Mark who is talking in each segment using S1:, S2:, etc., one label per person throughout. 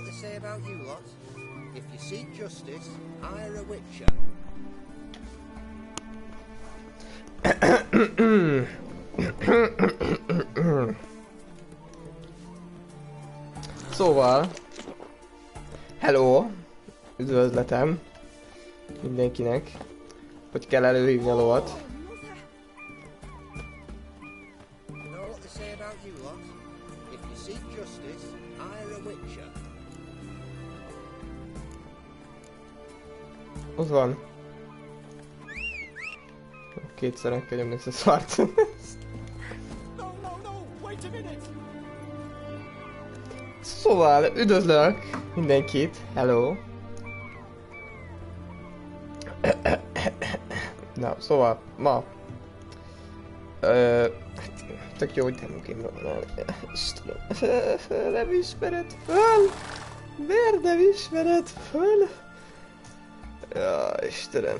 S1: what they say about you lot? If you seek justice, hire a witcher.
S2: Szóval, hello, üdvözletem mindenkinek, hogy kell előhívni a lovat. Ott van. Kétszer meg kell nyomni ezt a szart. Szóval, üdvözlök mindenkit, hello. Na, szóval, ma... tök jó, hogy demókémről van. Istenem, nem ismered föl! Miért nem ismered föl? Ja, Istenem.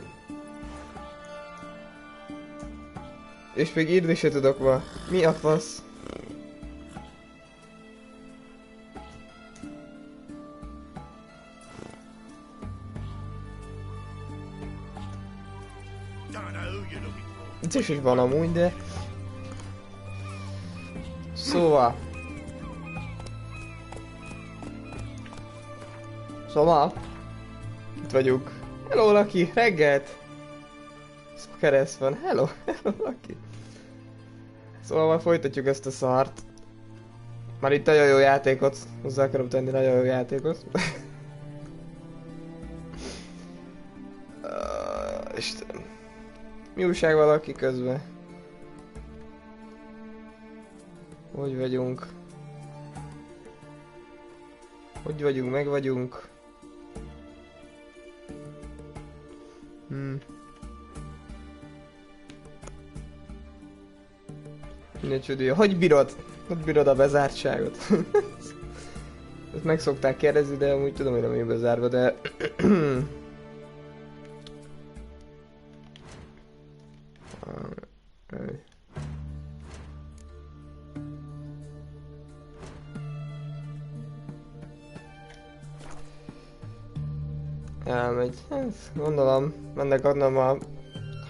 S2: És még írni se tudok ma. Mi a fasz? Ez is van amúgy, de... Szóval... Szóval... Itt vagyunk. Hello, Lucky! Reggelt! Szóval kereszt van. Hello! Hello, Lucky! Szóval már folytatjuk ezt a szart. Már itt nagyon jó játékot. Hozzá akarom tenni nagyon jó játékot. Istenem. Mi újság valaki közben? Hogy vagyunk? Hogy vagyunk? Meg vagyunk? Minden csődője. Hogy bírod? Hogy bírod a bezártságot? Ezt meg szokták kérdezni, de amúgy tudom, hogy nem vagyok bezárva, de... Elmegy. Hát, gondolom, mennek adnom a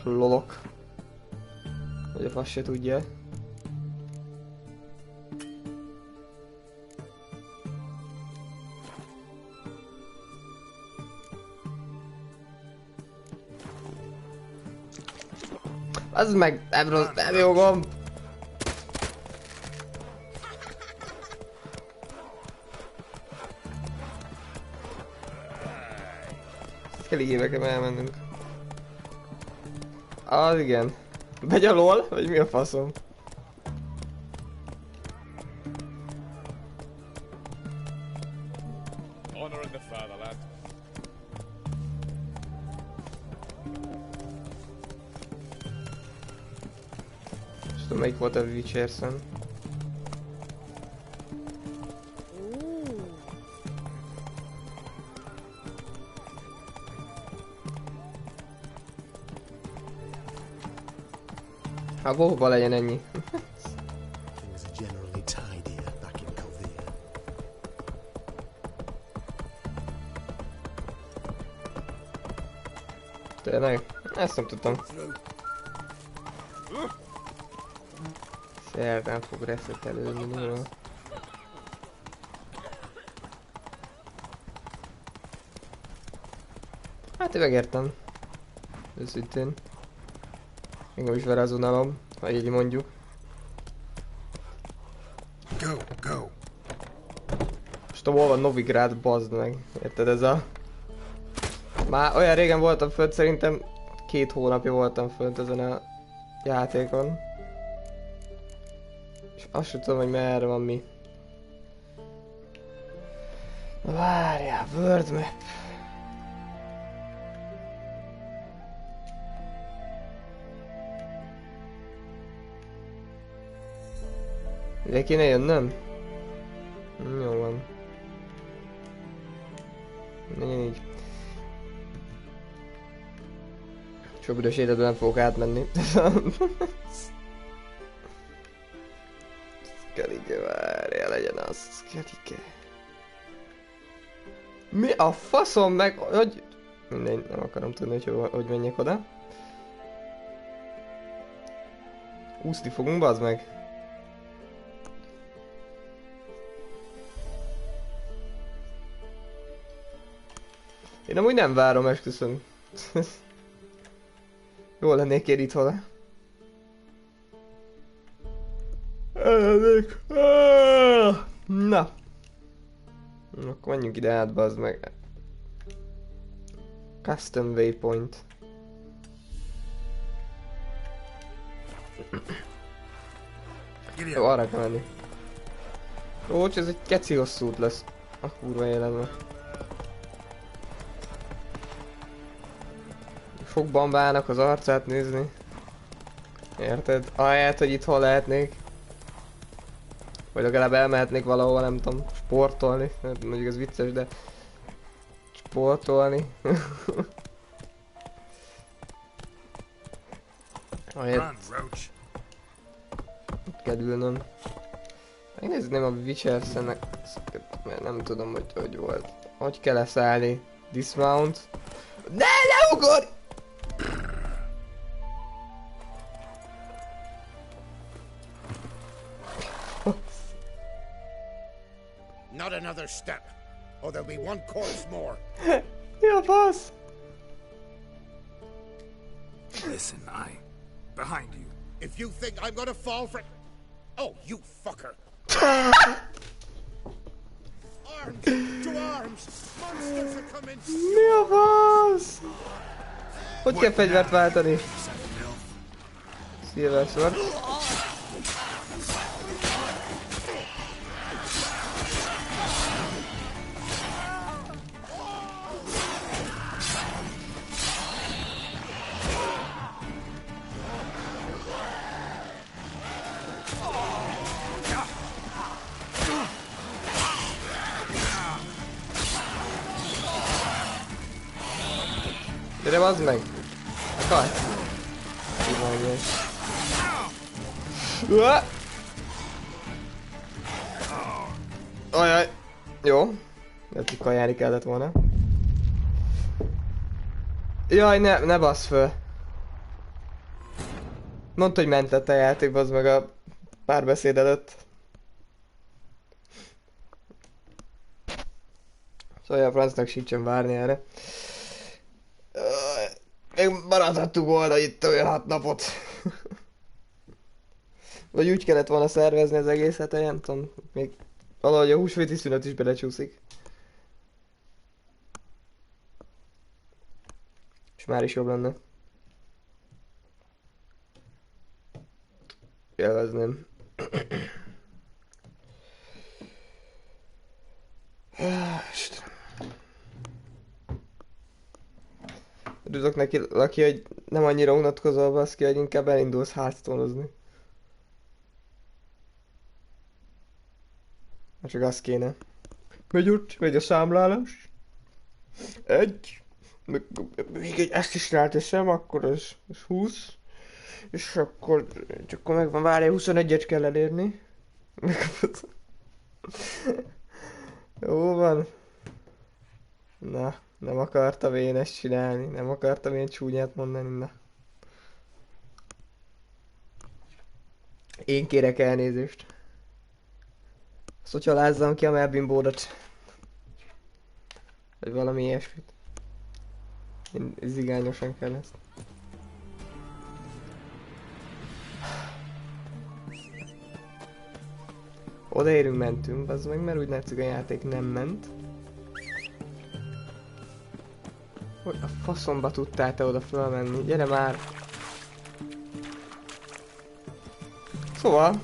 S2: lolok. Hogy a fasz se tudja. Az meg nem rossz, nem jó gomb! Elég évekre elmennünk. Az igen. Megy a lol? Vagy mi a faszom? És tudom, melyik volt a Witcher-szön. A WoW-ba legyen ennyi. Tényleg? Ezt nem tudtam. Szert nem fog reszetelődni róla. Hát én megértem. Őszintén. Engem is verázonálom, ha így mondjuk. Most hol van Novigrád, bazd meg. Érted, ez a... Már olyan régen voltam fönt, szerintem 2 hónapja voltam fönt ezen a játékon. És azt sem tudom, hogy merre van mi. Na várjál, World Map. Ide kéne jönnöm? Jó van. Legyen így. Sok büdös életben nem fogok átmenni. Szkerike, várjál, legyen az. Szkerike. Mi a faszom meg, hogy... Mindegy, nem akarom tudni, hogy menjek oda. Úszni fogunk, bazd meg. Én amúgy nem várom, esküszöm. Jól lennék én itthon. Na. Akkor menjünk ide át, bazd meg. Custom waypoint. Jó, arra kell menni. Ó, ez egy keci hosszú út lesz. A kurva életben. Sok bambának az arcát nézni. Érted? Ahelyett, hogy itthon lehetnék. Vagy legalább elmehetnék valahol, nem tudom, sportolni. Mondjuk ez vicces, de... Sportolni. Ahelyett... Kell ülnöm. Megnézném a Witcher-szennek, mert nem tudom, hogy volt. Hogy kell leszállni? Dismount? Ne ugorj!
S1: Not another step, or there'll be one corpse more.
S2: Mi a fasz?
S3: Listen, behind you.
S1: If you think I'm gonna fall for... Oh, you fucker! Arms! To arms! Monsters are coming!
S2: Mi a fasz? Hogy kell fegyvert váltani? Szilveszor. Gyere, bazd meg! Akarj! Ajaj! Jó. Lehet, hogy kajálni kellett volna. Jaj, ne bassz föl! Mondd, hogy mentett a játék, bazd meg a párbeszéd előtt. Szóval a francnak sincsen várni erre. Még maradhattuk volna itt olyan 6 napot. Vagy úgy kellett volna szervezni az egészet, nem tudom. Még valahogy a húsvéti szünet is belecsúszik. És már is jobb lenne. Élvezném. Istenem. Örülök neki, Laki, hogy nem annyira unatkozol, baszki, hogy inkább elindulsz hearthstone-ozni. Csak az kéne. Megy a számlálás. Még egy ezt is ráteszem, akkor ez 20. És akkor megvan, várj, 21-et kell elérni. Jó van. Na, nem akartam én ezt csinálni, nem akartam én csúnyát mondani, na. Én kérek elnézést. Azt, hogyha lázzam ki a melbimbódat. Vagy valami ilyesmit. Én zigányosan kell ezt. Odaérünk, mentünk, az meg, mert úgy látszik a játék nem ment. Hogy a faszomba tudtál te oda fölmenni? Gyere már! Szóval...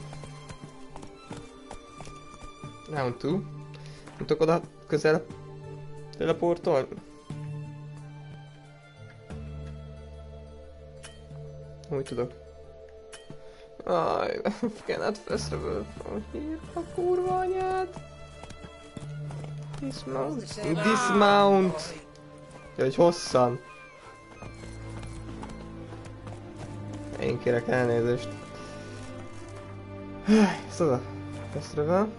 S2: Round 2. Nem tudok oda közel teleportolni? Úgy tudok. Aj, cannot festival from here, a kurva anyád! Dismount! Ja, hogy hosszan. Én kérek elnézést. Szóval, festival.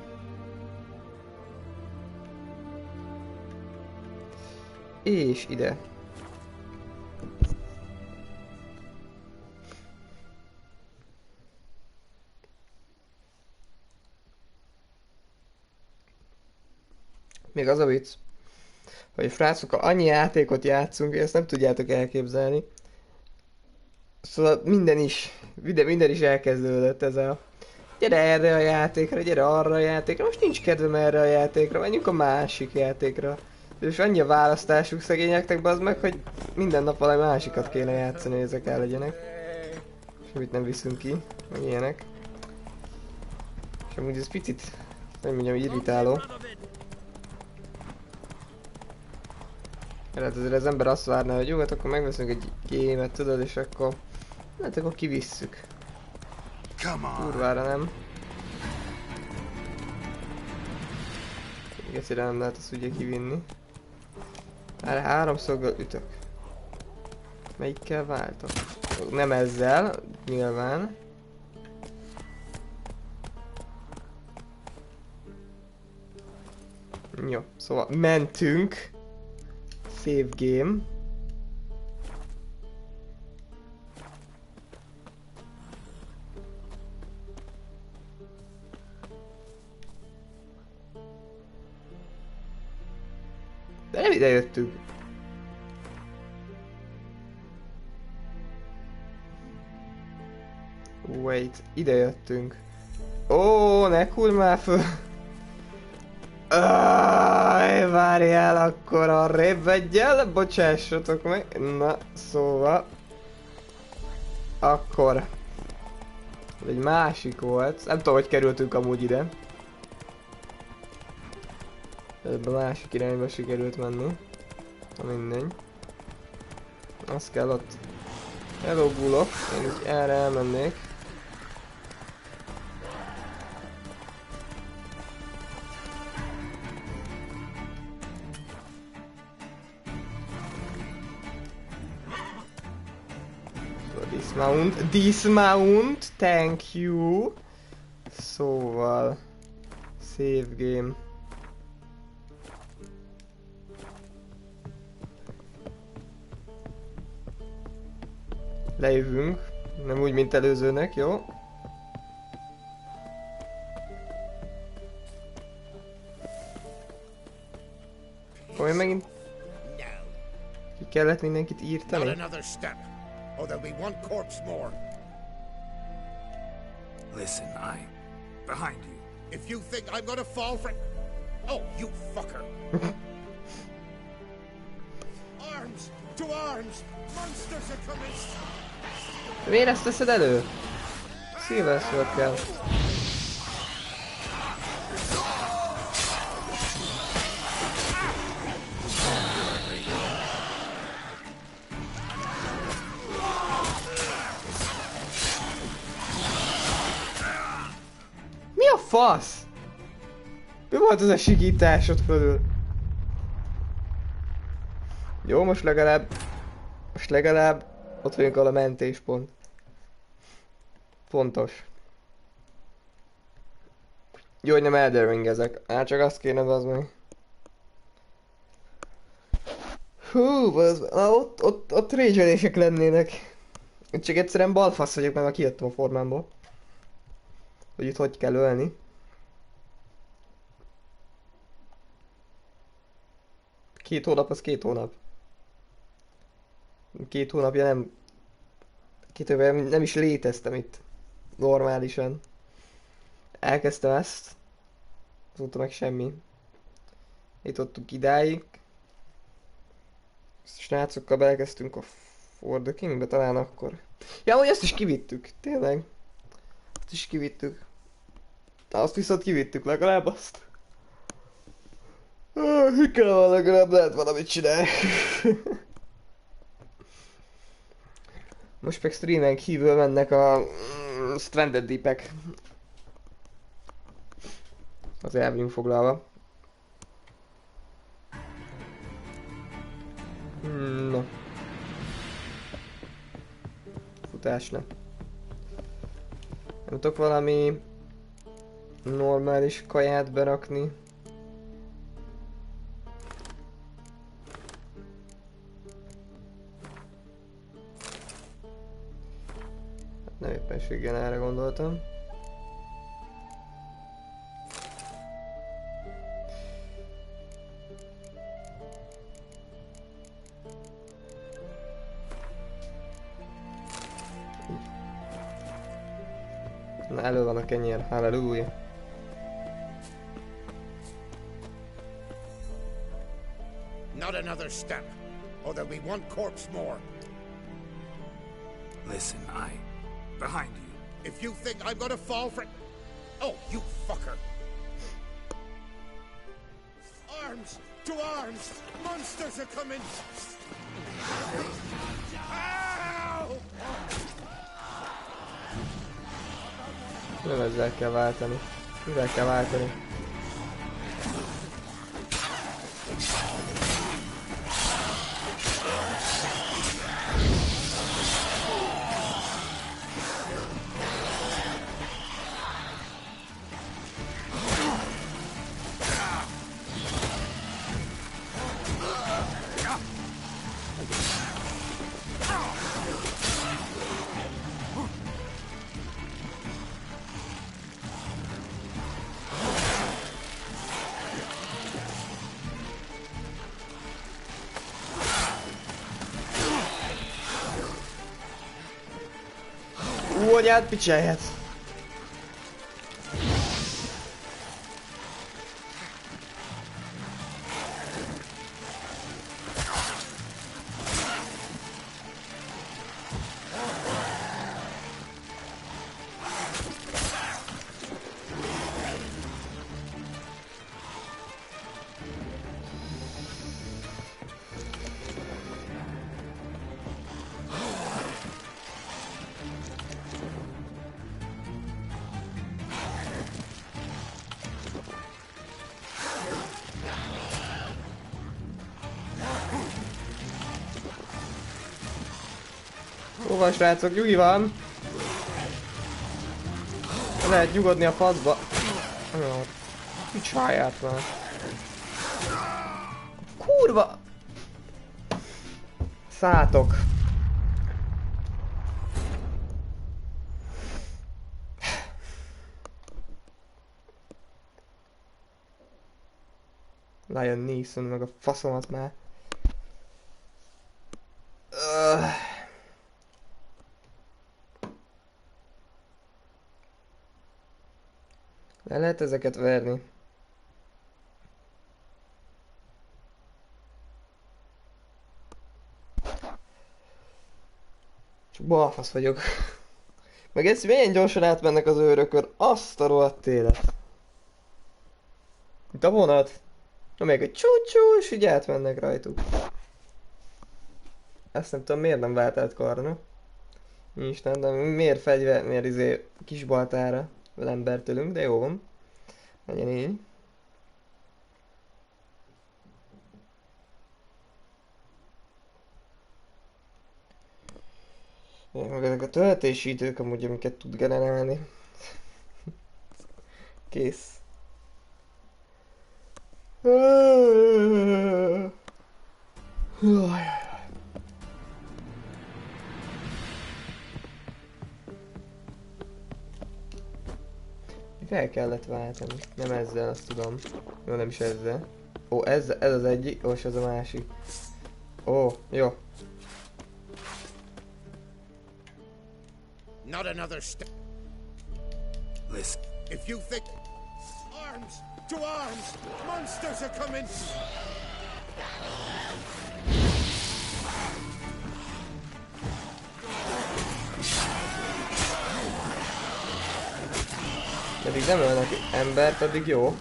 S2: És ide. Még az a vicc, hogy srácok, annyi játékot játszunk, ezt nem tudjátok elképzelni. Szóval minden is elkezdődött ez a... Gyere erre a játékra, gyere arra a játékra, most nincs kedvem erre a játékra, menjünk a másik játékra. És annyi a választásuk szegényeknek, bazd meg, hogy minden nap valami másikat kéne játszani, hogy ezek el legyenek. Semmit nem viszünk ki, meg ilyenek. És amúgy ez picit, nem mondjam, irritáló. Hát azért az ember azt várná, hogy jó, hát akkor megveszünk egy gémet, tudod, és akkor... Hát akkor kivisszük. Kurvára nem. Egyszerűen nem lehet azt ugye kivinni. Erre háromszor ütök. Melyikkel váltok? Nem ezzel, nyilván. Jó, szóval mentünk. Save game. De nem ide jöttünk. Wait, ide jöttünk. Ó, ne kurj már föl! Várjál, akkor arrébb vegyel, bocsássatok meg. Na, szóval... Akkor... Ez egy másik volt. Nem tudom, hogy kerültünk amúgy ide. Ebben a másik irányba sikerült menni. Na mindegy. Azt kell ott... Elogulok, én úgy erre elmennék. Dismount, thank you. Szóval... Save game. Lejövünk, nem úgy, mint előzőnek, jó? Akkor megint... Ki kellett mindenkit írtani?
S3: Listen, I... behind you.
S1: If you think I'm gonna fall for... Oh, you fucker! Arms! To arms! Monsters are coming!
S2: Miért ezt teszed elő? Szilveszről kell. Mi a fasz? Mi volt az a sikításod fölül? Jó, most legalább ott vagyunk, ahol a mentéspont. Fontos. Jó, hogy nem Elden Ring ezek. Hát csak azt kéne, az meg. Hú, ott rage-elések lennének. Itt csak egyszerűen balfasz vagyok, mert már kijöttem a formámból. Hogy itt hogy kell ölni. Két hónap az 2 hónap. 2 hónapja nem... 2 hónapja nem is léteztem itt. Normálisan. Elkezdtem ezt. Azóta meg semmi. Itt adtunk idáig. Srácokkal belkezdtünk a For the Kingbe talán akkor. Ja, hogy ezt is kivittük. Tényleg. Azt is kivittük. Azt viszont kivittük legalább azt. Kell legalább lehet valamit csinálni. Most meg streamen kívül mennek a Stranded Deep-ek. Az el vagyunk foglalva. No. Futás nem. Nem tudok valami normális kaját berakni. Éppenséggel erre gondoltam. Na, elő van a kenyér, halleluja.
S1: Not another step, or there'll be one corpse more.
S3: Listen, behind you.
S1: If you think I'm gonna fall for... Oh, you fucker! Arms! To arms! Monsters are coming! Ow!
S2: Nem ezzel kell váltani. Mivel kell váltani? Anyád picsáját! Hova srácok, nyugi van! Lehet nyugodni a faszba. Picsáját van. Kurva! Szátok! Lion Neeson meg a faszomat már. Le lehet ezeket verni. Csak balfasz vagyok. Meg ez milyen gyorsan átmennek az őrökön. Azt a rohadt élet. Itt a vonat. Na még egy csúcsú, és így átmennek rajtuk. Ezt nem tudom, miért nem vált át karna. Isten, de miért fegyver, miért izé kis baltára embert tőlünk, de jó van. Legyen így. Meg ezek a töltési idők amúgy, amiket tud generálni. Kész. Fel kellett váltani. Nem ezzel, azt tudom. Jó, nem is ezzel. Ó, ez az egyik, és ez a másik. Ó, jó.
S1: Not another step.
S3: Listen.
S1: If you think... Arms! To arms! Monsters are coming!
S2: Pedig nem ölnek ember, pedig jó.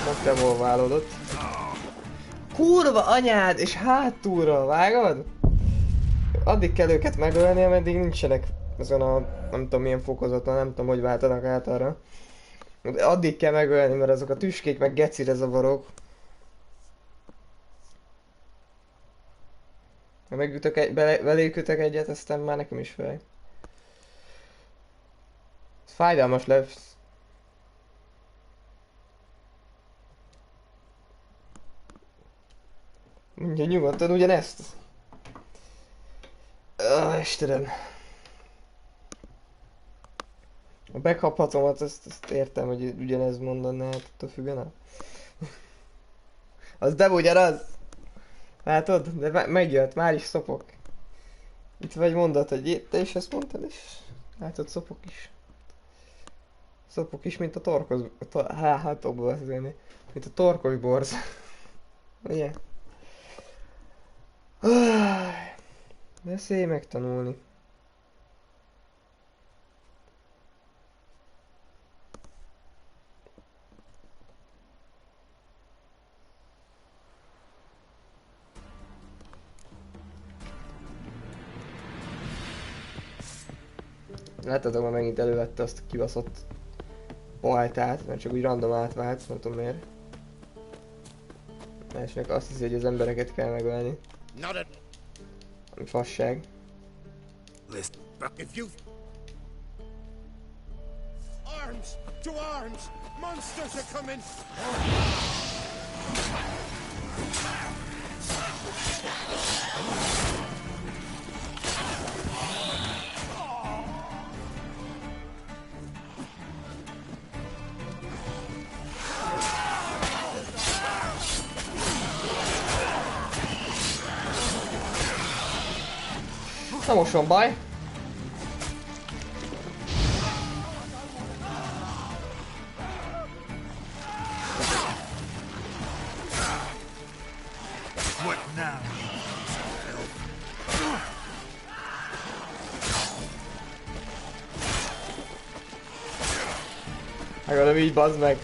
S2: Most devolválódott. Kurva anyád, és hátulra, vágod? Addig kell őket megölni, ameddig nincsenek ezen a nem tudom milyen fokozaton, nem tudom hogy váltanak át arra. De addig kell megölni, mert azok a tüskék meg gecire zavarok. Ha megütök belékütök egyet, aztán már nekem is fej. Ez fájdalmas lesz. Mondja nyugodtan ugyanezt. Istenem. A backupatomat, ezt értem, hogy ugyanez mondaná, attól függene. Az de ugyanaz! Látod? De megjött, már is szopok. Itt vagy mondat, hogy te is ezt mondtad, és látod, szopok is. Szopok is, mint a torkos... mint a torkos borz. Ugye? De szép megtanulni. Láthatok, már megint elővette azt a kibaszott pajtát, mert csak úgy random átvált, nem tudom miért. Másnak azt hiszi, hogy az embereket kell megölni. Ami fasság.
S1: Arms! To arms! Monsters are coming!
S2: Na most van baj.
S3: What now?
S2: Legalább így bazd meg.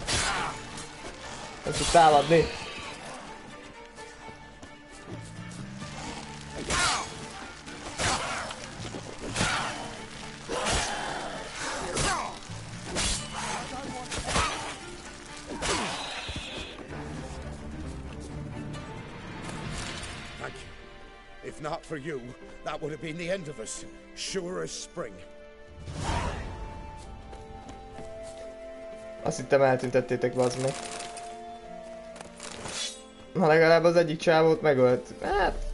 S2: Nem tudsz támadni.
S1: If not for you, that would have been the end of us. Sure as spring.
S2: Azt hittem eltüntettétek, bazd meg. Na legalább az egyik csávót megölt. Hát...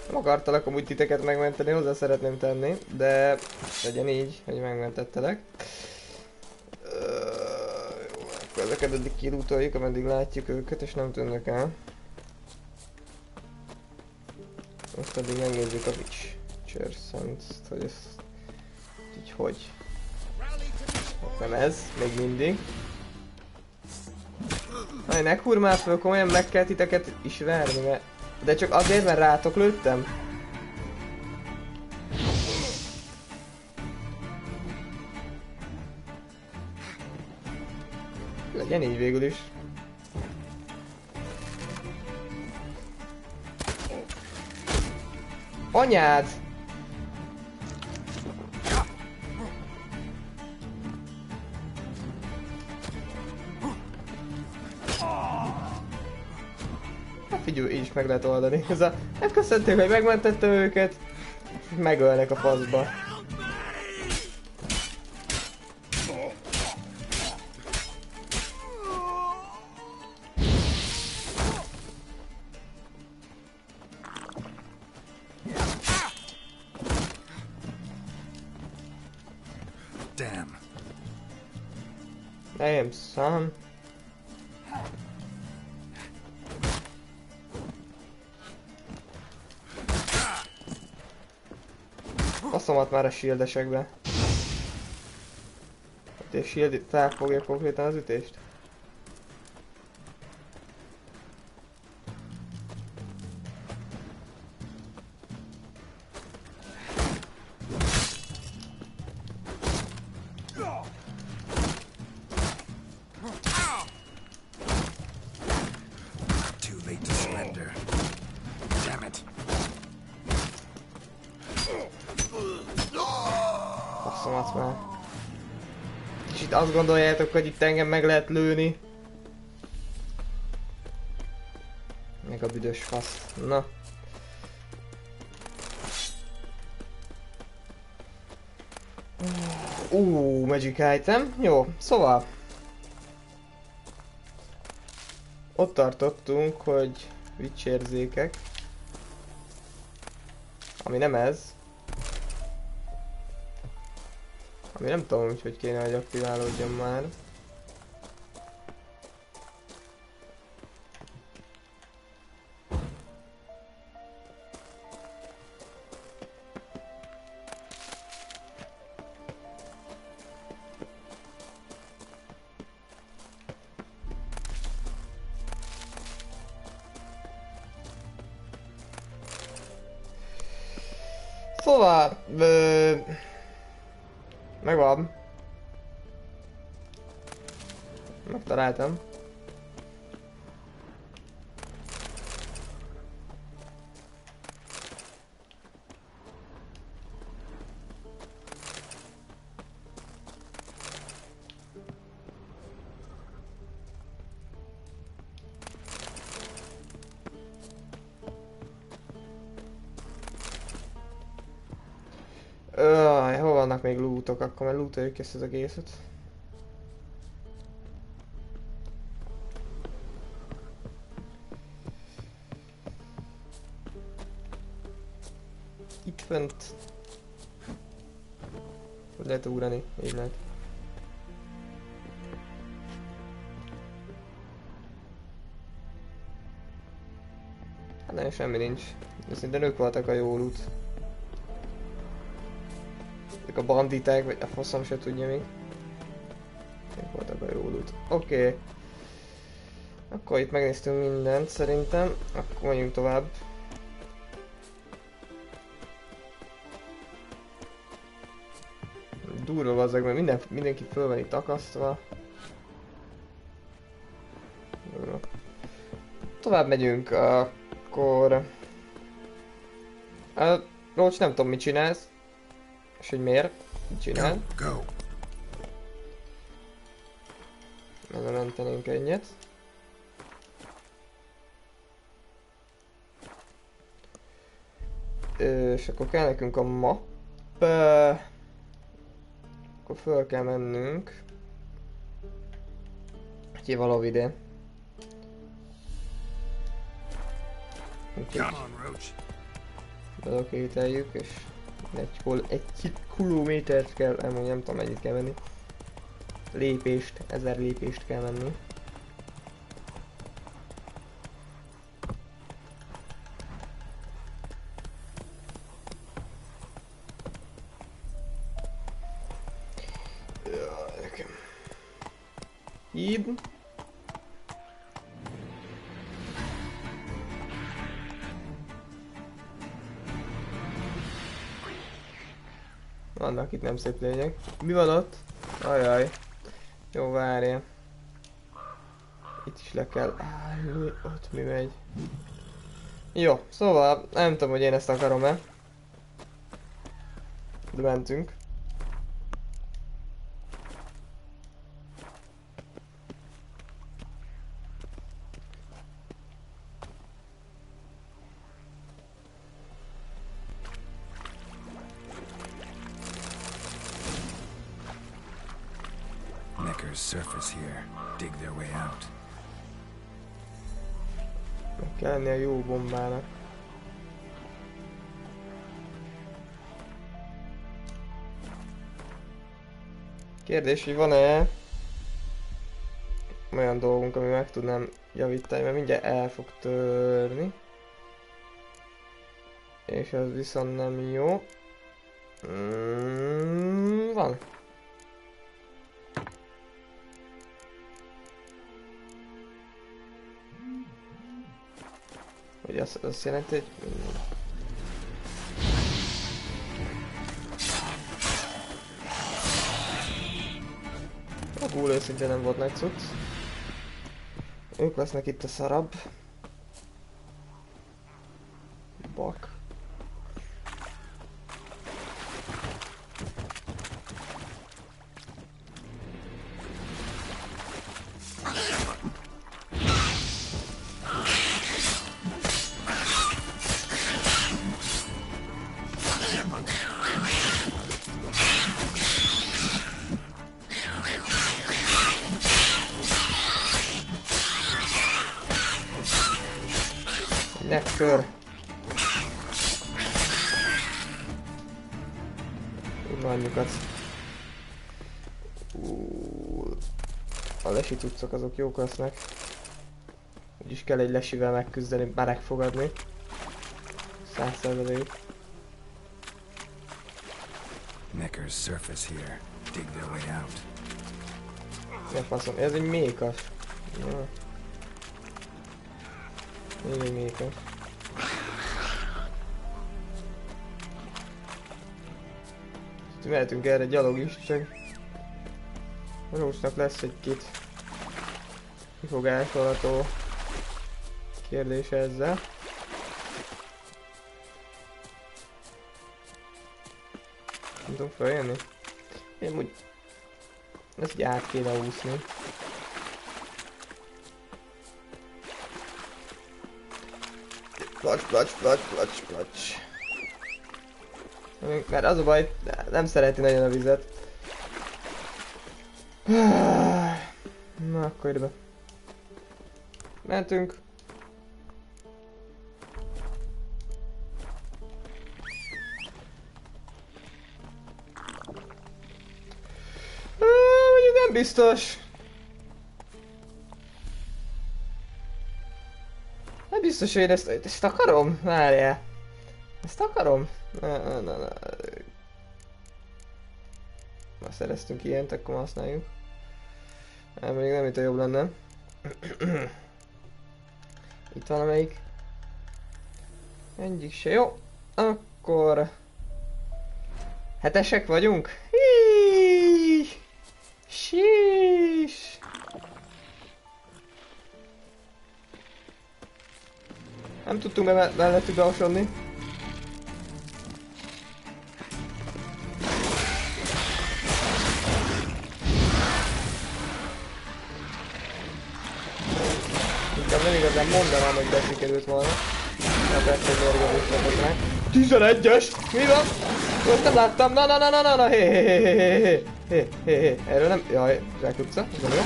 S2: Nem akartalak amúgy titeket megmenteni, hozzá szeretném tenni, de legyen így, hogy megmentettelek. Jó, akkor ezeket eddig kilútoljuk, ameddig látjuk őket, és nem tűnnek el. Most pedig megnézzük a Witcher-t, hogy ezt így hogy. Nem ez, még mindig. Aj, ne kurr már föl, komolyan meg kell titeket is verni, mert... De csak azért, mert rátok lőttem? Legyen így végül is. Anyád! Hát figyelj, így is meg lehet oldani. Ez a... Megköszönték, hogy megmentettem őket. Megölnek a faszba.
S3: Damn.
S2: Damn, son. Faszomat már a shieldesekbe. És shield felfogja konkrétan az ütést. Kicsit azt gondoljátok, hogy itt engem meg lehet lőni. Meg a büdös fasz. Na. Magic item. Jó, szóval. Ott tartottunk, hogy Witcherzékek. Ami nem ez. Ami nem tudom, hogy kéne, hogy aktiválódjon már. Szóval... megvan. Megtaláltam. Hol vannak még lootok? Akkor már lootoljuk ezt az egészet. Itt fent... Hogy lehet ugrani? Így lehet. Hát nem, semmi nincs. De szinte ők voltak a jó loot. Ezek a banditák, vagy a faszom se tudja még. Ők voltak a jó loot. Oké. Akkor itt megnéztünk mindent szerintem. Akkor menjünk tovább. Durva azzak, mert mindenki föl van itt akasztva. Tovább megyünk, akkor... Roach, nem tudom, mit csinálsz. És hogy miért? Mit csinál? Megjelentenénk egyet. És akkor kell nekünk a map. Akkor föl kell mennünk. Úgyhogy valahol ide. Belokételjük, és egy kilométert kell, nem tudom mennyit kell menni. Lépést, 1000 lépést kell menni. Híd. Vannak itt nem szép lények. Mi van ott? Ajaj. Jó, várja. Itt is le kell állni. Ott mi megy? Jó, szóval nem tudom, hogy én ezt akarom-e. De mentünk.
S3: Surface here. Dig their way out.
S2: Meg kell lenni a jó bombának. Kérdés, hogy van-e olyan dolgunk, ami meg tudnám javítani, mert mindjárt el fog törni. És az viszont nem jó. Van. Hogy azt jelenti, hogy... A ghoul őszintén nem volt nagy cucc. Ők lesznek itt a szarabb. Bak. Kör. kurva anyjukat. A lesi cuccok azok jók lesznek. Úgyis kell egy lesivel megküzdeni, megfogadni. 100%.
S3: Neckers surface here. Dig their way out.
S2: Mi a faszom? Ez egy mékas. Ja. Még egy mékas. Mehetünk erre gyalog is, csak valósnak lesz egy-két kifogásolható kérdése ezzel. Nem tudom feljönni? Én úgy... ezt így át kéne úszni. Placs. Mert az a baj, nem szereti nagyon a vizet. Na, akkor ide be. Mentünk. Mondjuk nem biztos. Nem biztos, hogy én ezt akarom? Várjál. Ezt akarom? Na. Ma szereztünk ilyent, akkor használjuk. Még nem itt a jobb lenne. Itt van amelyik. Egyik se jó. Akkor... 7-esek vagyunk? Sís! Nem tudtunk mellettük beosodni. Nem igazán mondanám, hogy besikerült volna. Na persze, hogy mérgezést kapott meg. 11-es! Mi van? Most nem láttam! Na, hé. Erről nem... Jaj, zsákutca, ez nem jó.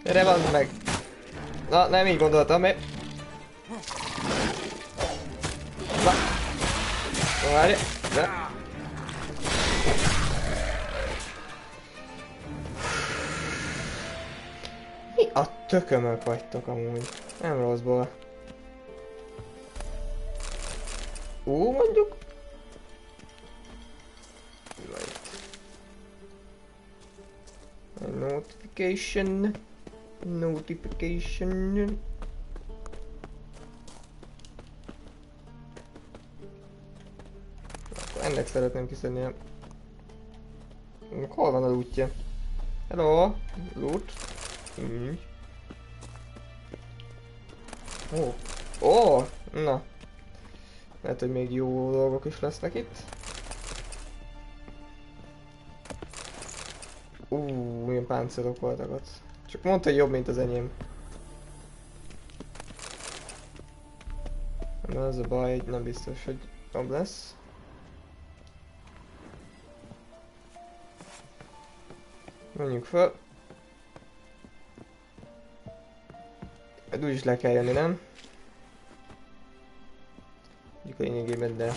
S2: Gyere, van meg! Na, nem így gondoltam, mert... Na! Várj! De... Mi a tökömök vagytok amúgy? Nem rosszból. Mondjuk... Notification. Akkor ennek szeretném kiszedni a... Hol van a lootja? Hello? Loot? Na. Lehet, hogy még jó dolgok is lesznek itt. Milyen páncélok voltak ott. Csak mondta, hogy jobb, mint az enyém. Na az a baj, nem biztos, hogy jobb lesz. Menjünk föl. Úgy is le kell jönni, nem? Mondjuk lényegében, de...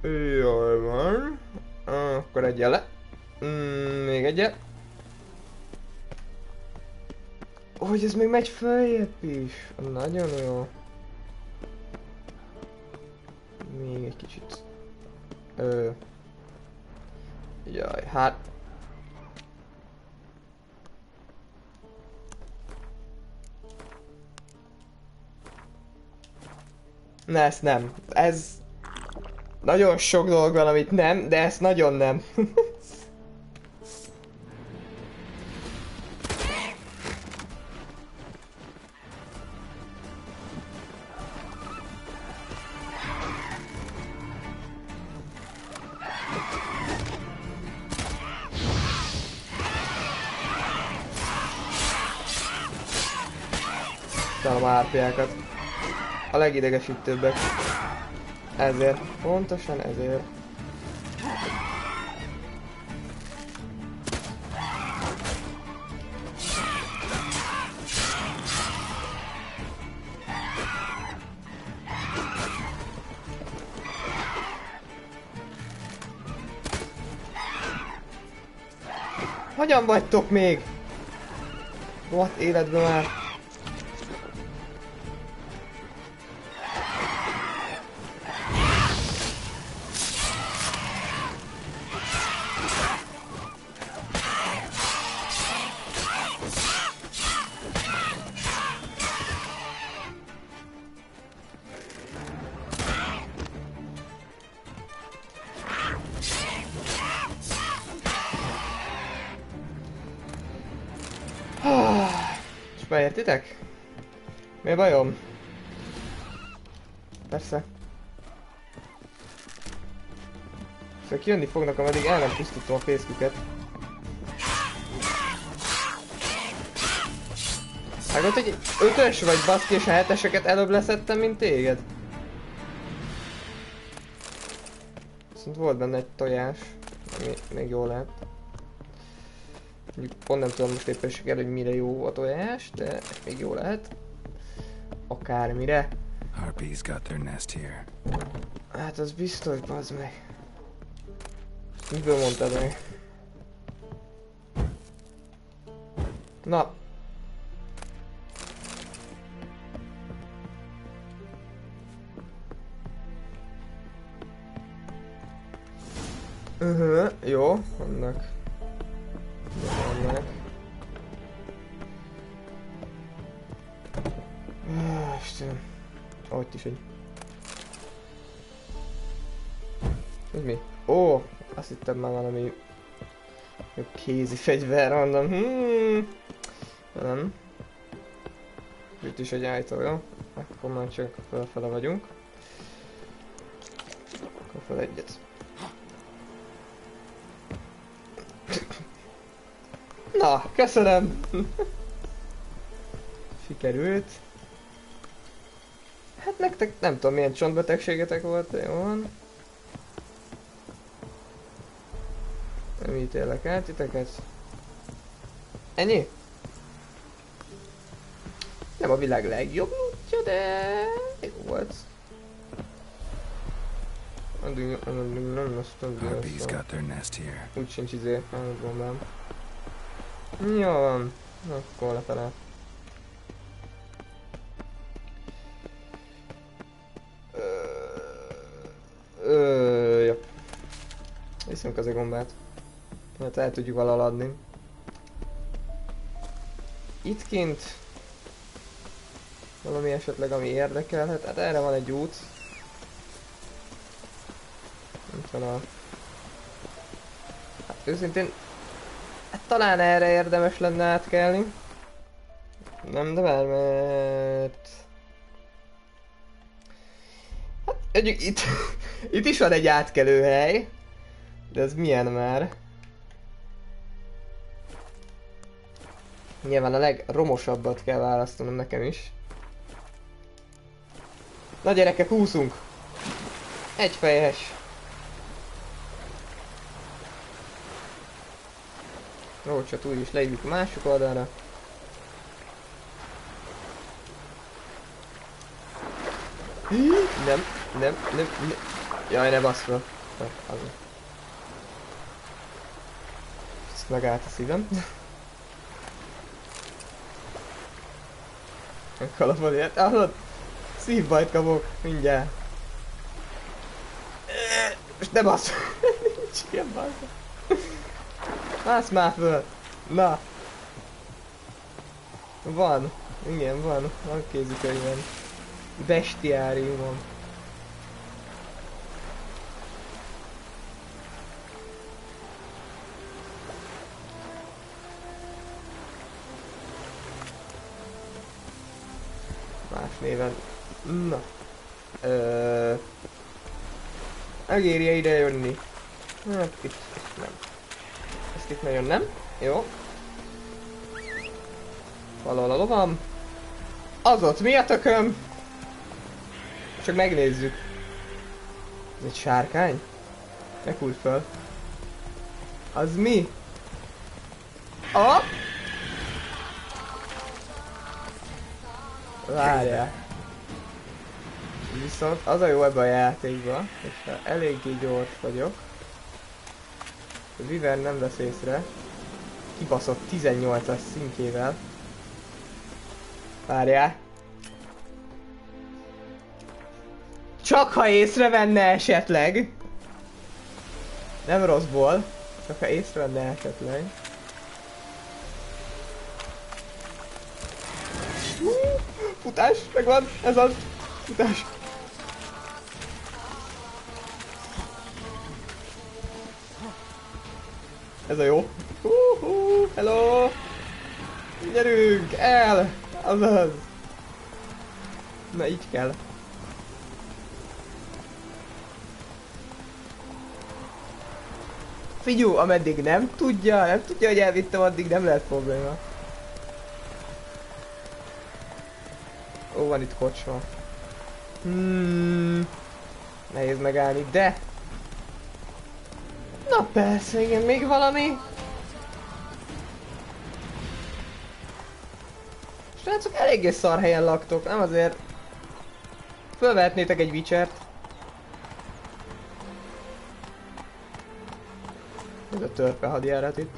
S2: Jaj van. Akkor egyel le. Még egyel. Hogy ez még megy följebb is. Nagyon jó. Még egy kicsit. Jaj, hát. Ne, ezt nem. Ez... Nagyon sok dolog van, amit nem, de ezt nagyon nem. unalom árpiákat. A legidegesítőbbek. Ezért. Pontosan ezért. Hogyan vagytok még? Rohadt életben már. Beértitek? Mi a bajom? Persze. Szóval jönni fognak, ameddig el nem pusztítom a fészküket. Vágod, hogy 5-ös vagy baszki, és a 7-eseket előbb leszettem, mint téged? Viszont volt benne egy tojás, ami még jól lehet. Mondjuk pont nem tudom most éppenséggel, hogy mire jó a tojás, de még jó lehet. Akármire.
S3: Harpies got their nest here.
S2: Hát az biztos, bazd meg. Miből mondtad meg? Na. Jó, annak. Istenem. Ott is egy. Ez mi? Ó, azt hittem már valami kézi fegyver, mondom. Nem. Itt is egy ajtó, jó? Akkor már csak felfele vagyunk. Akkor fel egyet. Na, köszönöm! Sikerült. Hát nektek nem tudom milyen csontbetegségetek volt, de jó van. Nem ítélek el titeket. Ennyi? Nem a világ legjobb útja, de jó volt. Addig nem lesz több lesz. Úgy sincs izé, nem gondolom. Jó van, akkor lefele. Jobb. Viszünk az a gombát. Hát el tudjuk valahol adni. Itt kint valami esetleg, ami érdekelhet. Hát erre van egy út. Itt van a... Hát őszintén... Hát talán erre érdemes lenne átkelni. Nem, de már mert... Hát egyik itt... itt is van egy átkelőhely. De ez milyen már? Nyilván a legromosabbat kell választanom nekem is. Na gyerekek, húszunk! Egyfejhes! Jó, csak úgy is leívjuk a másik oldalra. Nem. Jaj, ne basz fel. Ezt megállt a szívem. Kalapod ilyet, hallod? Szívbajt kapok, mindjárt. Most ne basz! Nincs ilyen basz. Mász már föl! Na! Van. Igen, van. Van kézikönyvem. Bestiáriumom. Más néven. Na. Megérje ide jönni. Hát itt nem. Ezt itt nagyon nem. Jó. Valahol a lovam. Az ott mi a tököm? Csak megnézzük. Ez egy sárkány? Ne fújj föl. Az mi? Ah! Várjál. Viszont az a jó ebben a játékban, hogyha eléggé gyors vagyok, a Viver nem vesz észre, kibaszott 18-as szintjével. Várjál. Csak ha észrevenne esetleg. Nem rosszból, csak ha észrevenne esetleg. Futás, megvan, ez az. Futás. Ez a jó. Hello! Gyerünk, el! Azaz! Na így kell. Figyú, ameddig nem tudja, hogy elvittem, addig nem lehet probléma. Ó, van itt kocsma. Nehéz megállni, de... Na persze, igen, még valami. Srácok, eléggé szar helyen laktok, nem azért... Fölvehetnétek egy Witchert. Ez a törpe hadjárat itt.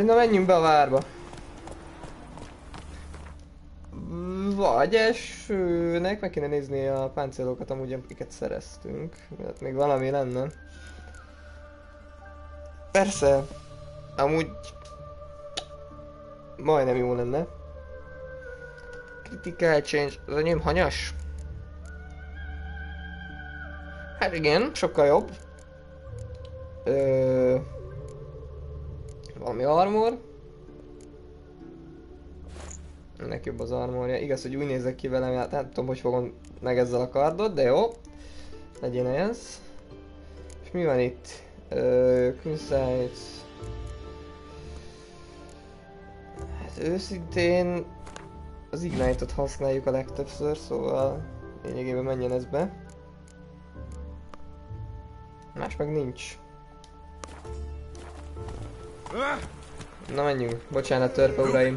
S2: Na menjünk be a várba. Vagy esőnek meg kéne nézni a páncélokat, amúgy amiket szereztünk. Mert még valami lenne. Persze. Amúgy... Majdnem jó lenne. Critical change. Az enyém hanyas? Hát igen, sokkal jobb. Valami armor. Ennek jobb az armorja. Igaz, hogy úgy nézek ki velem, hát nem tudom, hogy fogom meg ezzel a kardot, de jó. Legyen ez. És mi van itt? Kunsites. Hát őszintén az Ignite-ot használjuk a legtöbbször, szóval lényegében menjen ez be. Más meg nincs. Na menjünk. Bocsánat, törpe uraim.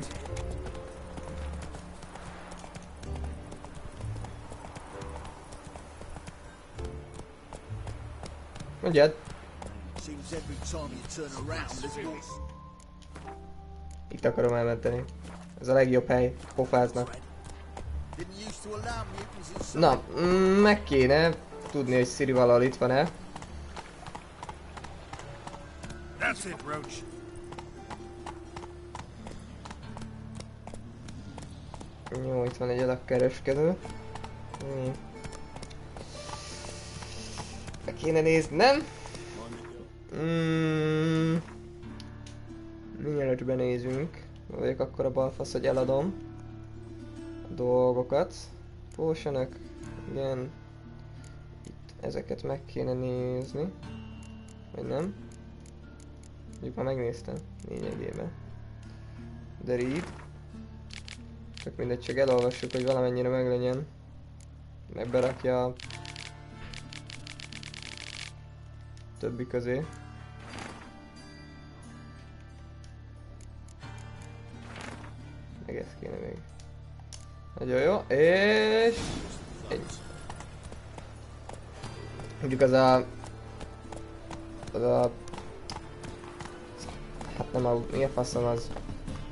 S2: Mondjad. Itt akarom elmenteni. Ez a legjobb hely. Pofáznak. Na, meg kéne tudni, hogy Siri valahol itt van-e. Jó, itt van egy alakkereskedő. Meg kéne néznem. Mielőtt benézünk. Vagyok akkor a balfasz, hogy eladom a dolgokat. Potionok, igen. Itt ezeket meg kéne nézni. Vagy nem? Mondjuk már megnéztem lényegében. De read. Csak mindegy, csak elolvassuk, hogy valamennyire meglegyen. Meg berakja a többi közé. Meg ezt kéne még. Nagyon jó, és... Egy. Mondjuk az a... Hát nem a... Mi a faszom az?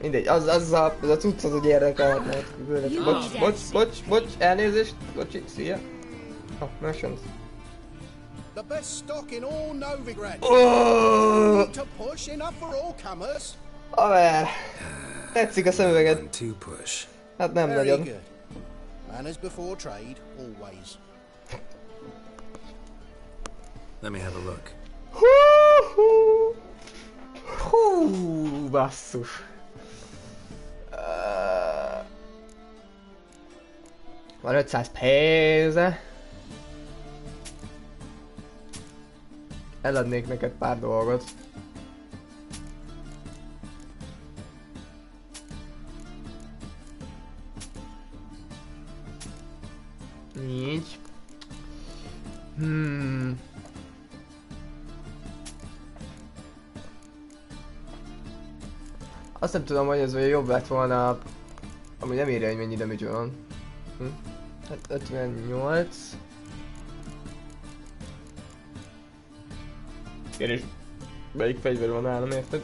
S2: Mindegy, az a cucc az, hogy érdekelhetne. Bocs, elnézést, bocsi, szia. Merchant.
S1: The best stock in all Novigrad. To push enough for all comers.
S2: Haver, tetszik a szemüveged. Hát nem nagyon.
S1: Manners before trade, always.
S3: Let me have a look.
S2: Hú, basszus. Van 500 pénze. Eladnék neked pár dolgot. Így. Azt nem tudom, hogy ez vagy jobb lett volna. Ami nem írja, hogy mennyi damage van. Hát 58. Kérdés, melyik fegyver van nálam, érted?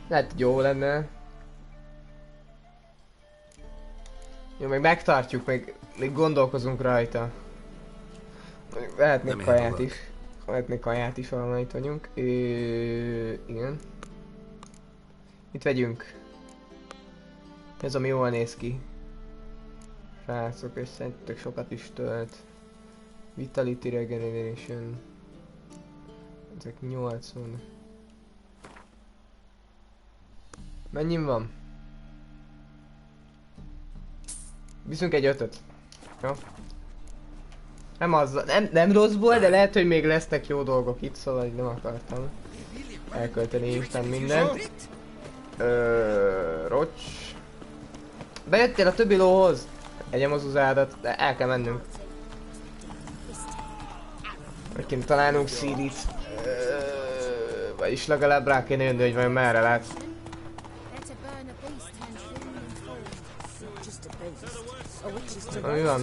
S2: Lehet, hogy jó lenne. Jó, meg megtartjuk, még gondolkozunk rajta. Lehetnék kaját is. Lehetnék kaját is, valahol itt vagyunk. Igen. Itt vegyünk. Ez ami jól néz ki. Srácok, és szerintem sokat is tölt. Vitality Regeneration. Ezek 80. Mennyi van? Viszünk egy 5-öt. Jó? Nem az, nem rosszból, de lehet, hogy még lesznek jó dolgok itt, szóval nem akartam elkölteni Isten mindent. Rocs. Bejöttél a többi lóhoz? Egyem az uzádat, de el kell mennünk. Meg kéne találnunk Szírit. Vagyis legalább rá kéne jönni, hogy vajon merre látsz. Na, mi van?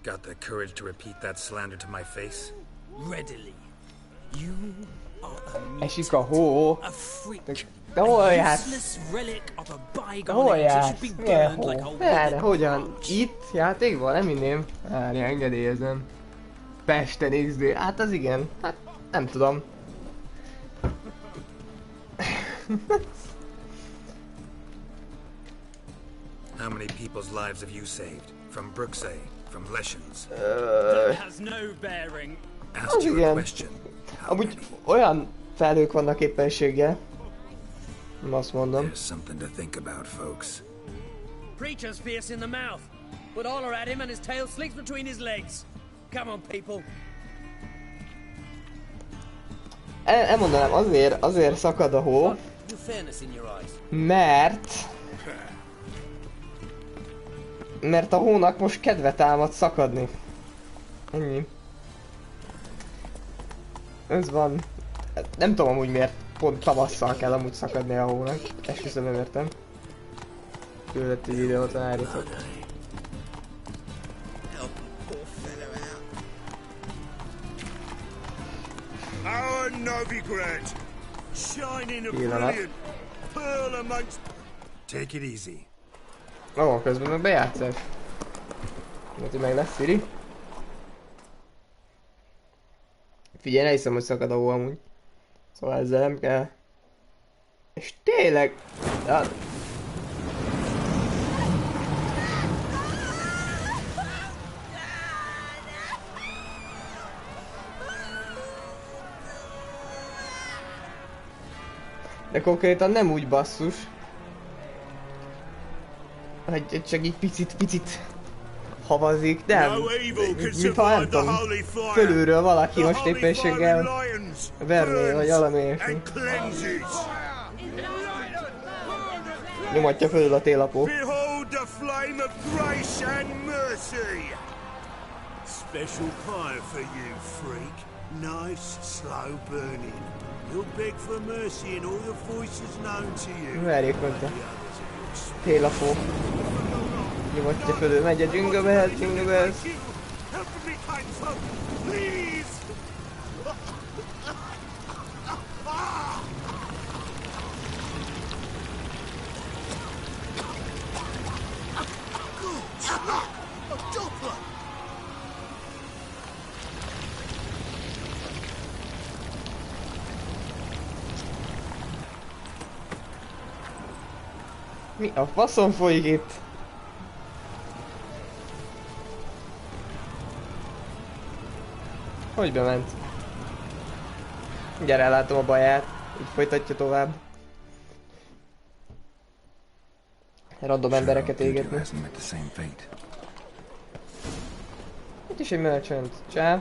S3: Got the courage to repeat that slander to my face?
S4: Readily. You are a
S2: Esik a hó.
S4: a freak.
S2: De hol jársz?
S4: Useless relic of a
S2: De
S4: bygone
S2: hol
S4: age that
S2: jársz?
S4: should be
S2: Milyen
S4: burned
S2: hó?
S4: like a
S2: Merre? Hogyan? Itt? Játékban? Nem inném. Várja, engedélyezem. Pesten XD. Hát az igen. Hát nem tudom.
S3: How many people's lives have you saved? From Brooksay, from Leshens?
S4: That has no bearing.
S3: Asked you a
S2: igen.
S3: question. How
S2: Amúgy
S3: many?
S2: olyan felhők vannak éppenséggel. Nem azt mondom.
S3: There's something to think about, folks.
S5: Preacher's fierce in the mouth, but holler at him and his tail slinks between his legs. Come on, people.
S2: Elmondanám, azért szakad a hó,
S5: You fairness in your eyes.
S2: mert a hónak most kedve támad szakadni. Ennyi. Ez van. Nem tudom amúgy miért pont tavasszal kell amúgy szakadni a hónak. Esküszöm, nem értem. Küldött egy videót, várjatok.
S6: Our Novigrad, shining a brilliant pearl amongst.
S3: Take it easy.
S2: Ó, közben meg bejátszás. Lehet, hogy meg lesz Siri. Figyelj, ne hiszem, hogy szakad a hó amúgy. Szóval ezzel nem kell. És tényleg... Ja. De konkrétan nem úgy basszus. Hogy csak így picit havazik, de mintha nem tudom, fölülről valaki most éppenséggel verné, vagy valami ilyesmi. Nyomatja fölül a télapó.
S6: Behold the flame of grace and mercy. Special pie for you, freak. Nice, slow burning. You'll beg for mercy in all the voices known to you.
S2: Verjék mondta. Télapó. Nyomatja fölül, megy a Jingle Bells, Jingle Bells.
S6: Help me, kind folk, please. A doppler.
S2: Mi a faszon folyik itt? Hogy bement? Gyere, ellátom a baját. Így folytatja tovább. Random embereket égetni. Itt is egy merchant. Csá.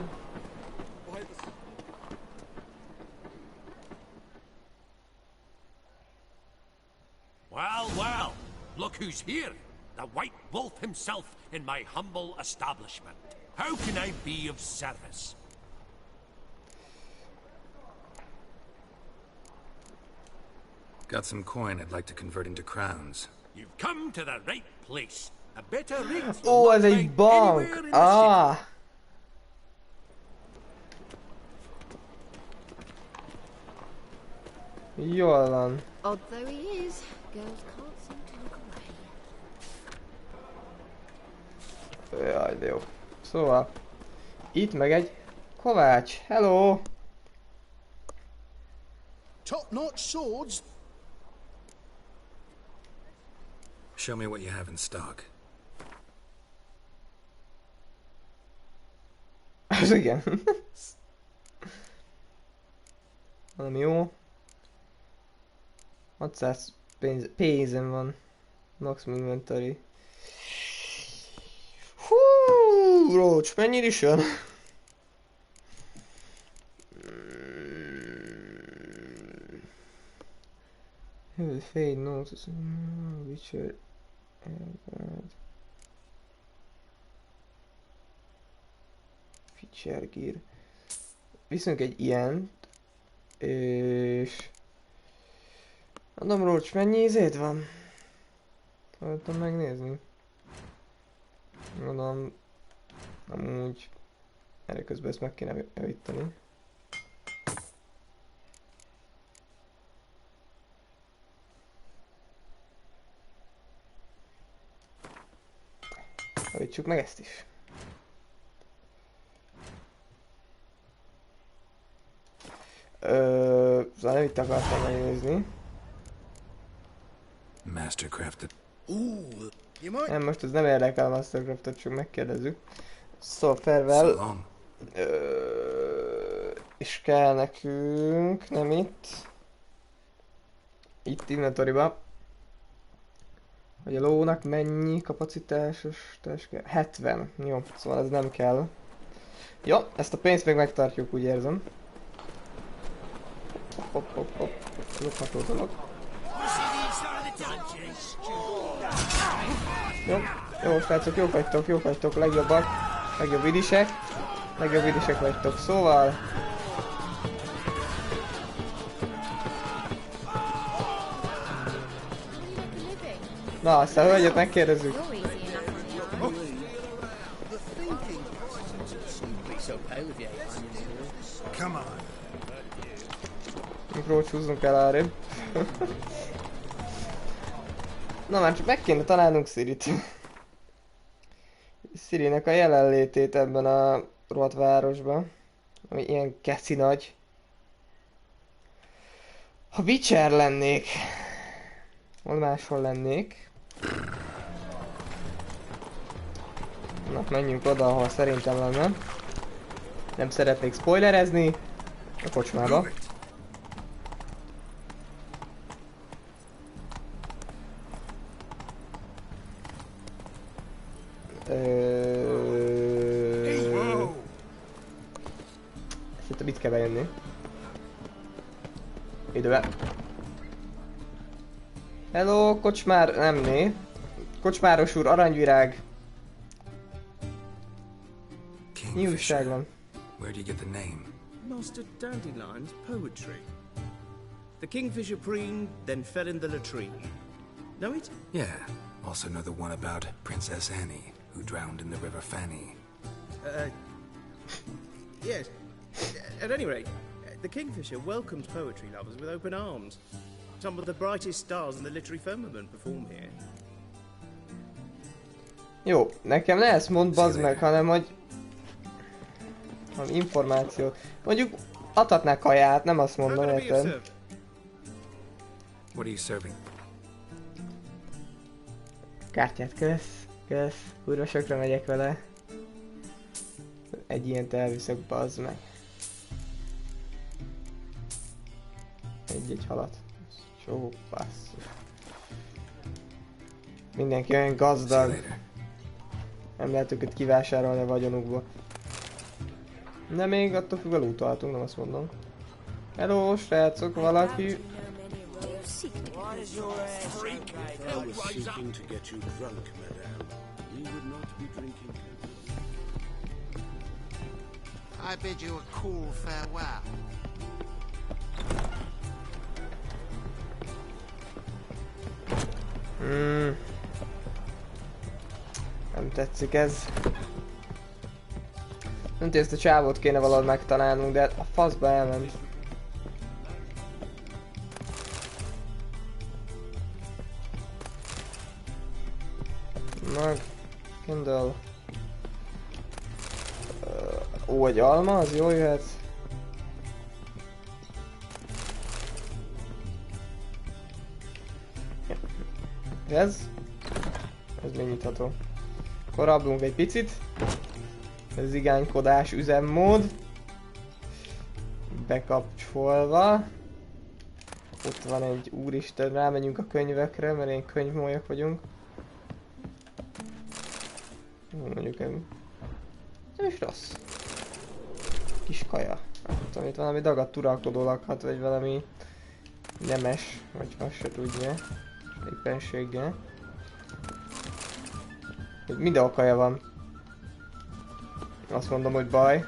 S6: Well, well, look who's here. The White Wolf himself in my humble establishment. How can I be of service?
S3: Got some coin I'd like to convert into crowns.
S6: You've come to the right place. A better rate
S2: Ó,
S6: you'll
S2: ez
S6: not
S2: egy
S6: find
S2: bank!
S6: anywhere in the
S2: Ah!
S6: city.
S2: Jól van.
S7: Odd though he is, girls can't seem to look away.
S2: Jaj, de jó. Szóval, itt meg egy kovács. Hello!
S1: Top-notch swords.
S3: Show me what you have in stock.
S2: Az igen. Valami jó. 600 pénzem van. Maximum inventory. Hú, Roach, mennyire is jön? Fade notes, Witcher, Feature Gear. Viszünk egy ilyent, és... Mondom, Roach, mennyi izét van? Szerettem megnézni. Mondom, amúgy erre közben ezt meg kéne javítani. Javítsuk meg ezt is. Szóval nem itt akartam megnézni.
S3: Mastercrafted.
S2: Nem, most ez nem érdekel a Mastercraftot, csak megkérdezzük. Szóval
S3: So
S2: Fervel.
S3: long.
S2: És kell nekünk, nem itt. Itt inventoryba. Hogy a lónak mennyi kapacitásos test kell? 70. Jó, szóval ez nem kell. Jó, ezt a pénzt még megtartjuk, úgy érzem. Hopp. Lopható dolog. Jó, srácok, jók vagytok, legjobbak. Legjobb vidisek vagytok, szóval... Na, aztán hölgyet megkérdezzük.
S7: You're easy enough on the eye.
S1: The thinking doesn't seem to be so pale with you.
S3: Come on.
S2: Mikrót húzzunk el arrébb. Na már csak meg kéne találnunk Sirit. Sirinek a jelenlétét ebben a rohadt városban. Ami ilyen keci nagy. Ha Witcher lennék. Hol máshol lennék. Na, menjünk oda, ahol szerintem lenne. Nem szeretnék spoilerezni. A kocsmába. Szerintem itt kell bejönni. Időbe. Hello, kocsmár... nem né. Kocsmáros úr, aranyvirág. Mi újság van?
S3: Where do you get the name?
S5: Master Dandelion's poetry. The kingfisher preened, then fell in the latrine. Know it?
S3: Yeah. Also know the one about Princess Annie, who drowned in the River Fanny.
S5: Yes. At any rate, the kingfisher welcomes poetry lovers with open arms. Some of the brightest stars in the literary firmament perform here.
S2: Jó, nekem ne ezt mondd, bazd meg, hanem hogy... információt. Mondjuk adhatnák kaját, nem azt mondom, érted?
S3: What are you serving?
S2: Kártyát, kösz. Kurva sokra megyek vele. Egy ilyent elviszek, bazd meg. Egy halat. Csó, basszus. Mindenki olyan gazdag. Nem lehet őket kivásárolni a vagyonukba. De még attól függ, elutoltunk, nem azt mondom. Hello, srácok, valaki...
S8: I bid you a cool farewell.
S2: Nem tetszik ez. Nem tudom, ezt a csávót kéne valahogy megtalálnunk, de a faszba elment. Meg... Kindle... Ó, egy alma, az jól jöhet. Ez még nyitható. Akkor rablunk egy picit. Ez zigánykodás üzemmód. Bekapcsolva. Ott van egy úristen, rámegyünk a könyvekre, mert én könyvmolyak vagyunk. Mondjuk nem is rossz. Kis kaja. Nem tudom, itt valami dagadt uralkodó lakhat, vagy valami nemes, vagy azt se tudja. Éppenséggel. Mindenhol kaja van. Azt mondom, hogy baj.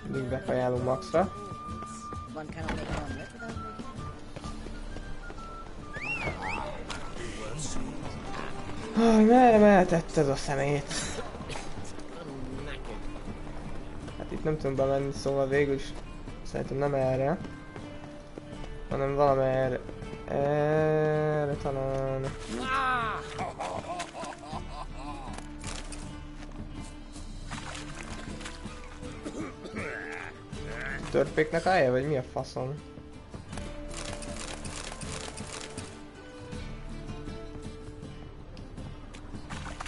S2: Mindig bekajálunk maxra. Merre mehetett a szemét? Hát itt nem tudom bemenni, szóval végül is szerintem nem erre, hanem valamerre. Erre talán. Törpéknek állja, vagy mi a faszom?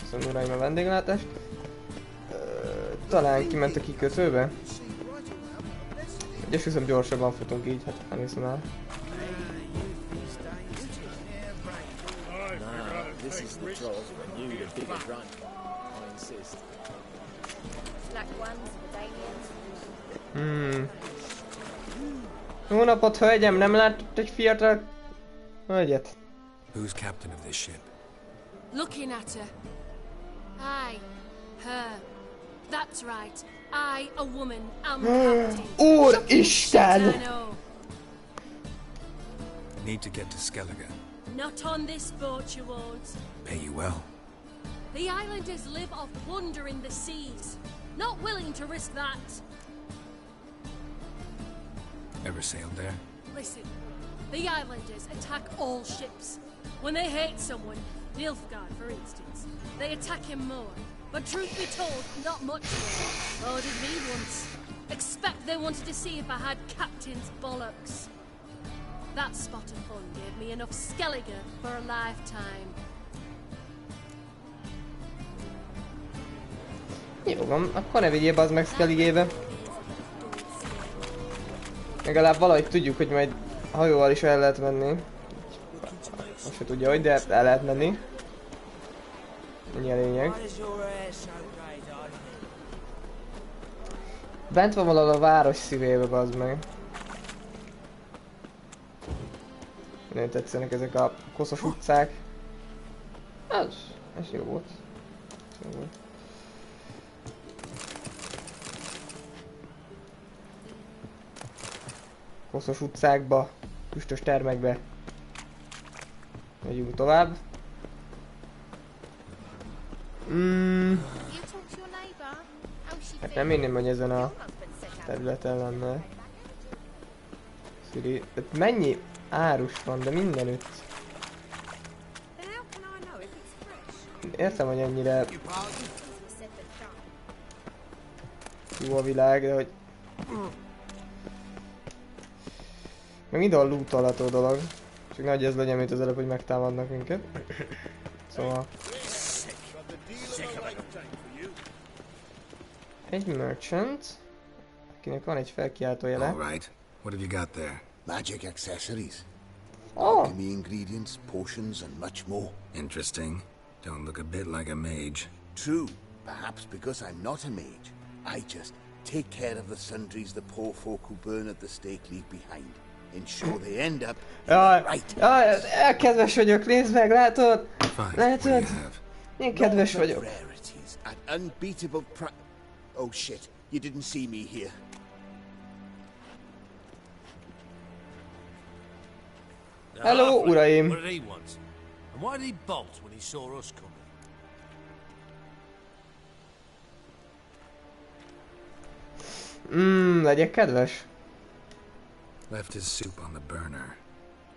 S2: Köszönöm uraim a vendéglátást. Talán kiment a kikötőbe? És hiszem gyorsabban futunk így, hát nem hiszem el. Jó napot, hölgyem, nem látott egy fiatal hölgyet?
S3: Who's captain of this ship?
S9: Looking at her. I, her. That's right. I, a woman, am captain.
S2: Úristen!
S3: Need to get to Skellige.
S9: Not on this boat, you won't.
S3: Pay you well.
S9: The islanders live off plunder in the seas. Not willing to risk that.
S3: Ever sailed there?
S9: Listen, the islanders attack all ships. When they hate someone, Nilfgaard for instance, they attack him more. But truth be told, not much more. Oh, did me once. Expect they wanted to see if I had captain's bollocks. That spot of fun gave me enough Skellige for a lifetime.
S2: Jó van, akkor ne vigyél bazd meg Skelligébe. Legalább valahogy tudjuk, hogy majd hajóval is el lehet menni. Azt se tudja, hogy, de el lehet menni. Ennyi a lényeg. Bent van valahol a város szívébe, bazd meg. Nagyon tetszenek ezek a koszos utcák. Ez jó volt. Jó volt. Koszos utcákba, füstös termekbe. Megyünk tovább. Hát nem inném, hogy ezen a területen lenne. Sziri, mennyi árus van, de mindenütt. Értem, hogy ennyire jó a világ, de hogy... Meg mindenhol lootolható dolog. Csak nagy ez legyen, mint az előbb, hogy megtámadnak minket. Szóval... Egy merchant. akinek van egy felkiáltó jele.
S3: All right. What have you got there?
S1: Magic accessories.
S2: Oh,
S1: Alchemy ingredients, potions, and much more.
S3: Interesting. Don't look a bit like a mage.
S1: True. Perhaps because I'm not a mage. I just take care of the sundries the poor folk who burn at the stake leave behind. Ensure they end up in
S2: jaj,
S1: the right.
S2: jaj, kedves vagyok, nézd meg, látod?
S3: Fine. What do you
S2: Látod?
S3: have?
S2: Én kedves
S1: Not the
S2: vagyok.
S1: rarities at unbeatable Oh shit, you didn't see me here.
S2: Hello, uraim!
S10: What did he want? And why did he bolt when he saw us coming?
S2: Legyek kedves.
S3: Left his soup on the burner.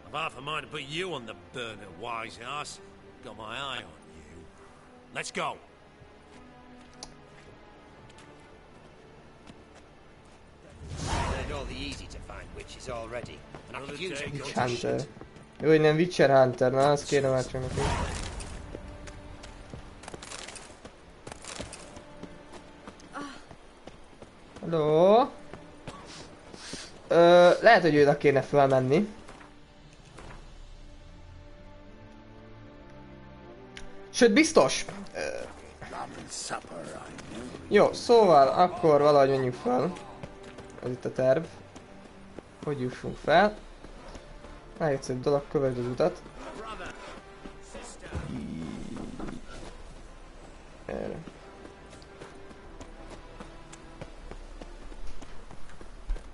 S10: I've half a mind to put you on the burner, wise ass. Got my eye on you. Let's go.
S11: They're all the easy to find witches already, and I could use a
S2: Witch
S11: good
S2: Hunter.
S11: shit.
S2: Jó, hogy nem Witcher Hunter, na azt kéne már csak neki. Hello? Lehet, hogy őnek kéne felmenni. Sőt, biztos! Jó, szóval akkor valahogy menjünk fel. Ez itt a terv. Hogy jussunk fel? Egyszerű dolog, kövesd az utat. Erre.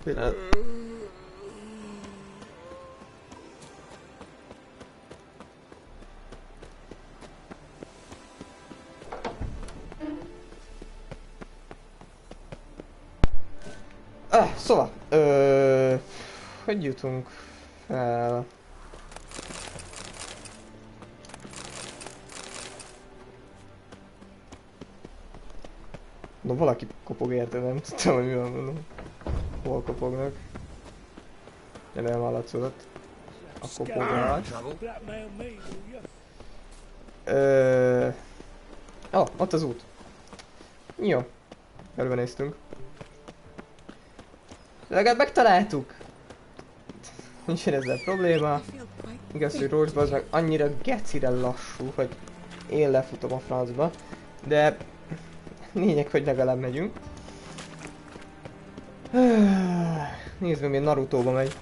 S2: Pillanat. Szóval, hogy jutunk fel? No, valaki kopog érte, nem tudtam, hogy mi van, mondom. Hol kopognak? De nem hallatszódott. A kopogás. Ott az út. Jó. Körbenéztünk. Legalább megtaláltuk! Nincsen ezzel probléma. Igaz, hogy Rózsba az meg annyira gecire lassú, hogy én lefutom a francba. De lényeg, hogy legalább megyünk. Nézd meg, milyen Narutóba megy.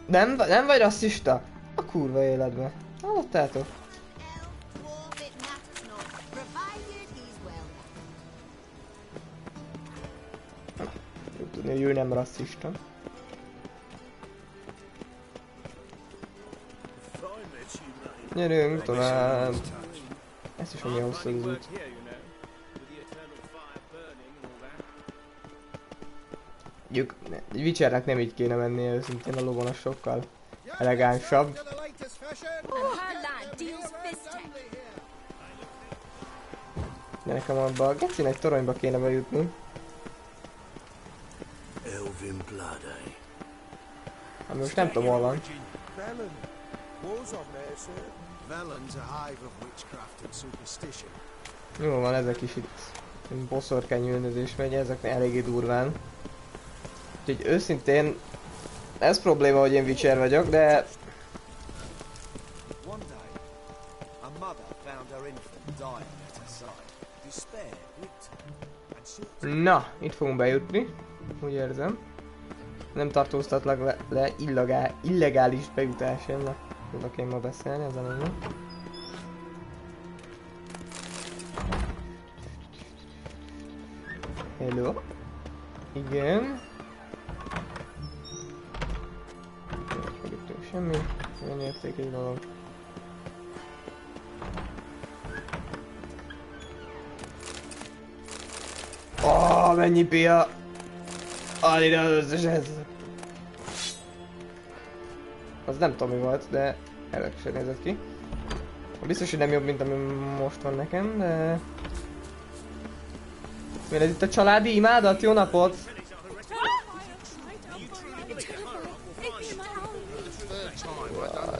S2: Nem vagy rasszista? A kurva életben. Hallottátok? Jó tudni, hogy ő nem rasszista. Gyerünk tovább. Ez is olyan hosszú az út. Mondjuk, egy Witchernek nem így kéne mennie, őszintén a lovon sokkal elegánsabb. De nekem abba a gecin egy toronyba kéne bejutni. Ami most nem tudom hol van. Jó van, ezek is itt boszorkányüldözés megy, ezek eléggé durván. Úgyhogy őszintén ez probléma, hogy én Witcher vagyok, de... Na, itt fogunk bejutni, úgy érzem. Nem tartóztatlak le illegális bejutásán, tudok én ma beszélni, ezen nem. Hello. Igen. Semmi, olyan értékes dolog. Mennyi pia! Annyira az összes ez! Az nem tudom mi volt, de érdekesen nézett ki. Biztos, hogy nem jobb, mint ami most van nekem, de... Miért ez itt a családi imádat? Jó napot!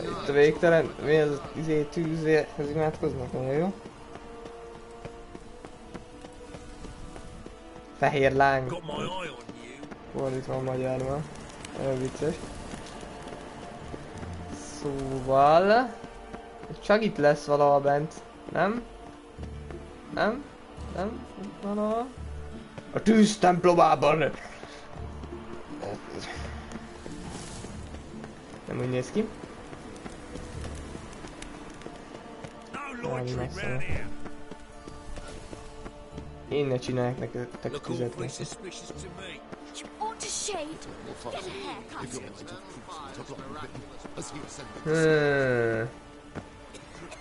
S2: Itt a végtelen, mi az tűzéhez imádkoznak, nagyon jó. Fehér láng. Fordítva a magyarban. Nagyon vicces. Szóval... Csak itt lesz valahol bent, nem? Nem? Nem? Valahol? A tűz templomában! Nem úgy néz ki. Én ne csinálják nektek tüzet.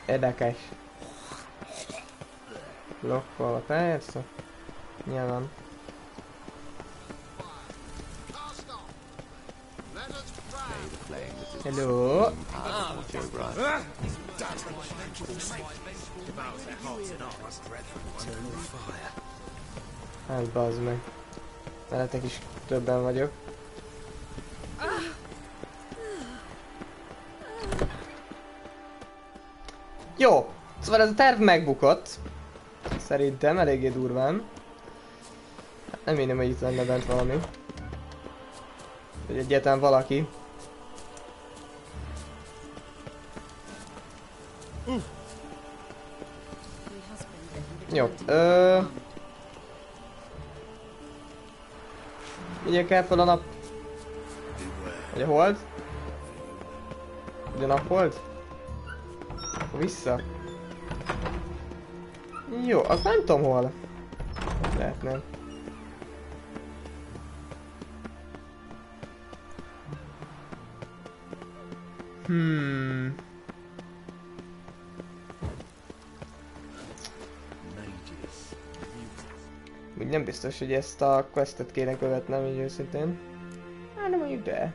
S2: Érdekes. Blokkolva, persze. Nyilván. Hello. Hát bazd meg. Veletek is többen vagyok. Jó, szóval ez a terv megbukott. Szerintem eléggé durván. Hát nem hinném, hogy itt lenne bent valami. Hogy egyáltalán valaki. Jó, vigyek el fel a nap. Vagy a hold? Vagy a nap hold? Akkor vissza. Jó, az nem tudom hol. Lehetne. Úgy nem biztos, hogy ezt a questet kéne követnem, így őszintén. Hát nem mondjuk, de.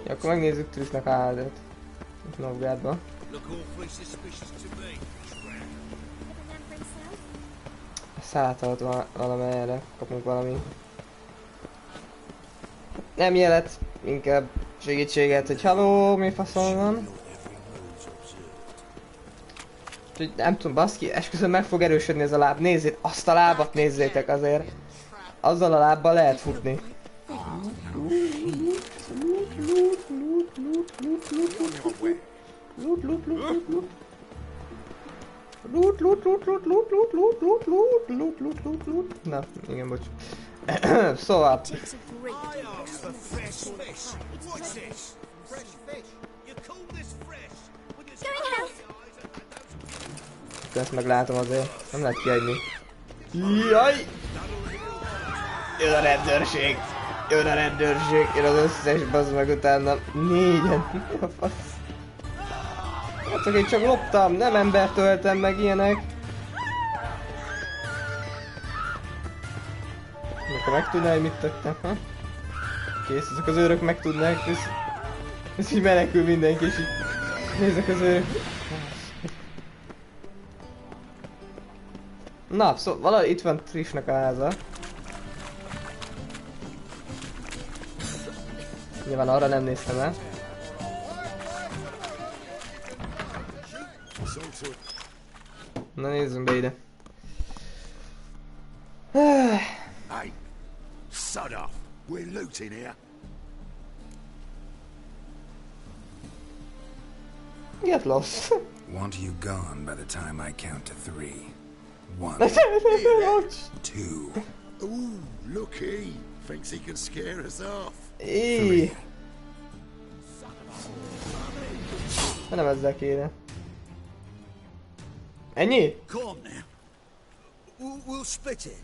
S2: Ja, akkor megnézzük Trissnak áldát. Itt Novgradba. Szállhat valamelyre, kapunk valami. Nem jelet, inkább segítséget, hogy halló, mi faszom van. Úgyhogy nem tudom, baszki, esküszöm meg fog erősödni ez a láb. Nézzét, azt a lábat nézzétek azért. Azzal a lábbal lehet futni. Na, igen, bocs. Szóval. Ezt meglátom azért, nem lehet kiadni. Jaj! Jön a rendőrség! Jön a rendőrség! Jön az összes bazd meg utána. Négyen! Mi a fasz? Hát csak én csak loptam, nem embert öltem meg ilyenek. Akkor megtudná, hogy mit tettem, ha? Kész, ezek az őrök megtudnák, ez így menekül mindenki, és így nézek az őrök. Na, szóval valahogy itt van Trishnak a háza. Nyilván arra nem néztem el. Na nézzünk be ide.
S6: Hey, sod off. We're looting here.
S2: Get lost.
S3: Want you gone by the time I count to 3. 1, 2.
S6: Ooh, looky. Thinks he can scare us off.
S2: 3. Nem ezzel kéne. Ennyi?
S12: Come on now. We'll split it.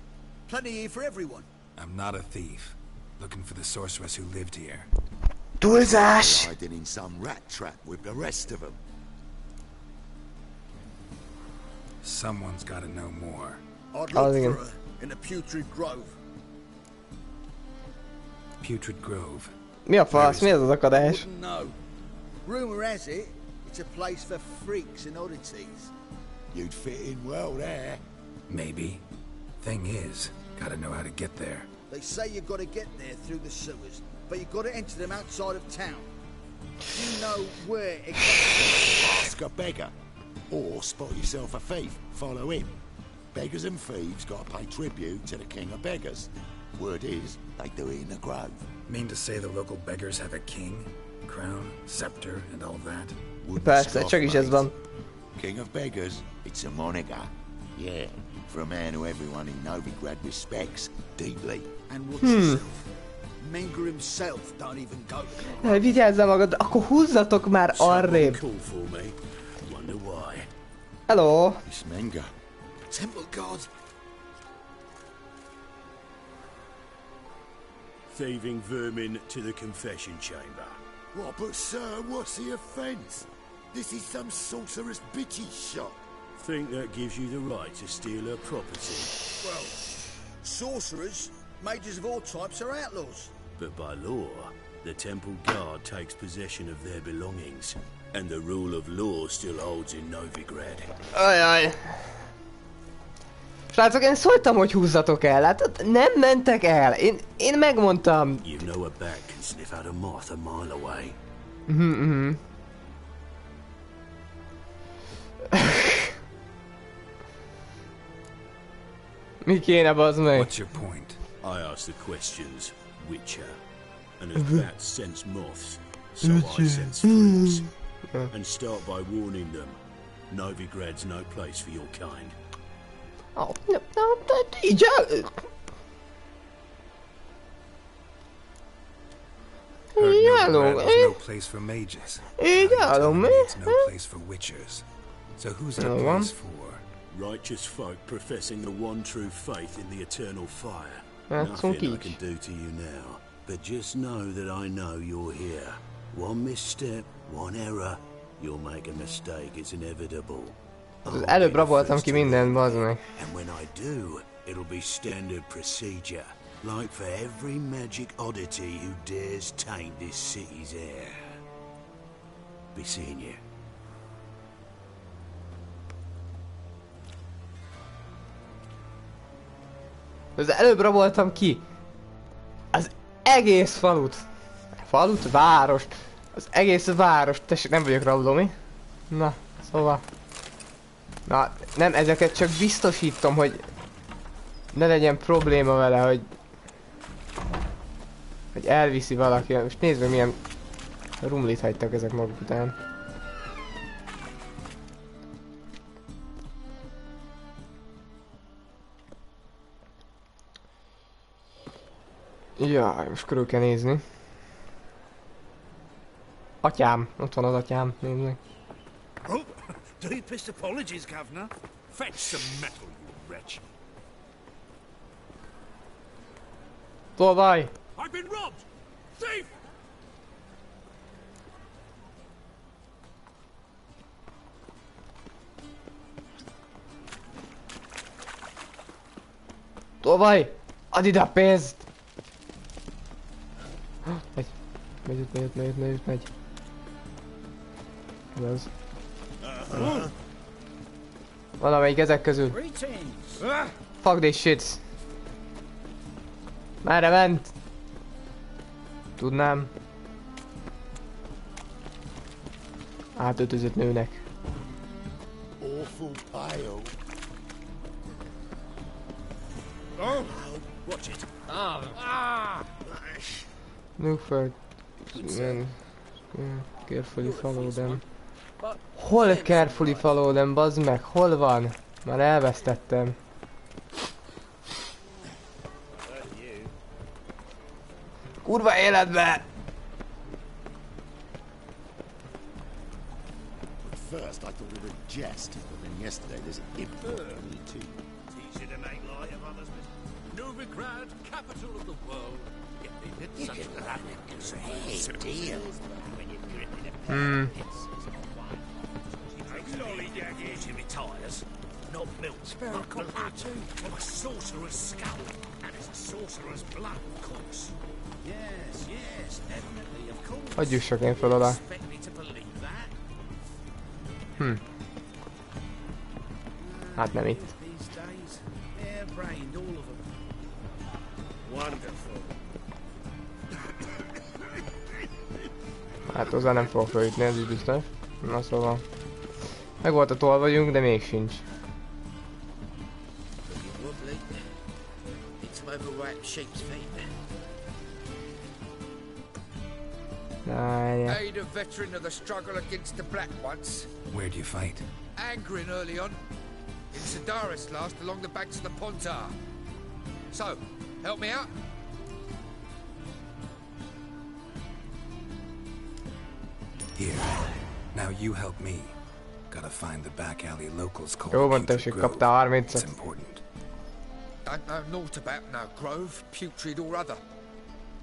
S12: Plenty here for everyone.
S3: I'm not a thief. Looking for the sorceress who lived here.
S2: Túlzás!
S6: Hiding in some rat trap with the rest of them.
S3: Someone's got to know more.
S12: I'd look for her in the Putrid Grove.
S3: Putrid Grove.
S2: Mi a fasz? Mi ez az akadás?
S12: No. Rumor has it, it's a place for freaks and oddities.
S6: You'd fit in well there.
S3: Maybe. Thing is, gotta know how to get there.
S12: They say you've got to get there through the sewers, but you've got to enter them outside of town. You know where exactly?
S6: Ask a beggar. Or spot yourself a thief. Follow him. Beggars and thieves got to pay tribute to the king of beggars. Word is, they do it in the grove.
S3: Mean to say the local beggars have a king, crown, scepter, and all that?
S2: Persze, csak is ez van.
S6: King of beggars, it's a moniker. Yeah, for a man who everyone in Novigrad respects deeply.
S12: And what's himself? Menger himself don't even go to the
S2: Vigyázzál magad, akkor húzzatok már arrébb. Hello.
S6: It's Menger.
S12: Temple God.
S6: Thieving vermin to the confession chamber. What, but sir, what's the offence? This is some sorcerer's bitch's shop. Think that gives you the right to steal her property?
S12: Well, sorcerers, mages of all types are outlaws.
S6: But by law, the temple guard takes possession of their belongings, and the rule of law still holds in Novigrad.
S2: Ajaj. Srácok, én szóltam, hogy húzzatok el, hát nem mentek el, én megmondtam.
S6: You know a bat can sniff out a moth a mile away.
S2: Mi kéne, bazd meg?
S3: What's your point?
S6: I ask the questions, Witcher, and as bats sense moths, so I sense freaks. And start by warning them, Novigrad's no place for your kind.
S2: Oh, no, így el...
S3: There's no place for mages.
S2: Így állom, mi?
S3: It's no place for witchers. So who's the place for?
S6: Righteous folk professing the one true faith in the eternal fire.
S2: That's
S6: Nothing I can do to you now, but just know that I know you're here. One misstep, one error, you'll make a mistake, it's inevitable.
S2: Előbb raboltam ki mindent, bazd meg.
S6: And when I do, it'll be standard procedure. Like for every magic oddity who dares taint this city's air. Be seeing you.
S2: Az előbb raboltam ki az egész falut. Falut? Várost. Az egész várost. Tessék, nem vagyok rabló, mi? Na, szóval. Na, nem, ezeket csak biztosítom, hogy ne legyen probléma vele, hogy elviszi valaki. Most nézd meg, milyen rumlit hagytak ezek maguk után. Jaj, most körül kell nézni. Atyám, ott van az atyám, nézd meg.
S6: Oh, deepest apologies, Governor. Fetch some metal, you wretch.
S2: Tolvaj!
S6: I've been robbed! Thief!
S2: Tolvaj! Add ide a pénzt! Megy. Mi az? Valamelyik ezek közül. Fuck this shit. Merre ment? Tudnám. Átöltözött nőnek.
S6: Awful pale. Oh! Watch it.
S2: Newford. Carefully follow them. Hol carefully follow them, bazd meg? Hol van? Már elvesztettem. Kurva életbe!
S6: First, I thought it was a jest, but then yesterday there's an imp too. Easy to make light of others. Novigrad, capital of the world. You can run it as a head deal. Lollygaggers, he retires. Not built, not collapsed. From a sorcerer's skull, and it's a sorcerer's blood, of course. Yes, definitely, of course.
S2: Hogy jussak én fel oda?
S6: Expect me to believe that?
S2: Hát nem itt.
S6: Wonderful.
S2: Hát hozzá nem fogok fölütni, ez is biztos. Na szóval... Meg volt a tolvajunk, de még sincs.
S11: Wobbly. Need to overwrite sheep's feet. Aid a veteran of the struggle against the Black once.
S3: Where do you fight?
S11: Angering early on. In Sedaris last, along the banks of the Pontar. So, help me out?
S3: Here. Now you help me. Gotta find the back alley locals called
S2: Jó van, tessék, kaptál 30-at.
S3: It's important.
S11: Don't know naught about no grove, putrid or other.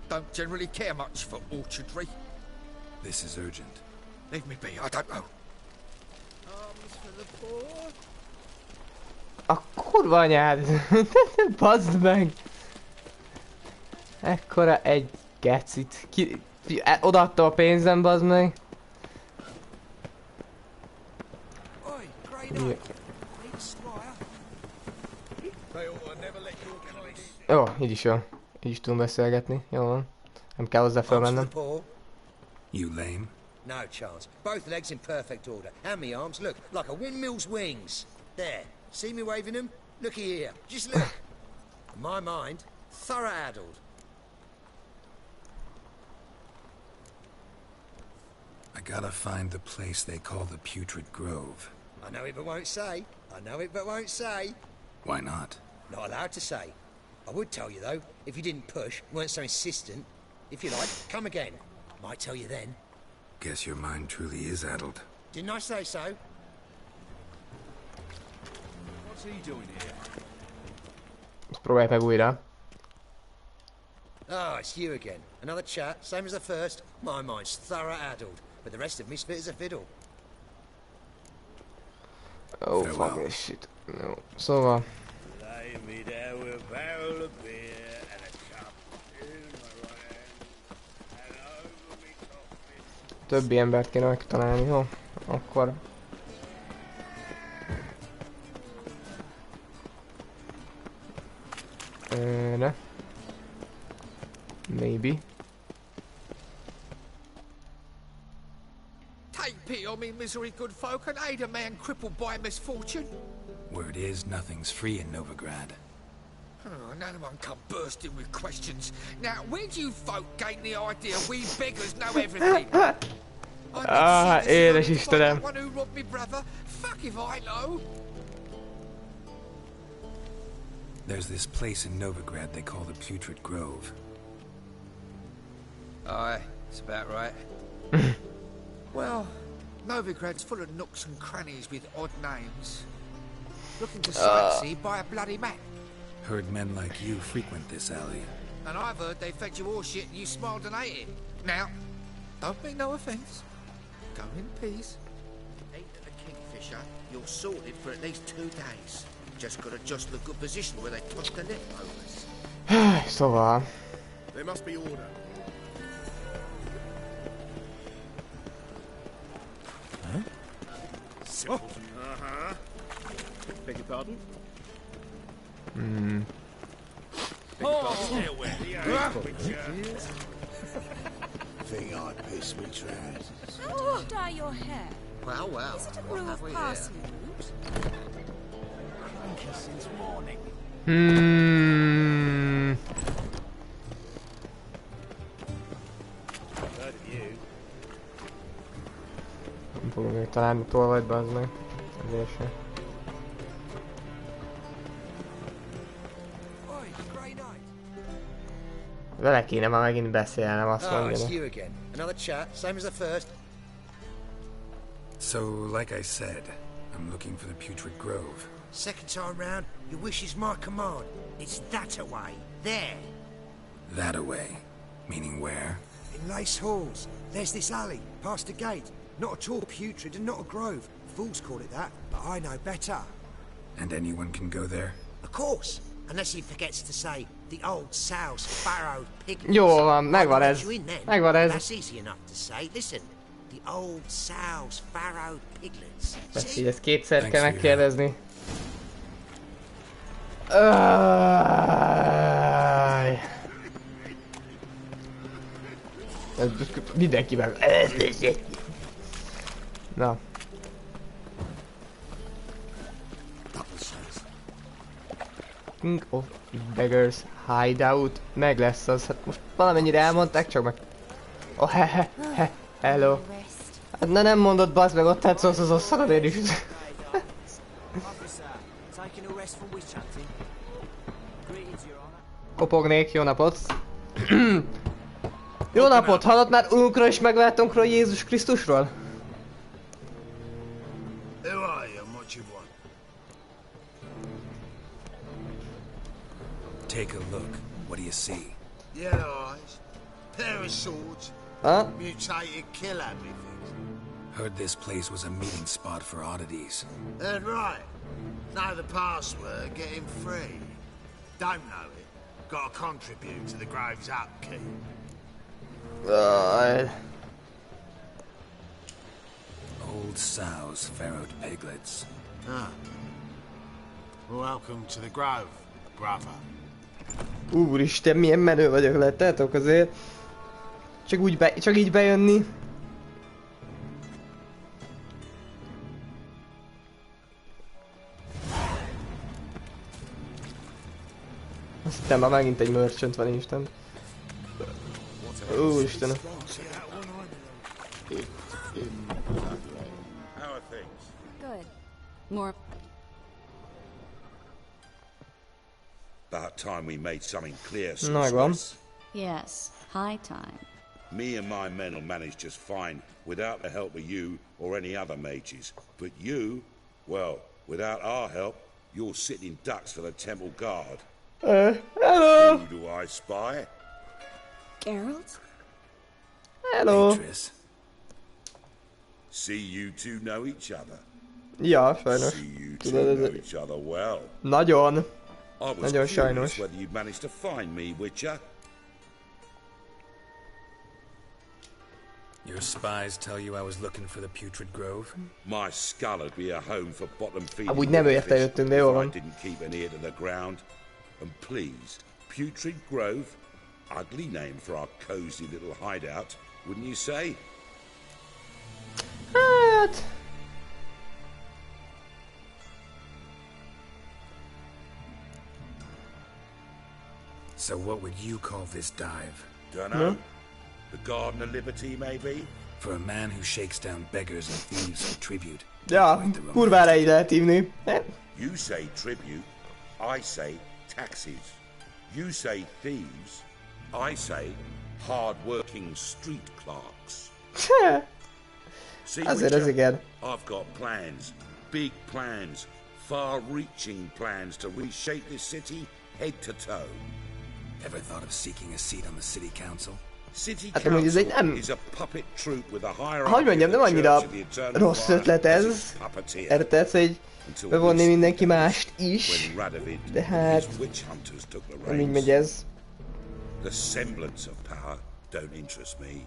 S11: Don't generally care much for orchardry.
S3: This is urgent.
S11: Leave me be, I don't know.
S6: Arms for the poor.
S2: A kurva anyád! Bazd meg! Ekkora egy gecit. Odaadta a pénzem, bazd meg. Jó, így is jó. Így is tudunk beszélgetni, jó van. Nem kell hozzá fölmennem.
S3: You lame?
S8: No chance. Both legs in perfect order. And me arms, look, like a windmill's wings. There. See me waving them? Looky here. Just look. My mind, thorough-addled.
S3: I gotta find the place they call the Putrid Grove.
S8: I know it but won't say. I know it but won't say.
S3: Why not?
S8: Not allowed to say. I would tell you though, if you didn't push, weren't so insistent. If you like, come again. Might tell you then.
S3: Guess your mind truly is addled.
S8: Didn't I say so?
S6: What's he doing here?
S2: Ezt próbálj meg újra.
S8: Ah, it's you again. Another chat, same as the first. My mind's thorough-addled, but the rest of me's fit as a fiddle.
S2: Oh, fuck this shit. Jó, szóval...
S6: Lay me down with a barrel of beer and a cup in my right hand, and over me coffin.
S2: Többi embert kéne megtalálni, jó? Akkor... Ne? Maybe.
S11: Take pity on me, misery, good folk, and aid a man crippled by misfortune.
S3: Word is, nothing's free in Novigrad.
S11: Oh, none one come bursting with questions. Now, where do you folk gain the idea we beggars know everything?
S2: Édes Istenem.
S11: One who robbed me brother? Fuck if I know.
S3: There's this place in Novigrad they call the Putrid Grove.
S11: Aye, it's about right. Well, Novigrad's full of nooks and crannies with odd names. Looking to sightsee, buy a bloody map.
S3: Heard men like you frequent this alley.
S11: And I've heard they fed you all shit and you smiled and ate it. Now, don't mean no offence. Go in peace. Ain't at the Kingfisher, you're sorted for at least 2 days. Just gotta adjust the good position where they toss the leftovers.
S2: Szóval...
S6: There must be order.
S5: Huh? Simpleton.
S6: Uh-huh.
S5: Beg your pardon?
S2: Hmm.
S1: Thing I'd piss me trousers.
S7: How do you dye your hair?
S8: Well, well.
S7: Is it a brew of parsley root?
S6: Cranky since morning.
S2: Hmm.
S6: I've heard of you.
S2: Nem fogom még találni tolvajt, bazd meg. Ezért se. Vele kéne már megint beszélnem, azt
S8: Oh, it's
S2: mondja.
S8: you again. Another chat, same as the first.
S3: So, like I said, I'm looking for the Putrid Grove.
S8: Second time round, your wish is my command. It's that away. There.
S3: That away? Meaning where?
S8: In Lace Halls. There's this alley, past the gate. Not at all putrid and not a grove. Fools call it that, but I know better.
S3: And anyone can go there?
S8: Of course. Unless he forgets to say the old sow's farrowed pig.
S2: Jó van, megvan ez. Megvan ez.
S8: That's easy enough to say. Listen. The old sow's farrowed piglets.
S2: Ezt így ezt kétszer kell megkérdezni. Mindenki meg... Na. King of Beggars Hideout. Meg lesz az. Hát most valamennyire elmondták, csak meg... Oh, hello. Hát nem mondod, bazd meg, ott tetszolsz az osztagon én is. Kopognék, jó napot. Jó napot, hallott már ununkról és megváltunkról Jézus Krisztusról?
S6: Who are you and what you want?
S3: Take a look. What do you see?
S6: Yellow eyes, pair of swords, mutated kill things.
S3: Heard this place was a meeting spot for oddities.
S6: That's right. Know the password, get him free. Don't know it. Gotta contribute to the Grove's upkeep.
S3: Old sows, farrowed piglets.
S6: Ah. Welcome to the Grove, brother.
S2: Úristen, milyen menő vagyok, láttátok azért? Csak így bejönni. Azt hittem, már megint egy merchant van instant. Úristen.
S13: Good. More.
S14: About time we made something clear,
S2: Sorceress.
S13: Yes, high time.
S14: Me and my men will manage just fine without the help of you or any other mages. But you, well, without our help, you're sitting ducks for the temple guard.
S2: Hello.
S14: Who do I spy?
S13: Geralt?
S2: Hello.
S14: Beatrice. See you two know each other.
S2: Ja, sajnos.
S14: See you two know each other well.
S2: Nagyon.
S14: I was
S2: Nagyon
S14: curious
S2: sajnos.
S14: whether you'd managed to find me, Witcher.
S3: Your spies tell you I was looking for the Putrid Grove?
S14: My skull would be a home for bottom feeding.
S2: Amúgy nem érte jöttünk, de jó
S14: I
S2: van.
S14: didn't keep an ear to the ground. And please, Putrid Grove, ugly name for our cozy little hideout, wouldn't you say?
S2: Hát...
S3: So what would you call this dive?
S14: Dunno. The Garden of Liberty, maybe?
S3: For a man who shakes down beggars and thieves for tribute.
S2: Ja, kurvára így lehet hívni.
S14: You say tribute, I say taxes. You say thieves, I say hard-working street clerks. See,
S2: Azért ez igen.
S14: I've got plans, big plans, far-reaching plans to reshape this city head to toe.
S3: Ever thought of seeking a seat on the city council?
S14: City
S2: Hát amúgy ez egy nem...
S14: is a puppet troupe with a hierarchy.
S2: Ahogy mondjam, nem annyira rossz ötlet ez. Érted, hogy bevonni mindenki mást is. De hát... nem így megy ez.
S14: The semblance of power don't interest me.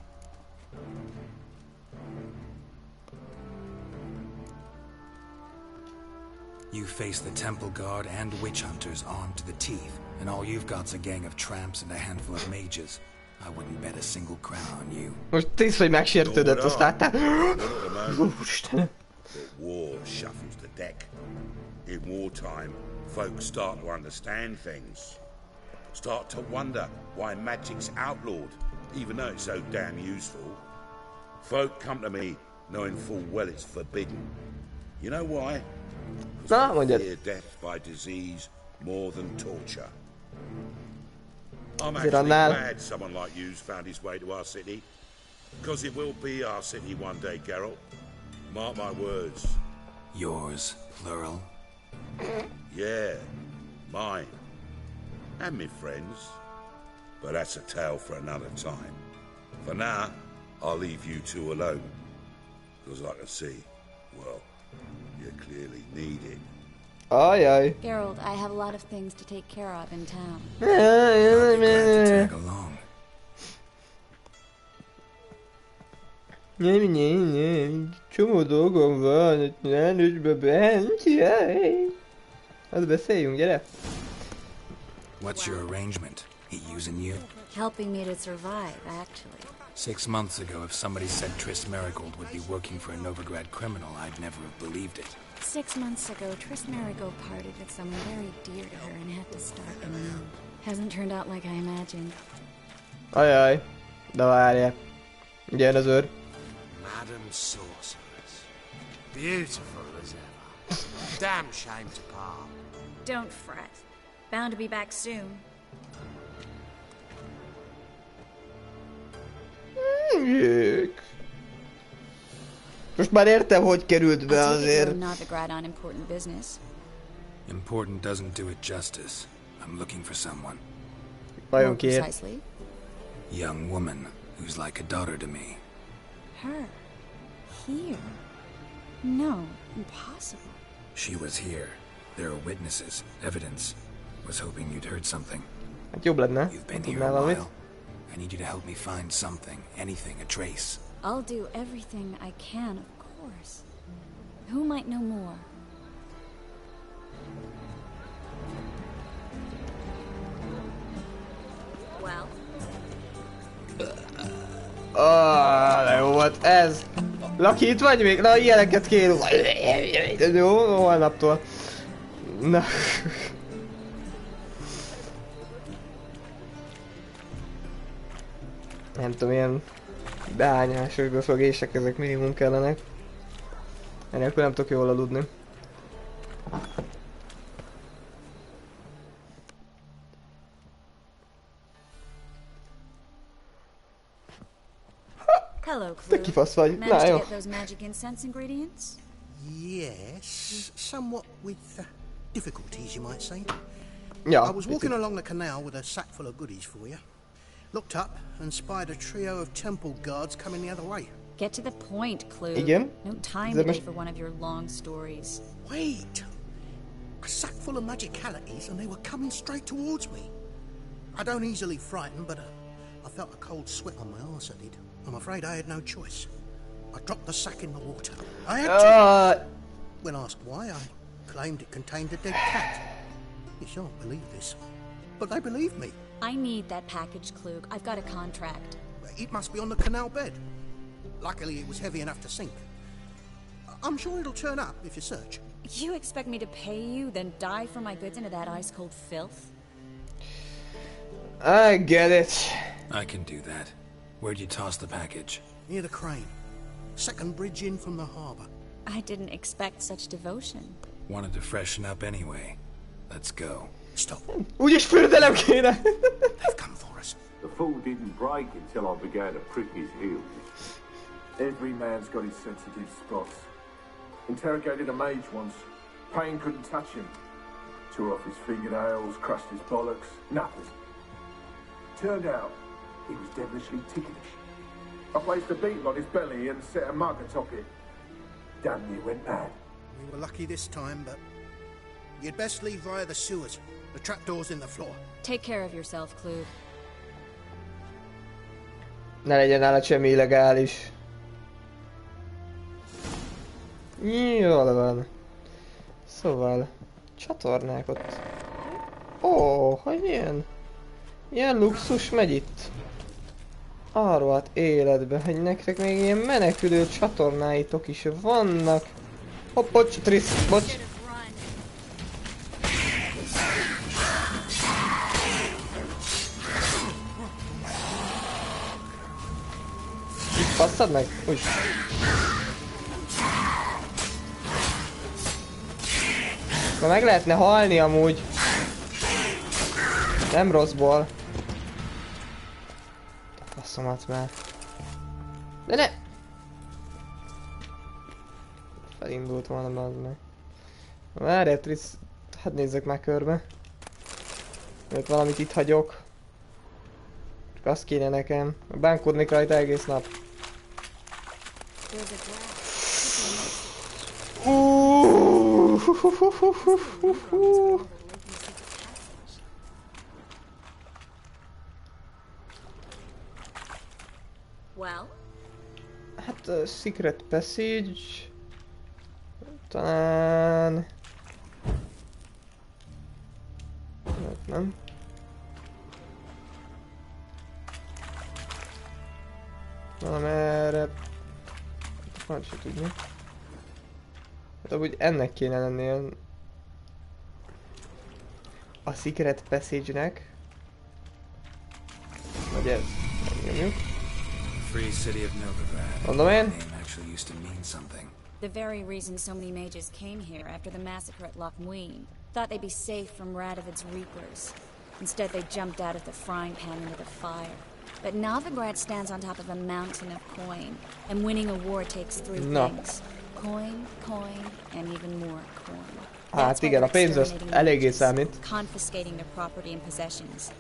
S3: You face the temple guard and witch hunters armed to the teeth, and all you've got's a gang of tramps and a handful of mages. I wouldn't bet a single crown on you.
S2: Most tíz, hogy megsértődött, azt láttál?
S14: Úristen. But war shuffles the deck. In wartime, folks start to understand things. Start to wonder why magic's outlawed, even though it's so damn useful. Folk come to me knowing full well it's forbidden. You know why? Because they fear death by disease more than torture. I'm actually glad someone like you's found his way to our city. Because it will be our city one day, Geralt. Mark my words.
S3: Yours, plural.
S14: Yeah, mine. And me friends. But that's a tale for another time. For now, I'll leave you two alone. Because I can see, well, you clearly need it.
S2: Ajaj.
S13: Geralt, I have a lot of things to take care of in town.
S3: I'll be glad to tag along.
S2: Csomó dolgom van, hogy bent, jaj. Hát beszéljünk, gyere.
S3: What's your arrangement? He using you?
S13: Helping me to survive, actually.
S3: 6 months ago, if somebody said Triss Marigold would be working for a Novigrad criminal, I'd never have believed it.
S13: 6 months ago, Triss Marigold parted with someone very dear to her and had to start anew. Hasn't turned out like I imagined.
S2: Ajaj. De várjál. Jön az őr.
S10: Madam Sorceress. Beautiful as ever. Damn shame to part.
S13: Don't fret. Bound to be back soon.
S2: Most már értem, hogy került be azért.
S3: Important doesn't do it justice. I'm looking for someone.
S2: Vajon kiért?
S3: Young woman who's like a daughter to me.
S13: Her? Here? No, impossible.
S3: She was here. There are witnesses, evidence. Was hoping you'd heard something.
S2: Hát jobb lenne.
S3: You've been here a while. I need you to help me find something, anything, a trace.
S13: I'll do everything I can, of course. Who might know more? Well.
S2: De jó volt ez. Lucky, itt vagy még? Na, ilyeneket kérünk. Jó, holnaptól. Na. Nem tudom, ilyen beányásos befogések, ezek minimum kellenek. Enélkül nem tudok jól aludni.
S13: Hello,
S2: Te kifasz vagy. Na jó.
S5: Yes, somewhat with difficulties, you might say.
S2: Yeah,
S5: I was walking along the canal with a sack full of goodies for you. Looked up and spied a trio of temple guards coming the other way.
S13: Get to the point, Clue.
S2: Igen?
S13: No time today for one of your long stories.
S5: Wait! A sack full of magicalities and they were coming straight towards me. I don't easily frighten, but I felt a cold sweat on my arse, I did. I'm afraid I had no choice. I dropped the sack in the water. I had to. When asked why, I claimed it contained a dead cat. You shan't believe this, but they believed me.
S13: I need that package, Klug. I've got a contract.
S5: It must be on the canal bed. Luckily, it was heavy enough to sink. I'm sure it'll turn up if you search.
S13: You expect me to pay you, then dive for my goods into that ice-cold filth?
S2: I get it.
S3: I can do that. Where'd you toss the package?
S5: Near the crane. Second bridge in from the harbour.
S13: I didn't expect such devotion.
S3: Wanted to freshen up anyway. Let's go.
S5: Stop.
S2: Úgyis fürdelem kéne.
S5: They've come for us.
S15: The fall didn't break until I began to prick his heels. Every man's got his sensitive spots. Interrogated a mage once. Pain couldn't touch him. Tore off his fingernails, crushed his bollocks. Nothing. Turned out he was devilishly ticklish. I placed a beetle on his belly and set a mug atop it. Damn near went mad.
S5: We were lucky this time, but you'd best leave via the sewers. The trapdoor's in the floor.
S13: Take care of yourself, Klug.
S2: Ne legyen nálad semmi illegális. Jól van. Szóval, csatornák ott. Ó, hogy ilyen luxus megy itt. Arról hát életbe, hogy nektek még ilyen menekülő csatornáitok is vannak. Hopp, bocs, Triss, bocs. Basszad meg? Úgy. Na meg lehetne halni amúgy. Nem rosszból. Passzomat már. De ne! Felindult volna az meg. Várjál, Triss, hát nézzek már körbe. Mert valamit itt hagyok. Csak azt kéne nekem. Bánkodnék rajta egész nap.
S13: Well?
S2: Hát a Secret Passage... Talán... Nem. Valamerre... Van se tudni. Hát amúgy ennek kéne lennie a Secret Passage-nek. Vagy ez. Megnyomjuk. Mondom én.
S13: The very reason so many mages came here after the massacre at Loch Muin. Thought they'd be safe from Radovid's reapers. Instead they jumped out of the frying pan into the fire. But Novigrad stands on top of a mountain of coin, and winning a war takes three things. Coin, coin, and even more coin.
S2: Hát igen, a pénz az eléggé számít.
S13: Confiscating their property and possessions.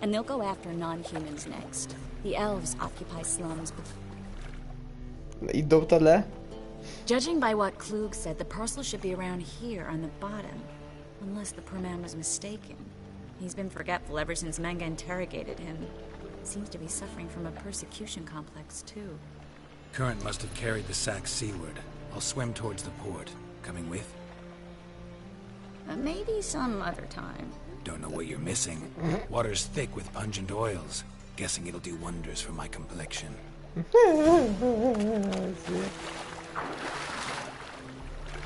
S13: And they'll go after non-humans next. The elves occupy slums.
S2: Itt dobtad le?
S13: Judging by what Klug said, the parcel should be around here on the bottom. Unless the poor man was mistaken. He's been forgetful ever since Manga interrogated him. Seems to be suffering from a persecution complex, too.
S3: Current must have carried the sack seaward. I'll swim towards the port. Coming with?
S13: Maybe some other time.
S3: Don't know what you're missing. Water's thick with pungent oils. Guessing it'll do wonders for my complexion.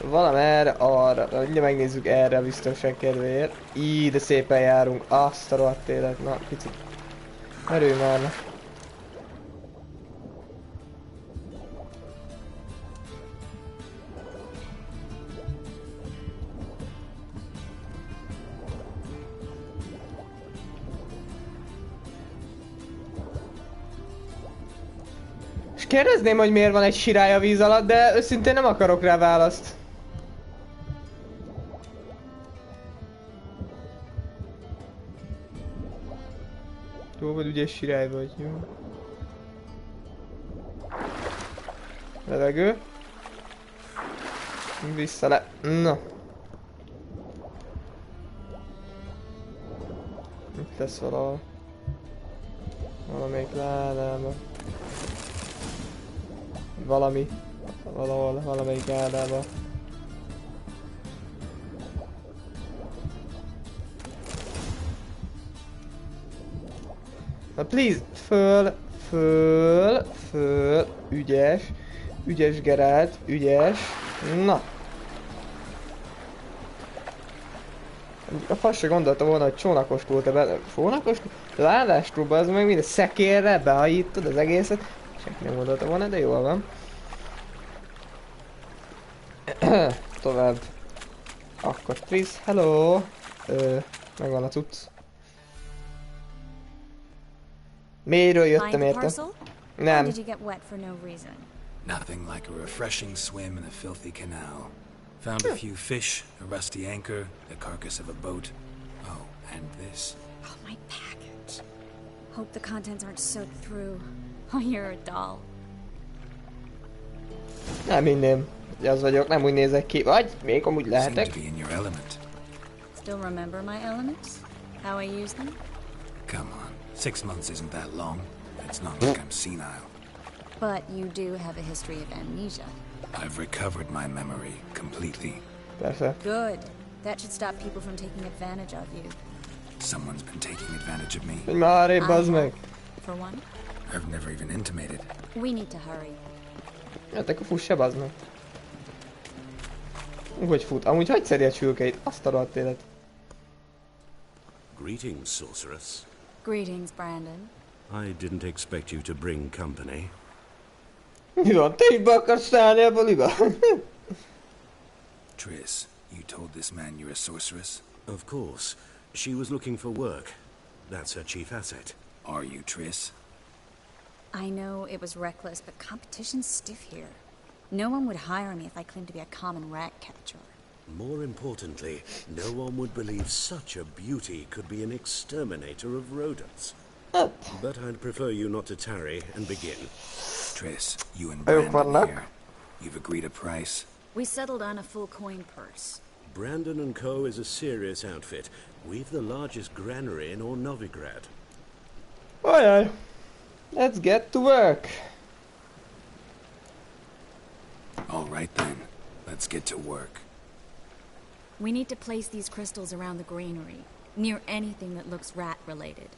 S2: Valamerre arra, ugye megnézzük erre a biztonság kedvéért. Így, de szépen járunk. Azt a rohadt élet, na picit. Merülj már. És kérdezném, hogy miért van egy sirály a víz alatt, de őszintén nem akarok rá választ. Jó, vagy ugye sirály vagy, jó. Levegő. Vissza le. Na. Itt lesz valahol. Valamelyik ládában. Valahol, valamelyik ládában. Na please, föl, ügyes Gerált, ügyes, na. A fasra gondolta volna, hogy csónakostulta be, csónakostult? Az állástúlba az meg minden szekérre behajítod az egészet. Senki nem gondolta volna, de jól van. Tovább. Akkor Tris, hello! Megvan a cucc. Mélyről jöttem érte. Nem.
S3: Nothing like a refreshing swim in a filthy canal. Found a few fish, a rusty anchor, the carcass of a boat. Oh, and this.
S13: Oh, my package. Hope the contents aren't soaked through. Oh, you're a doll.
S2: Nem hinném, hogy az vagyok, nem úgy nézek ki. Vagy még amúgy lehetek.
S13: Still remember my elements? How I use them?
S3: Come on. 6 months isn't that long. It's not like I'm senile.
S13: But you do have a history of amnesia.
S3: I've recovered my memory completely.
S13: Good. That should stop people from taking advantage of you.
S3: Someone's been taking advantage of me.
S13: For one?
S3: I've never even intimated.
S13: We need to hurry.
S2: Hát akkor fuss se, bazd meg. Hogy fut? Amúgy hogy szedi a csülkeit? Azt a rohadt élet.
S6: Greetings, sorceress.
S13: Greetings, Brandon.
S6: I didn't expect you to bring company.
S2: Mi van? Te is be akarsz szállni a baliba?
S3: Triss, you told this man you're a sorceress?
S6: Of course. She was looking for work. That's her chief asset.
S3: Are you, Triss?
S13: I know it was reckless, but competition's stiff here. No one would hire me if I claimed to be a common rat catcher.
S6: More importantly, no one would believe such a beauty could be an exterminator of rodents. But I'd prefer you not to tarry and begin.
S3: Triss, you and Brandon here. You've agreed a price?
S13: We settled on a full coin purse.
S6: Brandon & Co. is a serious outfit. We've the largest granary in all Novigrad.
S2: Alright, let's get to work.
S3: Alright then, let's get to work.
S13: We need to place these crystals around the granary, near anything that looks rat-related.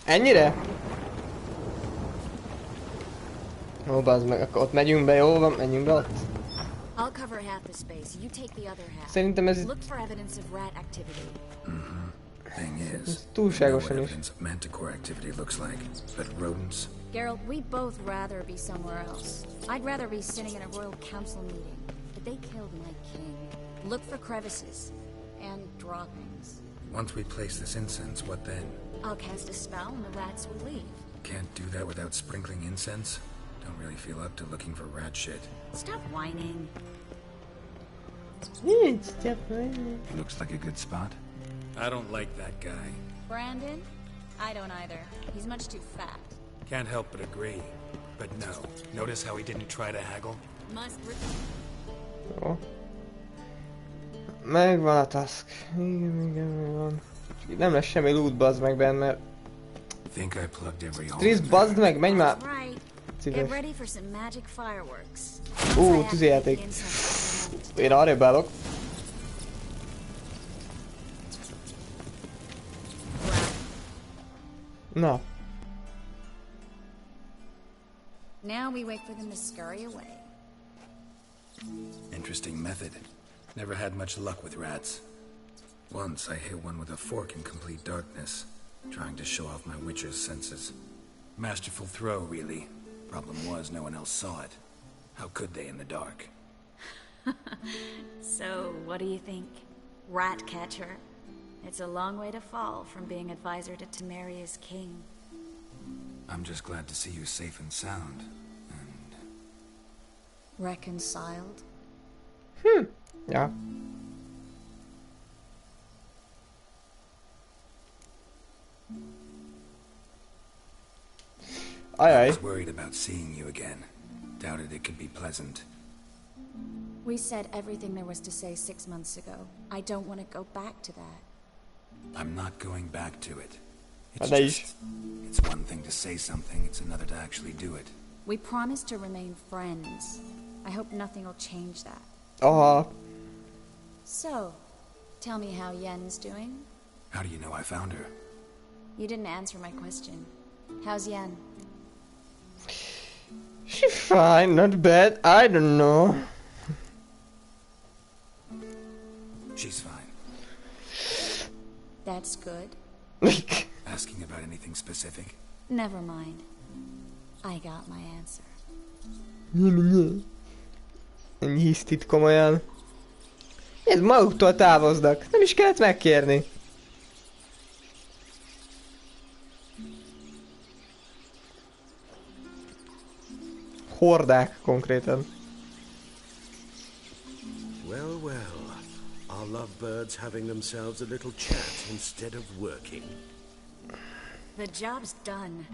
S2: Ennyire? Ó, bazd meg, akkor ott megyünk be, jó van, menjünk be ott.
S13: I'll cover half the space. You take the other half.
S2: Szerintem ez
S13: Look for evidence of rat activity.
S3: Thing is,
S2: túlságosan
S3: no
S2: is.
S3: evidence of manticore activity looks like, but rodents.
S13: Geralt, we'd both rather be somewhere else. I'd rather be sitting in a royal council meeting, but they killed my king. Look for crevices and droppings.
S3: Once we place this incense, what then?
S13: I'll cast a spell and the rats will leave.
S3: Can't do that without sprinkling incense? Don't really feel up to looking for rat shit.
S13: Stop whining.
S3: Looks like a good spot. I don't like that guy.
S13: Brandon? I don't either. He's much too fat.
S3: Can't help but agree. But no. Notice how he didn't try to haggle?
S13: Must
S2: Jó. Megvan a task. Igen, megvan. Nem lesz semmi loot, bazd meg benne, mert...
S3: Think I plugged every hole.
S2: Trisz, bazd meg, menj már!
S13: Get ready for some magic fireworks.
S2: Tűzijáték. Én arrébb állok. Na.
S13: Now we wait for them to scurry away.
S3: Interesting method. Never had much luck with rats. Once I hit one with a fork in complete darkness, trying to show off my witcher's senses. Masterful throw, really. Problem was, no one else saw it. How could they in the dark?
S13: So, what do you think? Rat catcher? It's a long way to fall from being advisor to Temeria's king.
S3: I'm just glad to see you safe and sound.
S13: Reconciled?
S2: Ja.
S3: I was worried about seeing you again. Doubted it could be pleasant.
S13: We said everything there was to say 6 months ago. I don't want to go back to that.
S3: I'm not going back to it.
S2: It's
S3: it's one thing to say something, it's another to actually do it.
S13: We promised to remain friends. I hope nothing will change that. So, tell me how Yen's doing?
S3: How do you know I found her?
S13: You didn't answer my question. How's Yen?
S2: She's fine, not bad. I don't know.
S3: She's fine.
S13: That's good.
S3: Asking about anything specific?
S13: Never mind. I got my answer.
S2: Ennyi hisztit komolyan. Ez maguktól távoznak. Nem is kellett megkérni. Hordák konkrétan.
S6: Well, well. Our lovebirds having themselves a little chat instead of working.
S13: The job's done.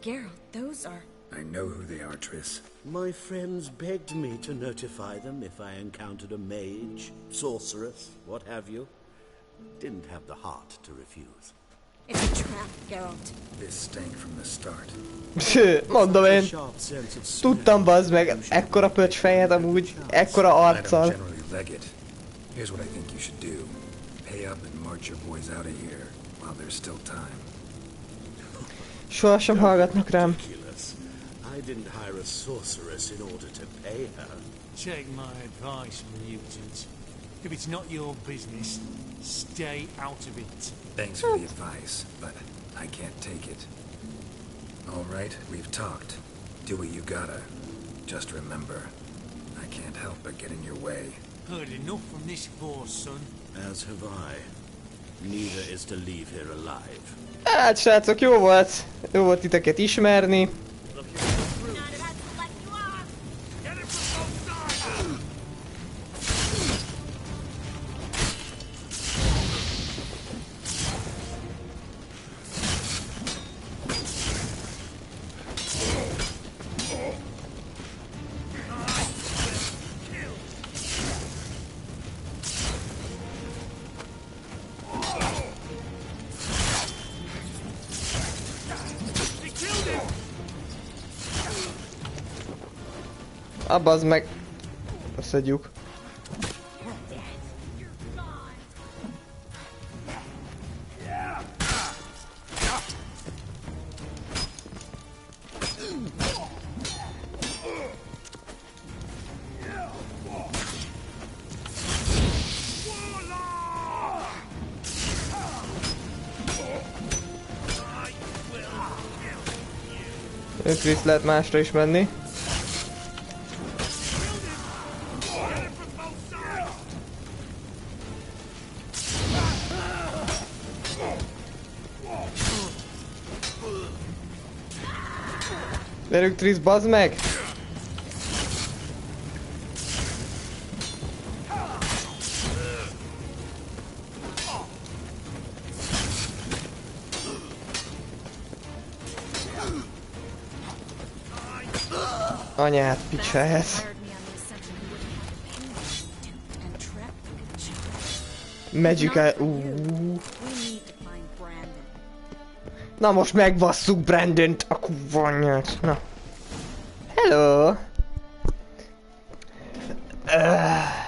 S13: Geralt, those are...
S3: I know who they are, Triss.
S6: My friends begged me to notify them if I encountered a mage, sorceress, what have you. Didn't have the heart to refuse.
S13: It's a trap, Geralt.
S3: This stank from the start.
S2: Mondom én. Tudtam, bazd meg, ekkora pöcs fejed amúgy, ekkora arccal.
S3: Here's what I think you should do. Pay up and march your boys out of here while there's still time.
S2: Sohasem hallgatnak rám.
S6: I didn't hire a sorceress in order to pay her.
S10: Take my advice, mutant. If it's not your business, stay out of it.
S3: Thanks for the advice, but I can't take it. All right, we've talked. Do what you gotta. Just remember, I can't help but get in your way.
S10: Heard enough from this boar, son.
S6: As have I. Neither is to leave here alive.
S2: Hát srácok, jó volt titeket ismerni. Bazd meg. Összedjük. Ők visz lehet másra is menni. Gyerünk Trisz, bazd meg! Anyát, picsáját. Magic Eye... Na most megbasszuk Brandont, a kurvanyát. Na. Hello!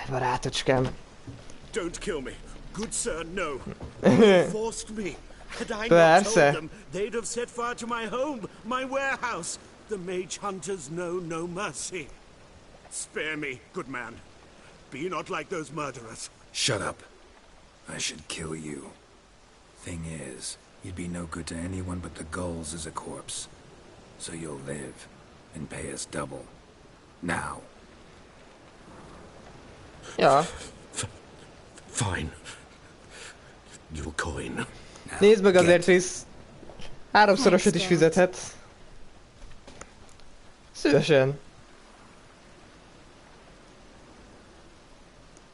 S2: Barátocskám.
S6: Don't kill me. Good sir, no. You forced me. Had I not told them, they'd have set fire to my home, my warehouse. The mage hunters know no mercy. Spare me, good man. Be not like those murderers.
S3: Shut up. I should kill you. Thing is, you'd be no good to anyone but the gulls as a corpse. So you'll live and pay us double. Now.
S2: Ja.
S6: Fine. Your coin.
S2: Nézd meg azért, Trisz. 3-szorosat is fizethet. Szívesen.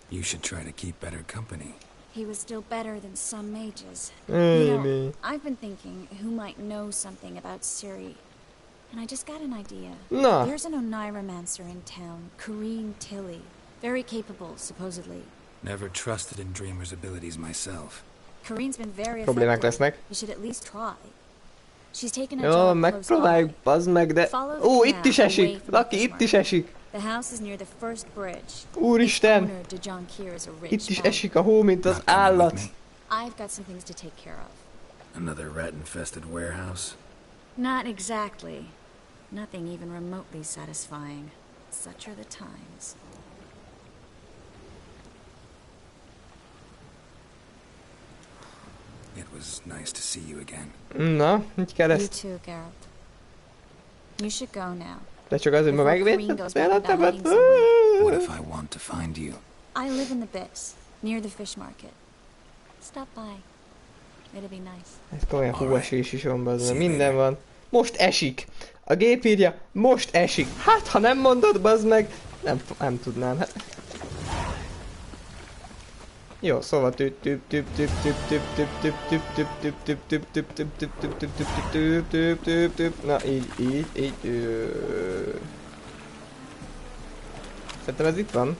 S3: You should try to keep better company.
S13: He was still better than some mages.
S2: Hey,
S13: You know,
S2: me.
S13: I've been thinking who might know something about Ciri. And I just got an idea.
S2: No.
S13: There's an Oniromancer in town, Corrine Tilly. Very capable, supposedly.
S3: Never trusted in Dreamer's abilities myself.
S13: Corrine's been very
S2: Problémák
S13: effective.
S2: lesznek.
S13: You should at least try. She's taken a
S2: Jó,
S13: job close
S2: megpróbáljuk, bazd meg, de... Itt is esik! Laki, itt is esik!
S13: The house is near the first bridge.
S2: Úristen! Itt is esik a hó, mint az állat.
S13: I've got some things to take care of.
S3: Another rat-infested warehouse?
S13: Not exactly. Nothing even remotely satisfying. Such are the times.
S3: It was nice to see you again.
S2: Na, így kell
S13: You
S2: ezt.
S13: too, Geralt. You should go now.
S2: De csak azért, mert megvédted az életemet?
S3: What if I want to find you?
S13: I live in the Bits, near the fish market. Stop by. It'll be nice.
S2: Ez komolyan hóesés is van, bazd meg. Minden van. Most esik. A gép írja, most esik. Hát, ha nem mondod, bazd meg, nem tudnám. Hát. Jó, szóval na így. Szerintem ez itt van.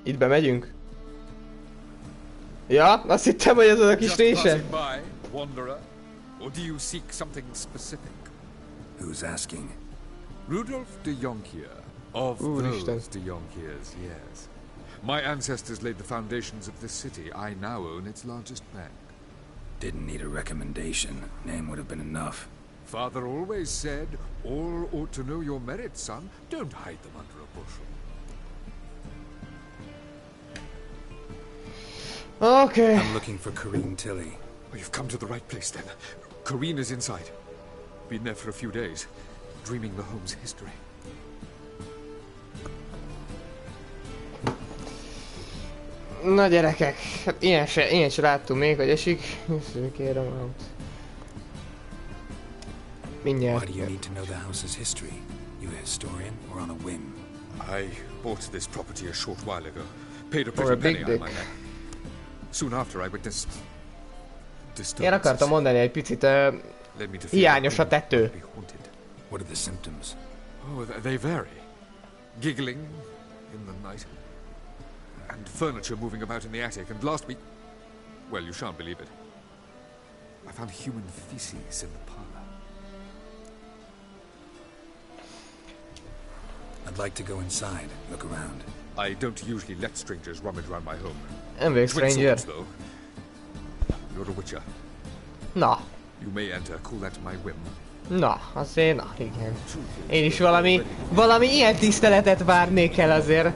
S2: Itt bemegyünk. Ja, azt hittem, hogy ez az a kis része.
S16: Wanderer, or do you seek something specific?
S3: Who's asking?
S16: Rudolph de Jonkier, of those de Jonkiers, yes. My ancestors laid the foundations of this city. I now own its largest bank.
S3: Didn't need a recommendation. Name would have been enough.
S16: Father always said, all ought to know your merits, son. Don't hide them under a bushel.
S2: Okay.
S3: I'm looking for Corrine Tilly.
S16: Well, you've come to the right place then. Corrine is inside. Been there for a few days, dreaming the home's history.
S2: Na gyerekek, hát ilyen se láttunk még, hogy esik. Kérem, mindjárt.
S3: Why do you need to know the house's history? You a historian or on a whim?
S16: I bought this property a short while ago. Paid a pretty penny on my neck. Soon after I witnessed
S2: Én akartam mondani egy picit, hiányos a tető.
S3: What are the symptoms?
S16: Oh, they vary. Giggling in the night. And furniture moving about in the attic. And last week... Well, you shan't believe it. I found human feces in the parlor.
S3: I'd like to go inside, look around.
S16: I don't usually let strangers rummage around my home.
S2: I'm a stranger.
S16: Though. You're a witcher.
S2: Na.
S16: You may enter, call that my whim.
S2: Na, azért, na, igen. Én is valami ilyen tiszteletet várnék el azért.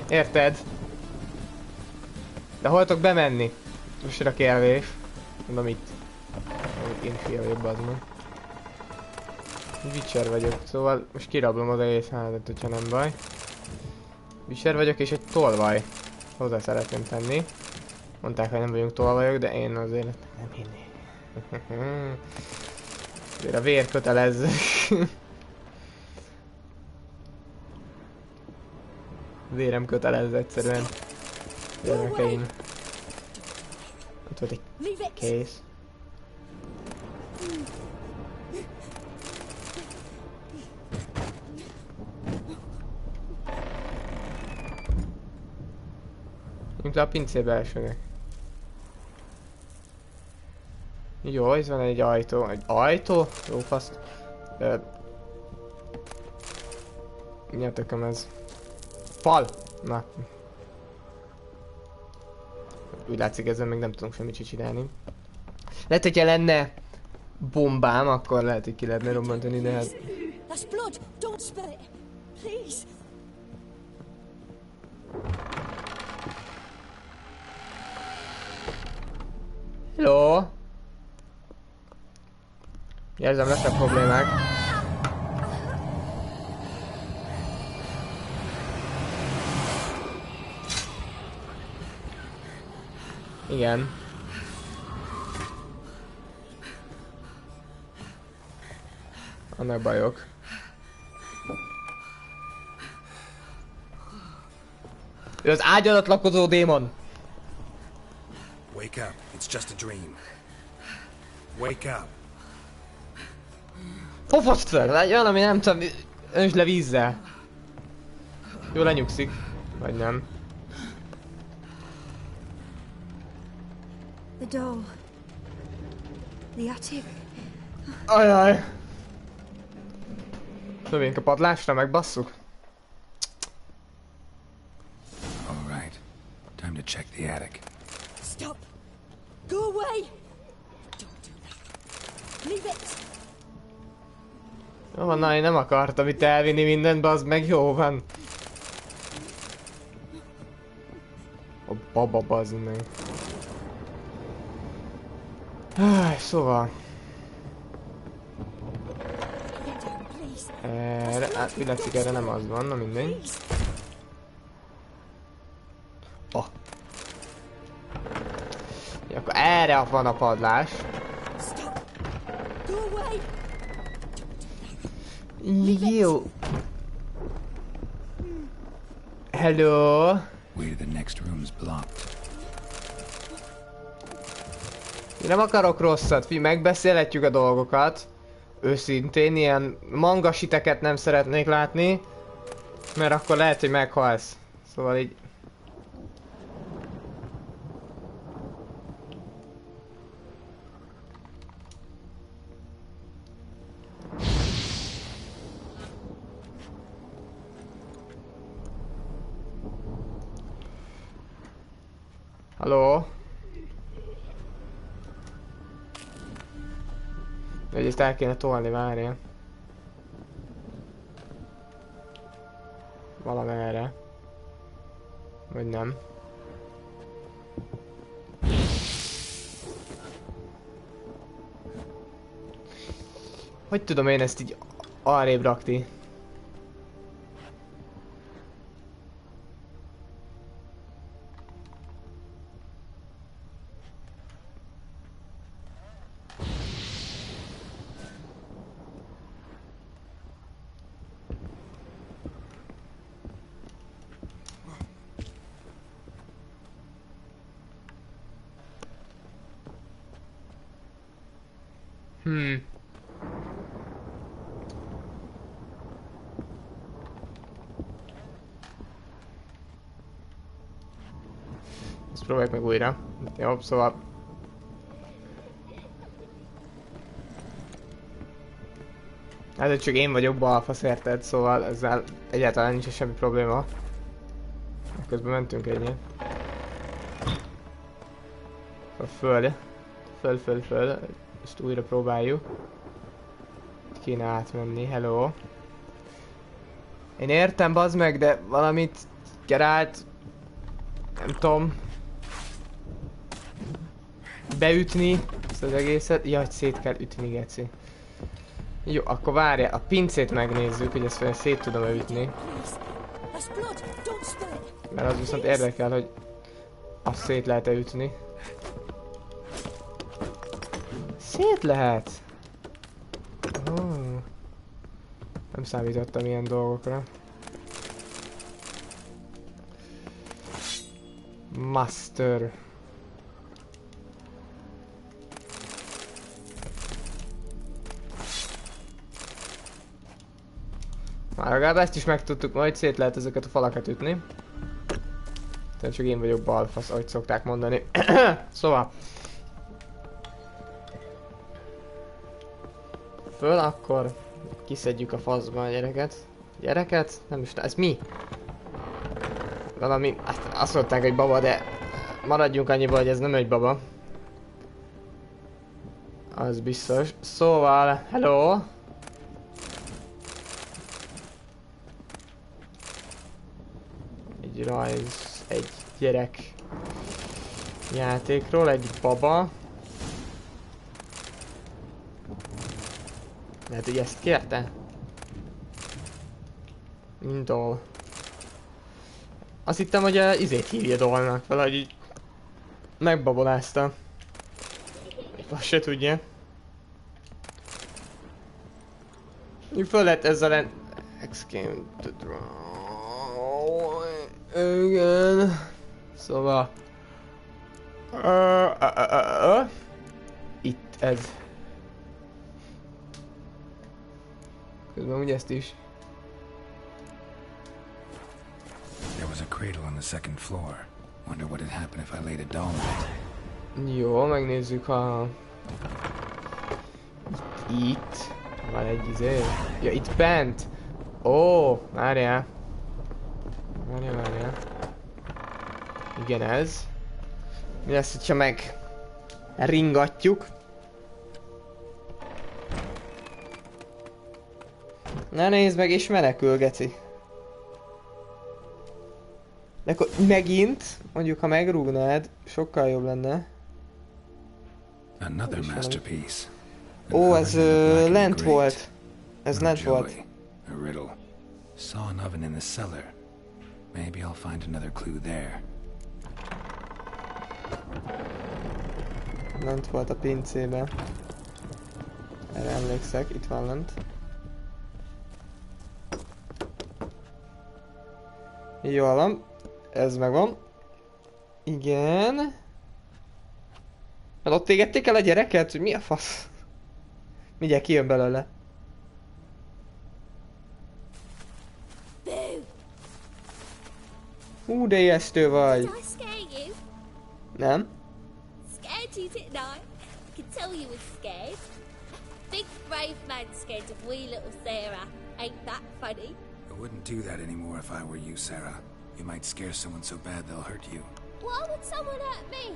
S2: Érted? De hol tudok bemenni? Most a kérdés. Mondom itt. én fia vagyok, bazd meg. Witcher vagyok, szóval most kirablom az egész házat, hogyha nem baj. Witcher vagyok és egy tolvaj. Hozzá szeretném tenni. Mondták, hogy nem vagyunk tolvajok, de én azért nem hinni. Azért a vér kötelez. Vérem kötelez egyszerűen. Gyermekeim. Ott volt egy kész. Mint le a pincébe elsőnek. Jó, ez van egy ajtó. Egy ajtó? Jó faszt. Mi a tököm ez? Fal! Na. Úgy látszik, ezzel még nem tudunk semmit csinálni. Lehet, hogyha lenne bombám, akkor lehet, hogy ki lehetne robbantani, de hát...
S9: That's blood. Don't spill it. Please.
S2: Hello! Érzem, lesznek problémák. Igen. Annak bajok. Ő az ágy alatt lakozó démon.
S3: Wake up. It's just a dream. Wake up.
S2: Pofoszt fel! Valami nem tudom, öntsd le vízzel. Jó, lenyugszik. Vagy nem.
S13: The door. The attic.
S2: Ajaj. Szövünk a padlásra, megbasszuk.
S3: All right. Time to check the attic.
S9: Stop. Go away. Don't do that. Leave it.
S2: Jó van, na, én nem akartam itt elvinni mindent, bazd meg, jó van. A baba, bazd meg. Szóval. Erre, hát úgy látszik, erre nem az van, na mindegy. Oh. Ja, akkor erre van a padlás. Jó. Hello.
S3: Way to the next room's blocked.
S2: Én nem akarok rosszat, megbeszélhetjük a dolgokat. Őszintén, ilyen mangasiteket nem szeretnék látni. Mert akkor lehet, hogy meghalsz. Szóval így... Halló? Egyrészt el kéne tolni, várjál. Valamerre. Vagy nem. Hogy tudom én ezt így arrébb rakni? Ezt próbáljuk meg újra. Jó, szóval... Hát csak én vagyok balfasz, érted? Szóval ezzel egyáltalán nincs semmi probléma. Közben mentünk egyet. Föl. Ezt újra próbáljuk. Itt kéne átmenni, hello. Én értem, bazd meg, de valamit Gerált, nem tudom, beütni, ezt az egészet. Jaj, szét kell ütni, geci. Jó, akkor várjál, a pincét megnézzük, hogy ezt olyan szét tudom-e ütni. Mert az viszont érdekel, hogy azt szét lehet-e ütni. Szét lehet! Oh. Nem számítottam ilyen dolgokra. Master. Már legalább ezt is megtudtuk, majd szét lehet ezeket a falakat ütni. Tehát csak én vagyok balfasz, ahogy szokták mondani. Szóval. Föl akkor kiszedjük a faszba a gyereket. Gyereket? Nem is, ez mi? Valami, azt mondták, hogy baba, de maradjunk annyiba, hogy ez nem egy baba. Az biztos. Szóval, hello! Egy rajz, egy gyerek játékról, egy baba. Lehet, hogy ezt kérte? Indol. Azt hittem, hogy izét hívja dolnak, valahogy így megbabolázta. Azt se tudja. Így föl lehet ezzel len... X-game to draw... Igen... Szóval... Itt ez. Közben ugye ezt is.
S3: There was a cradle on the second floor. Wonder what would happen if I laid a doll in it.
S2: Jó, megnézzük a... Itt van egy izé. Ja, itt bent. Ó, várjál. Várjál. Igen, ez. Mi lesz, hogyha meg ringatjuk? Na nézd meg, és menekül, geci. De akkor megint, mondjuk ha megrúgnád, sokkal jobb lenne.
S3: Another masterpiece.
S2: Ó, ez lent volt. Ez lent volt.
S3: A riddle. Saw an oven in the cellar. Maybe I'll find another clue there.
S2: Lent volt a pincébe. Erre emlékszek, itt van lent. Jól van. Ez megvan. Igen. Hát ott égették el a gyereket, hogy mi a fasz? Mindjárt kijön belőle. Hú, de ijesztő vagy. Nem?
S17: Scared you, didn't I? I could tell you were scared. Big brave man scared of wee little Sarah. Ain't that funny?
S3: I wouldn't do that anymore if I were you, Sarah. You might scare someone so bad they'll hurt you.
S17: Why would someone hurt me?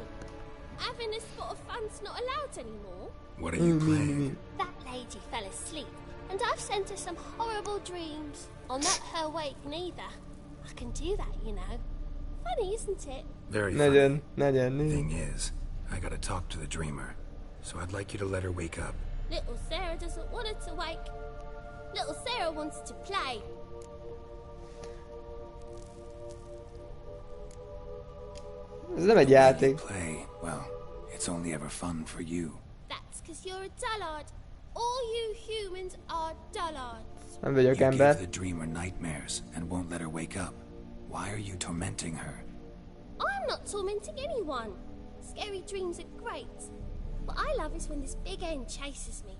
S17: Having a spot of fun's not allowed anymore.
S3: What are you playing?
S17: That lady fell asleep, and I've sent her some horrible dreams. I'll not her wake neither. I can do that, you know. Funny, isn't it?
S3: Very funny. Thing is, I gotta talk to the dreamer, so I'd like you to let her wake up.
S17: Little Sarah doesn't want her to wake. Little Sarah wants to play.
S2: Ez nem egy játék.
S3: Play, well, it's only ever fun for you.
S17: That's because you're a dullard. All you humans are dullards.
S2: Nem vagyok
S3: You
S2: ember.
S3: give the dreamer nightmares and won't let her wake up. Why are you tormenting her?
S17: I'm not tormenting anyone. Scary dreams are great. What I love is when this big end chases me.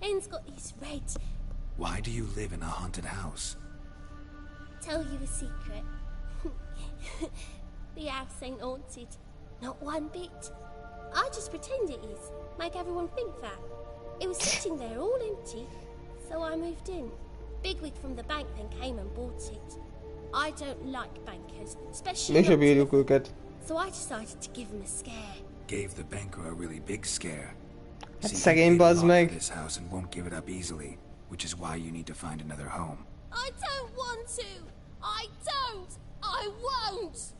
S17: End's got these red...
S3: Why do you live in a haunted house?
S17: Tell you a secret. The house ain't haunted. Not one bit. I just pretend it is. Make everyone think that. It was sitting there all empty. So I moved in. Bigwig from the bank then came and bought it. I don't like bankers, especially not to... So I decided to give him a scare.
S3: Gave the banker a really big scare.
S2: Szegény bazd meg.
S3: This house and won't give it up easily, which is why you need to find another home.
S17: I don't want to. I don't. I won't.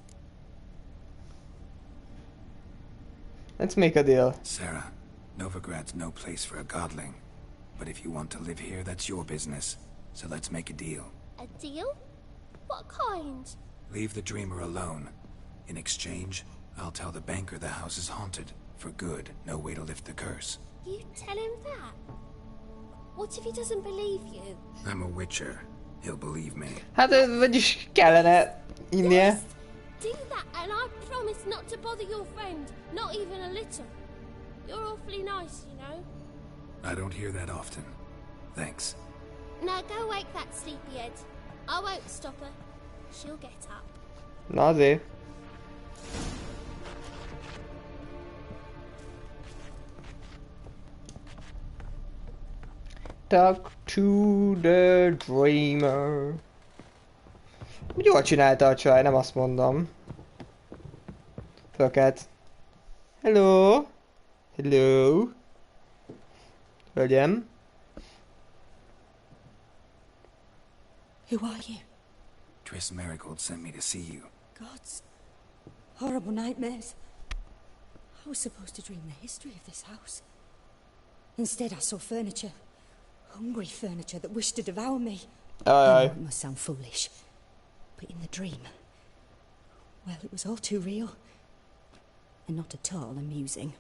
S2: Let's make a deal.
S3: Sarah, Novigrad's no place for a godling. But if you want to live here, that's your business. So let's make a deal.
S17: A deal? What kind?
S3: Leave the dreamer alone. In exchange, I'll tell the banker the house is haunted. For good, no way to lift the curse.
S17: You tell him that? What if he doesn't believe you?
S3: I'm a witcher. He'll believe me.
S2: Hát vagyis kellene hinnie.
S17: Do that and I promise not to bother your friend. Not even a little. You're awfully nice, you know.
S3: I don't hear that often. Thanks.
S17: Now go wake that sleepyhead. I won't stop her. She'll get up.
S2: Na azért. Talk to the dreamer. Jól csinálta a csaj, nem azt mondom. Fölkelt. Hello. Hello. Hölgyem.
S18: Who are you?
S3: Triss Marigold sent me to see you.
S18: Gods. Horrible nightmares. I was supposed to dream the history of this house. Instead I saw furniture. Hungry furniture that wished to devour me. I know it must sound foolish. But in the dream, well, it was all too real. And not at all amusing.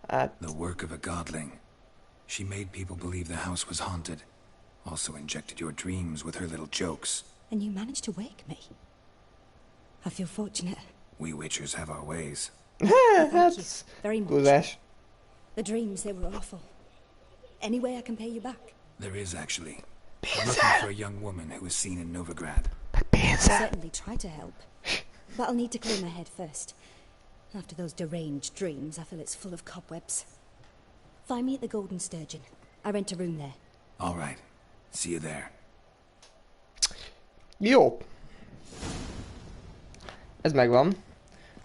S3: The work of a godling. She made people believe the house was haunted. Also injected your dreams with her little jokes.
S18: And you managed to wake me. I feel fortunate.
S3: We witchers have our ways.
S18: Thank you very much.
S2: Köves.
S18: The dreams, they were awful. Any way I can pay you back?
S3: There is, actually. I'm looking for a young woman who was seen in Novigrad.
S18: I'll certainly try to help. But I'll need to clear my head first. After those deranged dreams, I feel it's full of cobwebs. Find me at the Golden Sturgeon. I rent a room there.
S3: All right. See you there.
S2: Jó. Ez megvan.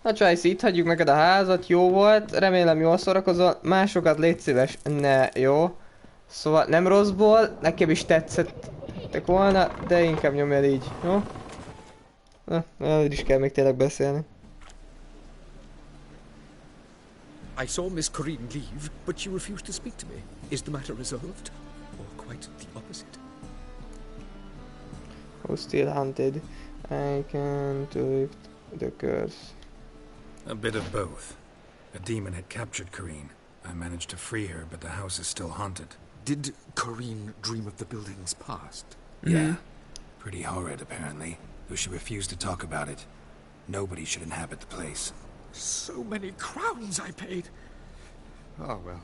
S2: Na Csajci, itt hagyjuk neked a házat, jó volt, remélem jól szórakozol, másokat légy szíves, ne, jó? Szóval nem rosszból, nekem is tetszettek volna, de inkább nyomj el így, jó? Na, erről is kell még tényleg beszélni.
S16: I saw Miss Corinne leave, but she refused to speak to me. Is the matter resolved? Or quite the opposite?
S2: Who's still hunted? I can't lift the curse.
S3: A bit of both. A demon had captured Corinne. I managed to free her, but the house is still haunted.
S16: Did Corinne dream of the building's past?
S3: Yeah. Pretty horrid, apparently. Though she refused to talk about it. Nobody should inhabit the place.
S16: So many crowns I paid! Oh, well.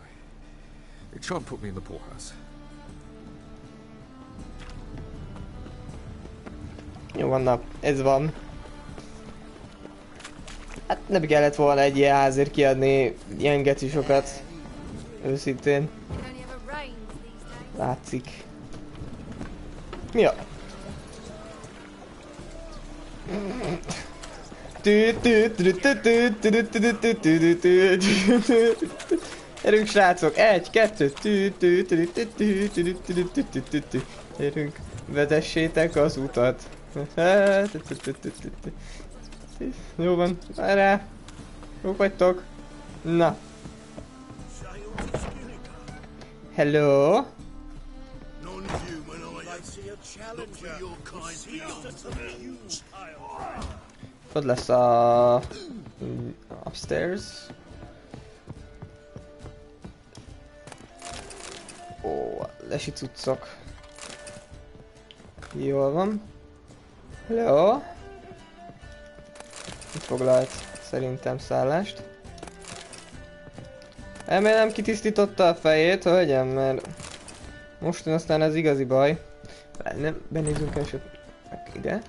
S16: It shan't put me in the poorhouse.
S2: Jó vannak, ez van. Hát nem kellett volna egy ilyen házért kiadni ilyen gecisokat. Őszintén. Látszik. Mi a... Erünk srácok, 1, 2, erünk, vezessétek az utat. Jó van, várjál. Jók vagytok. Na. Hello. Ott lesz a... upstairs. Ó, lesi cuccok. Jól van. Hello. Itt foglalt szerintem szállást. Remélem kitisztította a fejét, hölgyem, mert mostan aztán ez igazi baj. Nem, benézzünk esetleg ide.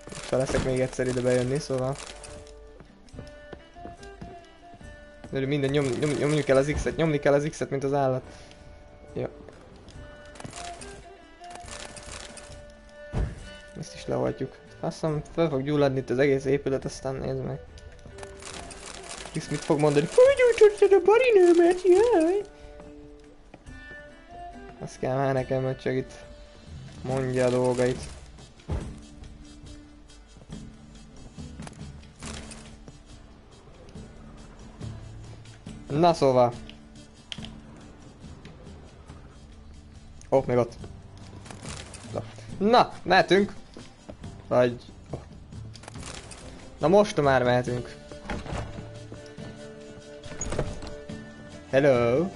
S2: Fel leszek még egyszer ide bejönni, szóval. De minden nyomjuk el az X-et, nyomni kell az X-et, mint az állat. Jó. Ezt is lehajtjuk. Azt hiszem fel fog gyulladni itt az egész épület, aztán nézd meg. X mit fog mondani? Felgyújtottad a barinőmet, jaj! Azt kell már nekem, hogy csak itt mondja a dolgait. Na szóval. Ó, még ott. Na, mehetünk. Vagy... Na most már mehetünk. Hello.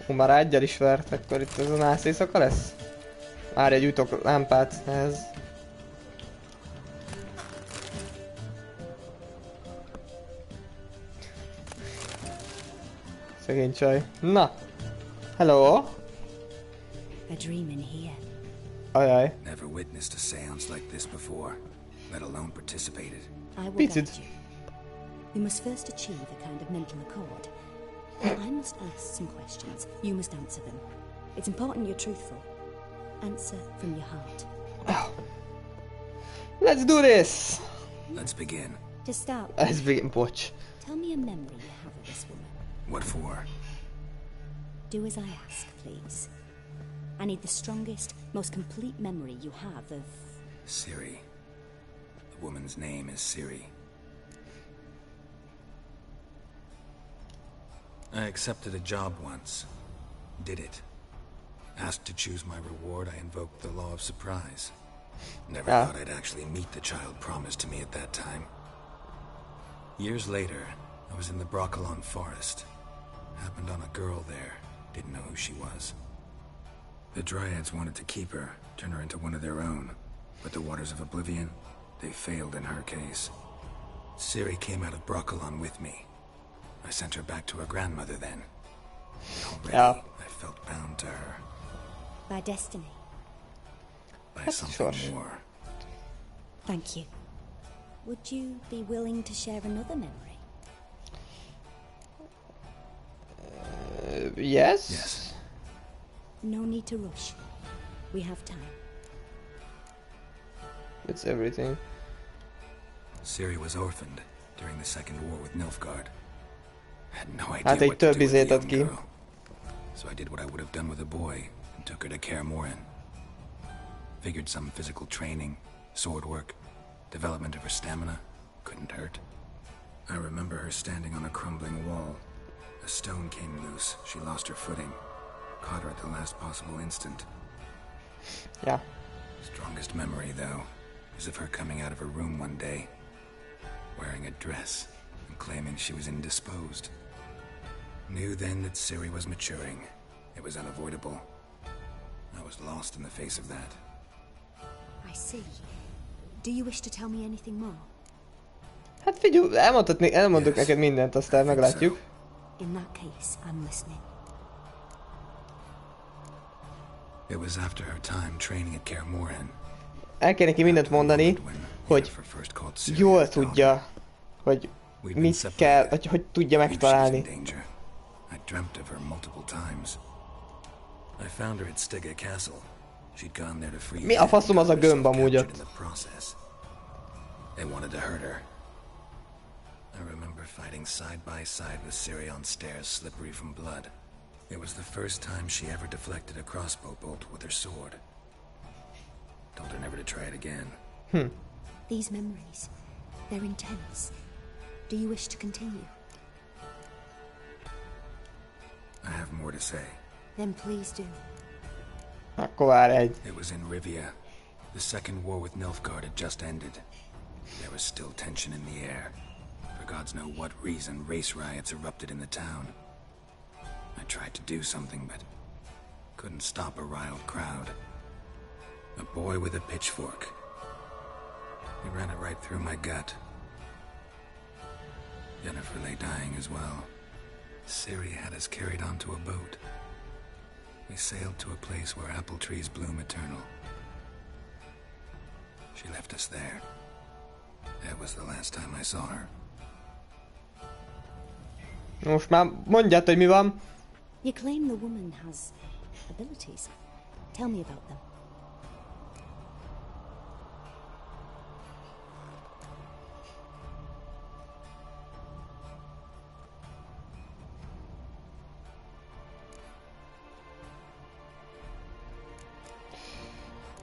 S2: Már egyel is vert, akkor itt ez a nász éjszaka lesz? Várj, gyújtok lámpát ehhez. Szegény csaj. Na! Hello!
S18: A dream in here.
S2: Ajaj.
S3: Never witnessed a séance like this before, let alone participated.
S18: I will guide you. You must first achieve a kind of mental accord. I must ask some questions. You must answer them. It's important you're truthful. Answer from your heart.
S2: Oh. Let's do this!
S3: Let's begin.
S18: To start with,
S2: Let's begin, bocs.
S18: tell me a memory you have of this woman.
S3: What for?
S18: Do as I ask, please. I need the strongest, most complete memory you have of...
S3: Siri. The woman's name is Siri. I accepted a job once. Did it. Asked to choose my reward, I invoked the law of surprise. Never thought I'd actually meet the child promised to me at that time. Years later, I was in the Broccolon forest. Happened on a girl there. Didn't know who she was. The Dryads wanted to keep her, turn her into one of their own. But the Waters of Oblivion, they failed in her case. Siri came out of Broccolon with me. I sent her back to her grandmother then. Already, I felt bound to her.
S18: By destiny.
S3: By something more.
S18: Thank you. Would you be willing to share another memory?
S2: Yes?
S3: Yes.
S18: No need to rush. We have time.
S2: It's everything.
S3: Siri was orphaned during the Second War with Nilfgaard. Had no idea
S2: Hát egy
S3: what to
S2: több
S3: do with a
S2: izét ad
S3: young
S2: ki.
S3: girl. So I did what I would have done with a boy and took her to Kaer Morhen. Figured some physical training, sword work, development of her stamina couldn't hurt. I remember her standing on a crumbling wall. A stone came loose. She lost her footing. Caught her at the last possible instant.
S2: Yeah.
S3: Strongest memory, though, is of her coming out of her room one day, wearing a dress and claiming she was indisposed. Knew then that Siri was maturing. It was unavoidable. I was lost in the face of that.
S18: I see. Do you wish to tell me anything more?
S2: Hát figyelj, elmondok neked mindent, aztán meglátjuk.
S18: In that case, I'm listening.
S3: It was after her time training at Kaer Morhen.
S2: El kell neki mindent mondani, hogy jól tudja, hogy mit kell, hogy tudja megtalálni.
S3: I dreamt of her multiple times. I found her at Stege Castle. She'd gone there to free.
S2: Mi a faszom az a gömb amúgy ott?
S3: They wanted to hurt her. I remember fighting side by side with Siri on stairs slippery from blood. It was the first time she ever deflected a crossbow bolt with her sword. Told her never to try it again.
S18: These memories, they're intense. Do you wish to continue?
S3: I have more to say.
S18: Then please do.
S2: Akkor várj egy.
S3: It was in Rivia. The second war with Nilfgaard had just ended. There was still tension in the air. For gods know what reason, race riots erupted in the town. I tried to do something, but couldn't stop a riled crowd. A boy with a pitchfork. He ran it right through my gut. Jennifer lay dying as well. Siri had us carried onto a boat. We sailed to a place where apple trees bloom eternal. She left us there. That was the last time I saw her.
S2: Most már mondjad, hogy mi van.
S18: You claim the woman has abilities. Tell me about them.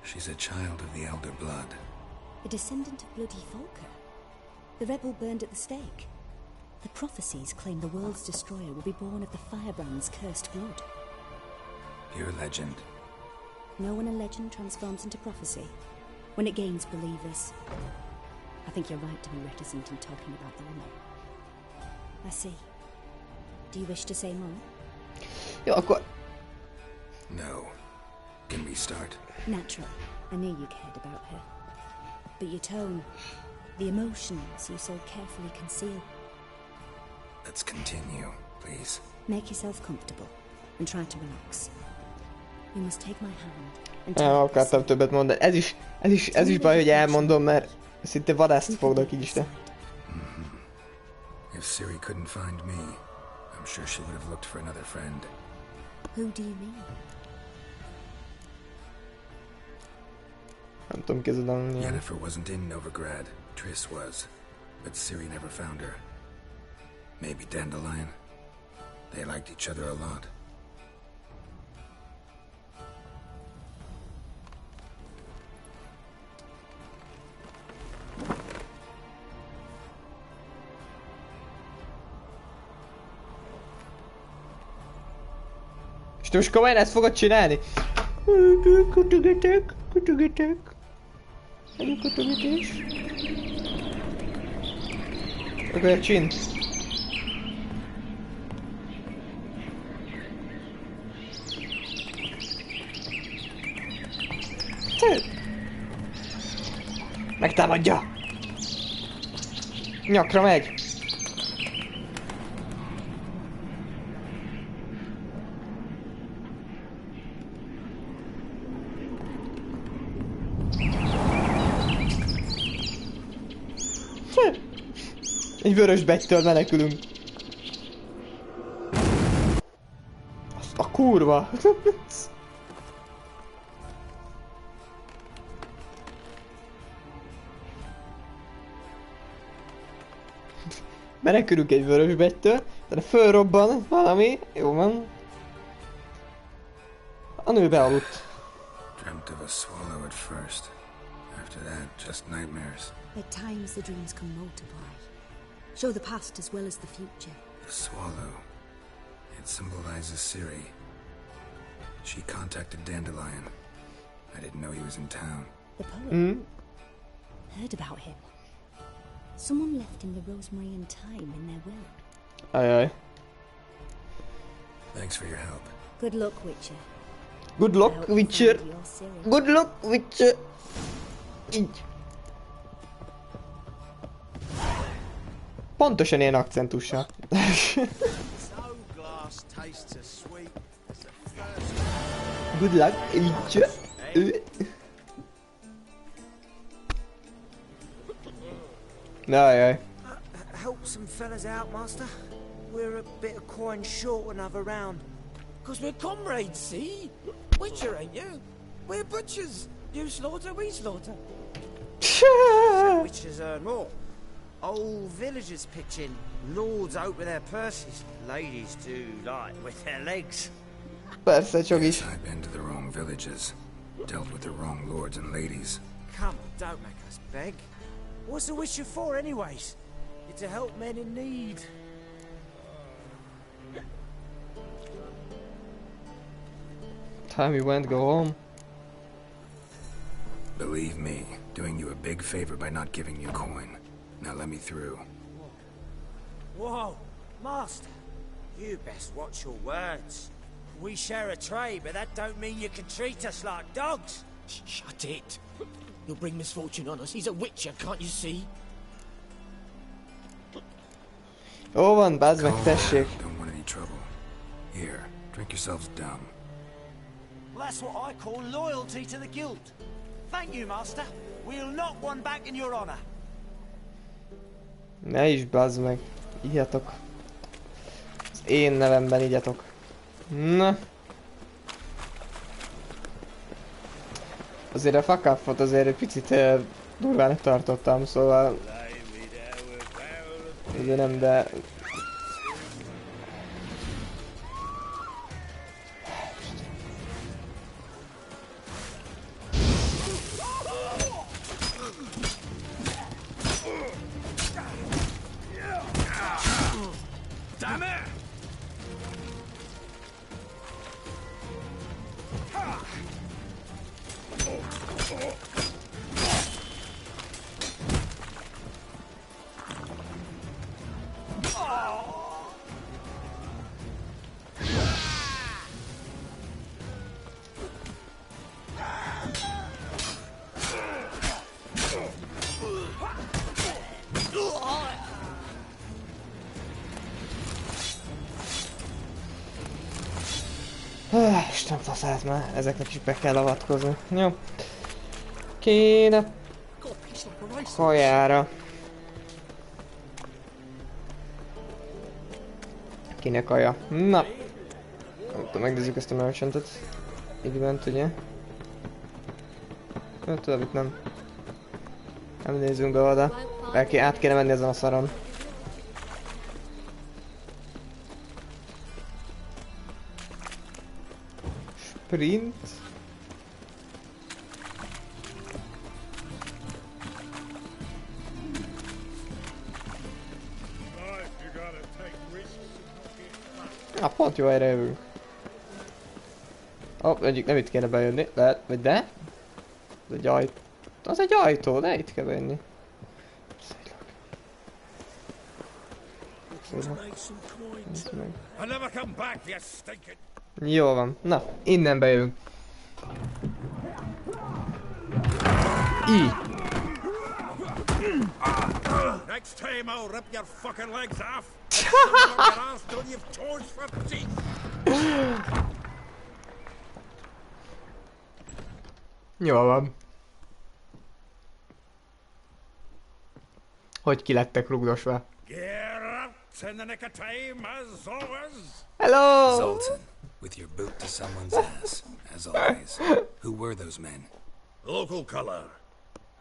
S3: She's a child of the Elder Blood.
S18: A descendant of bloody Volker. The rebel burned at the stake.
S13: The prophecies claim the world's destroyer will be born of the firebrand's cursed blood.
S3: Pure legend.
S13: Know when a legend transforms into prophecy? When it gains believers. I think you're right to be reticent in talking about the woman. I see. Do you wish to say more?
S2: Jó, akkor...
S3: No. Can we start?
S13: Naturally. I knew you cared about her. But your tone, the emotions you so carefully conceal.
S3: Let's continue, please.
S13: Make yourself comfortable and try to relax. You must take my hand and
S2: Nem akartam többet mondani. Ez is baj, hogy elmondom, mert szinte vadászt fognak így is, de...
S3: If Ciri couldn't find me, I'm sure she would have looked for another friend.
S13: Who do you mean?
S2: Nem tudom kezdeni.
S3: Yennefer wasn't in Novigrad. Triss was. But Ciri never found her. Maybe Dandelion. They liked each other a lot.
S2: És te most komolyan ezt fogod csinálni? Kutogatok. Előkutogatás. Akkor csin. Megtámadja! Nyakra megy! Egy vörös bettytől menekülünk. Azt a kurva! Menekülünk egy vörös bettytől, de fölrobban valami, jó van. A nő bealudt.
S3: Dreamt of a swallow at first. After that, just nightmares.
S13: At times the dreams can multiply. Show the past as well as the future.
S3: The swallow. It symbolizes Ciri. She contacted Dandelion. I didn't know he was in town.
S13: The poet. Heard about him. Someone left him the rosemary and thyme in their will.
S2: Aye.
S3: Thanks for your help.
S13: Good luck, Witcher.
S2: Good luck, Witcher. Good luck, Witcher. Így. Pontosan ilyen akcentussal. Good luck, Witcher. Jaj.
S19: Help some fellas out, Master. We're a bit of coin short another round.
S4: 'Cause we're comrades, see? Witcher, ain't you? We're butchers. You slaughter, we slaughter.
S19: Witchers earn more. Old villagers pitch in. Lords out with their purses. Ladies do like with their legs.
S2: Persze, csak is.
S3: I've been to the wrong villages. Dealt with the wrong lords and ladies.
S19: Come on, don't make us beg. What's the Witcher for, anyways? It's to help men in need.
S2: Time you went, go home.
S3: Believe me, doing you a big favor by not giving you coin. Now let me through.
S19: Whoa, Master. You best watch your words. We share a trade, but that don't mean you can treat us like dogs.
S4: Shut it. You'll bring misfortune on us. He's a Witcher, can't you see?
S2: Jó van, bázd meg, tessék.
S3: Don't want any trouble. Here, drink yourselves dumb.
S19: Well, that's what I call loyalty to the guild. Thank you, Master. We'll knock one back in your honor.
S2: Ne is, bázd meg. Igyatok. Az én nevemben igyatok. Na. Azért a fuck up-ot azért egy picit durvának tartottam, szóval... Ugye nem, de... Isten faszát már, ezeknek is be kell avatkozni. Jó. Kéne. Kajára. Kéne kaja. Na. Nem tudom, megnézzük ezt a merchantet. Így bent, ugye? Tudom, itt nem. Nem nézzünk be oda. Át kéne menni ezen a szaron. Sprint. Pont jó helyre jövünk. Egyik nem itt kéne bejönni, lehet, vagy de? Az egy ajtó. Az egy ajtó, de itt kell bejönni. Jó van, na, innen bejövünk. Így.
S14: Next time I'll rip your fucking legs off.
S2: Jó van. Hogy ki lettek rugdosva? Hello!
S3: Zoltan, with your boot to someone's ass, as always. Who were those men?
S14: Local colour.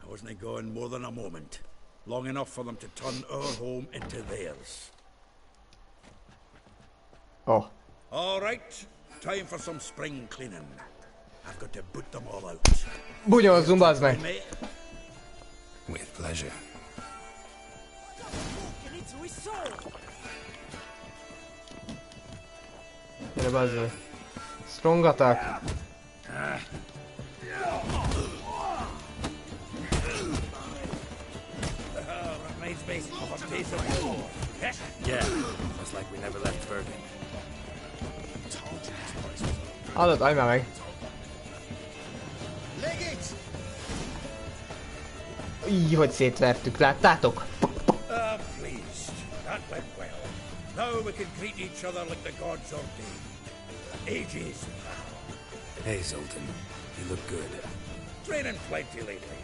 S14: I wasn't gone more than a moment. Long enough for them to turn our home into theirs.
S2: Oh.
S14: All right. Time for some spring cleaning. I've got to boot them all out.
S2: Bunyozzunk, bazd meg!
S3: With pleasure.
S2: Gyere, bazd meg. Strong attack.
S3: Yeah, just like we never left Bergen.
S2: Hallod, állj már meg! Így, hogy szétvertük, láttátok?
S14: Pleased. That went well. Now we can greet each other like the gods ordained. Ages, pal.
S3: Hey, Zoltan. You look good.
S14: Training plenty lately.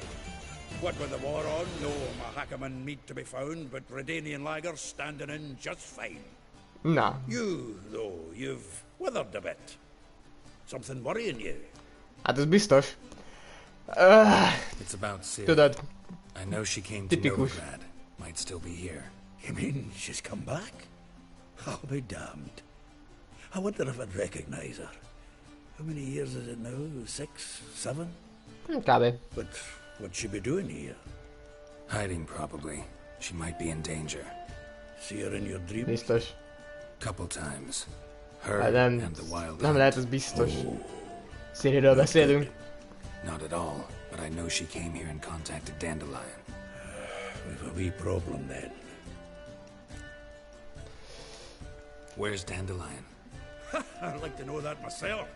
S14: What with the war on, no Mahakaman meat to be found, but Redanian lagers standing in just fine.
S2: Nah.
S14: You, though, you've withered a bit. Something worrying you?
S2: Hát ez biztos.
S3: It's about Sid.
S2: Tudod.
S3: I know she came to Novigrad. Might still be here.
S14: You mean she's come back? I'll be damned. I wonder if I'd recognize her. How many years is it now? 6, 7?
S2: Kb.
S14: But what'd she be doing here?
S3: Hiding, probably. She might be in danger.
S14: See her in your dreams?
S2: Biztos.
S3: Couple times. Her
S2: nem,
S3: and the wild
S2: nem lehet, ez biztos. Szériről beszélünk.
S3: Not at all, but I know she came here and contacted Dandelion.
S14: We've a wee problem then.
S3: Where's Dandelion?
S14: I'd like to know that myself.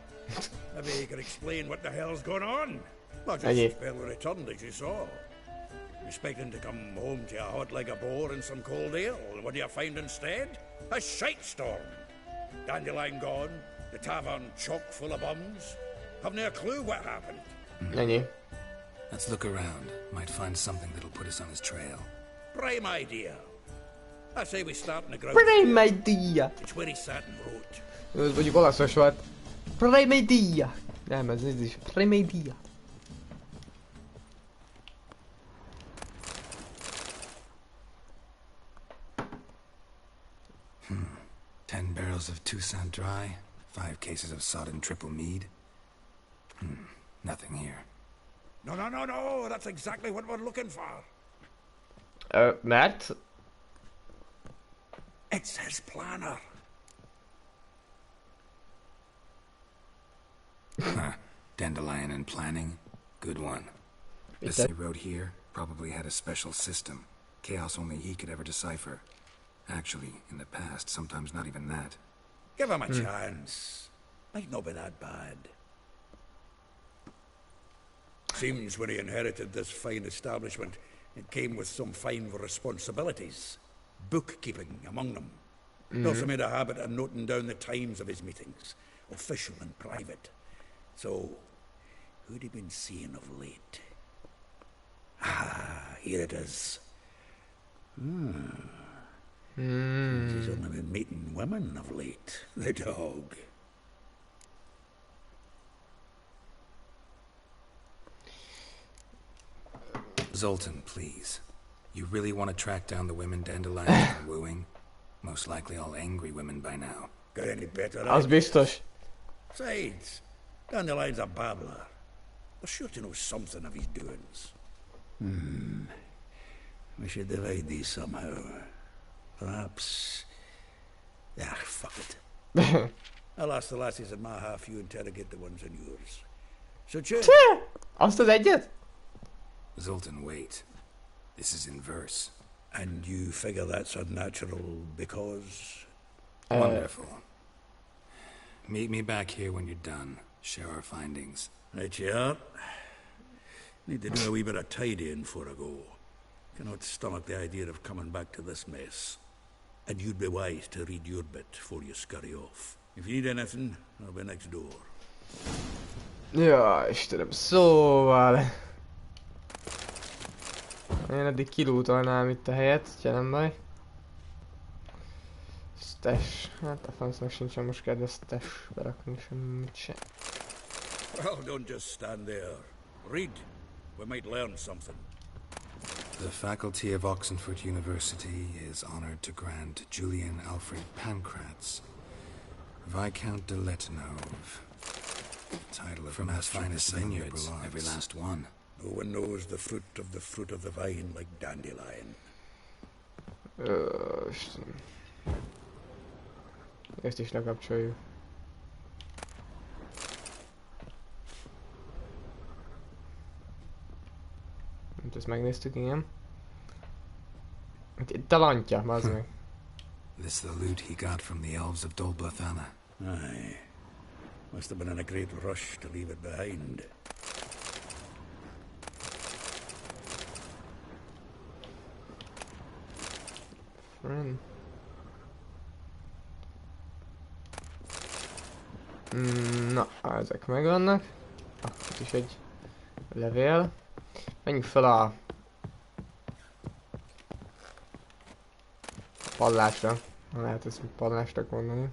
S14: Maybe you could explain what the hell's going on. Not just barely returned, as you saw. Expecting to come home to a hot leg of boar and some cold ale. What do you find instead? A shite storm. Dandelion gone, the tavern chock full of bums. Haven't a clue what happened.
S3: Let's look around. Might find something that'll put us on his trail.
S14: Prime idea. I say we start in the ground.
S2: Prime idea.
S14: It's where he sat and wrote.
S2: Ez mondjuk olaszos volt. Prime idea. Nem, ez is. Prime idea.
S3: Hmm. 10 barrels of Toussaint Dry, 5 cases of sodden triple mead. Nothing here.
S14: No, that's exactly what we're looking for.
S2: Mert?
S14: It's his planner.
S3: Huh. Dandelion and planning. Good one. The thing he wrote here probably had a special system. Chaos only he could ever decipher. Actually, in the past, sometimes not even that.
S14: Give him a chance. Might not be that bad. Seems when he inherited this fine establishment, it came with some fine responsibilities. Bookkeeping among them. He also made a habit of noting down the times of his meetings, official and private. So, who'd he been seeing of late? Ah, here it is. He's only been meeting women of late, the dog.
S3: Zoltan, please. You really want to track down the women Dandelion has been wooing? Most likely all angry women by now.
S14: Got any better?
S2: Az biztos.
S14: Besides, Dandelion's a babbler. They're sure to know something of his doings. We should divide these somehow. Perhaps... Ah, fuck it. I'll ask the lassies in my half, you interrogate the ones in yours. So cheers.
S2: Azt az egyet?
S3: Zoltan, wait. This is in verse.
S14: And you figure that's unnatural because...
S3: Wonderful. Meet me back here when you're done. Share our findings.
S14: Right you are. Need to do a wee bit of tidying before I go. Cannot stomach the idea of coming back to this mess. And you'd be wise to read your bit before you scurry off. If you need anything, I'll be next door.
S2: Ja, Istenem, szóval... Én eddig kilútolnám itt a helyet, ha nem baj. Stash. Hát a francnak sincsen most kedve stash berakni semmit se.
S14: Well, don't just stand there. Read. We might learn something.
S3: The faculty of Oxenford University is honored to grant Julian Alfred Pancratz, Viscount de Lettenhove, title of from his finest vineyards, every last one.
S14: No one knows the fruit of the vine like Dandelion.
S2: Istenem. Ezt is lekapcsoljuk. Ezt megnéztük, igen. Itt a lantja, bazd meg.
S3: This is the loot he got from the elves of Dol Blathanna.
S14: Aye. Must have been in a great rush to leave it behind.
S2: Friend. Na, ezek megvannak. Itt is egy levél. Menjünk fel a pallásra. Lehet ezt pallásnak mondani.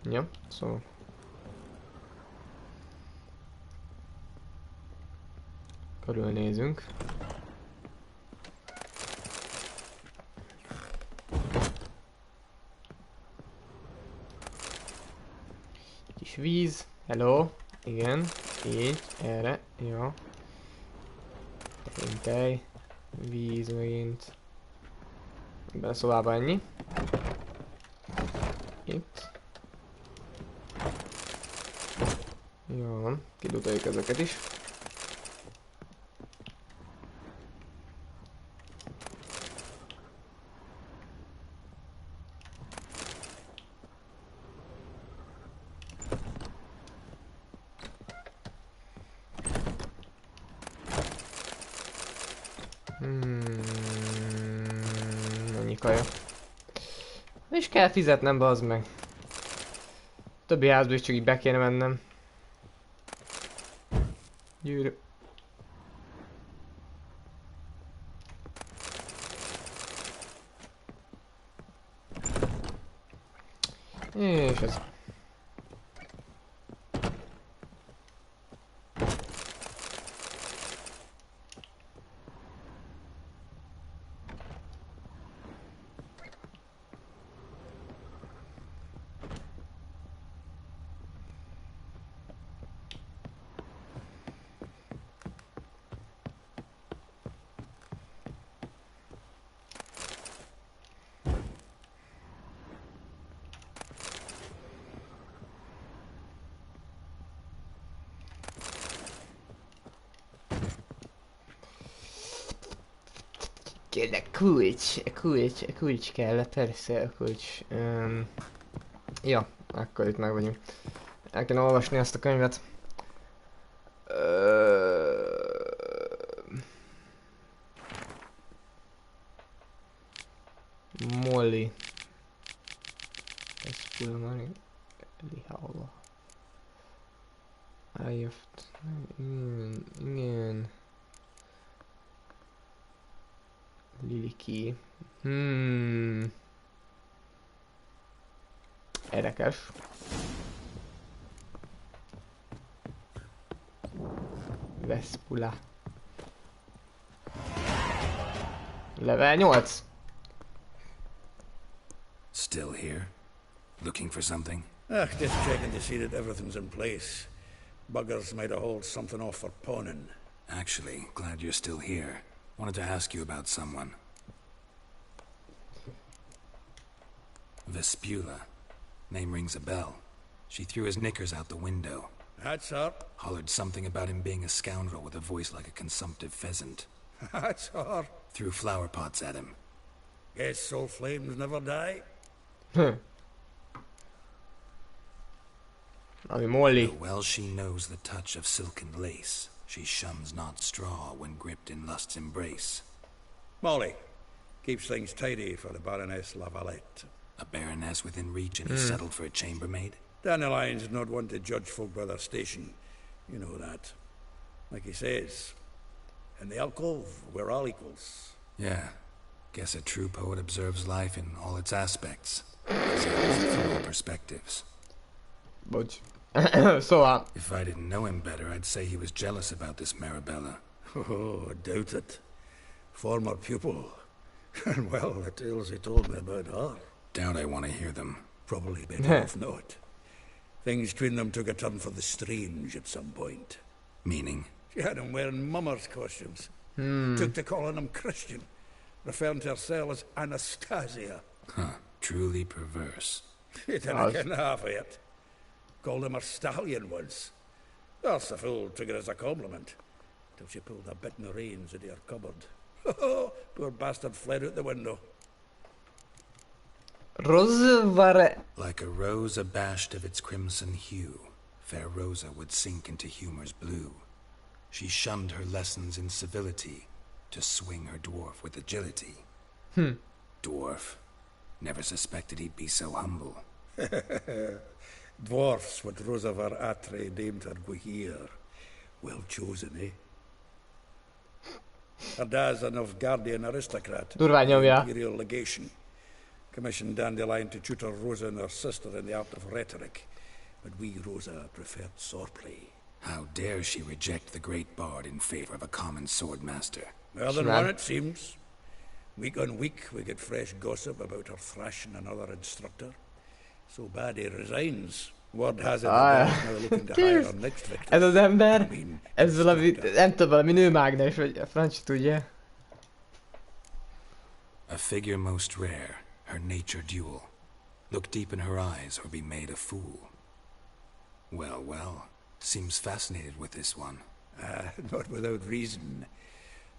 S2: Ja, szóval. Körülnézünk. Kis víz. Hello. Igen. Így. Erre. Jó. Tej. Víz megint. Ebben a szobában ennyi. Itt. Jó van. Kidutoljuk ezeket is. Ennyi kaja. És kell fizetnem, bazd meg. Többi házba is csak így be kéne mennem. Gyűrű. És ez. Kérlek, kulcs kell, persze a kulcs. Ja, akkor itt meg vagyunk. El kéne olvasni azt a könyvet. Molly. Ez pulmani. Lihaova. Eljöft. Igen. Liliki. Érdekes. Vespula. Level 8.
S3: Still here? Looking for something?
S5: Just checking to see that everything's in place. Buggers might have hauled something off for pawning.
S3: Actually, glad you're still here. Wanted to ask you about someone. Vespula. Name rings a bell. She threw his knickers out the window.
S5: That's her.
S3: Hollered something about him being a scoundrel with a voice like a consumptive pheasant.
S5: That's her.
S3: Threw flower pots at him.
S5: Guess soul flames never die.
S2: Molly.
S3: Though well she knows the touch of silken lace. She shuns not straw when gripped in lust's embrace.
S5: Molly. Keeps things tidy for the Baroness Lavalette.
S3: A baroness within reach and he settled for a chambermaid?
S5: Dandelion's not one to judge folk by their station. You know that. Like he says, in the alcove, we're all equals.
S3: Yeah. Guess a true poet observes life in all its aspects. Examines it from all perspectives.
S2: But so
S3: if I didn't know him better, I'd say he was jealous about this Marabella.
S5: Oh, I doubt it. Former pupil. And well, the tales he told me about her.
S3: Doubt I want to hear them.
S5: Probably better off not. Things between them took a turn for the strange at some point.
S3: Meaning?
S5: She had him wearing mummers' costumes. Took to calling him Christian. Referring to herself as Anastasia.
S3: Huh. Truly perverse.
S5: He didn't get half of it. Called him her stallion once. That's the fool took it as a compliment. Till she pulled a bit in the reins into her cupboard. Poor bastard fled out the window.
S3: Like a rose abashed of its crimson hue, fair Rosa would sink into humor's blue. She shunned her lessons in civility to swing her dwarf with agility. Dwarf. Never suspected he'd be so humble.
S5: Dwarfs what Rosa var Atre deemed her Guihir. Well chosen, eh? Her dad's a Novgardian aristocrat. Imperial legation. Commissioned Dandelion to tutor Rosa and her sister in the art of rhetoric. But we, Rosa, preferred swordplay.
S3: How dare she reject the great bard in favor of a common swordmaster?
S5: More than one, it seems. Week on week, we get fresh gossip about her thrashing another instructor. So bad he resigns. Word has it that now looking to hire our next victim.
S2: Ez az ember, ez valami, nem tudom, valami nőmágnes, vagy a franc tudja.
S3: A figure most rare, her nature dual. Look deep in her eyes or be made a fool. Well, well, seems fascinated with this one.
S5: Not without reason.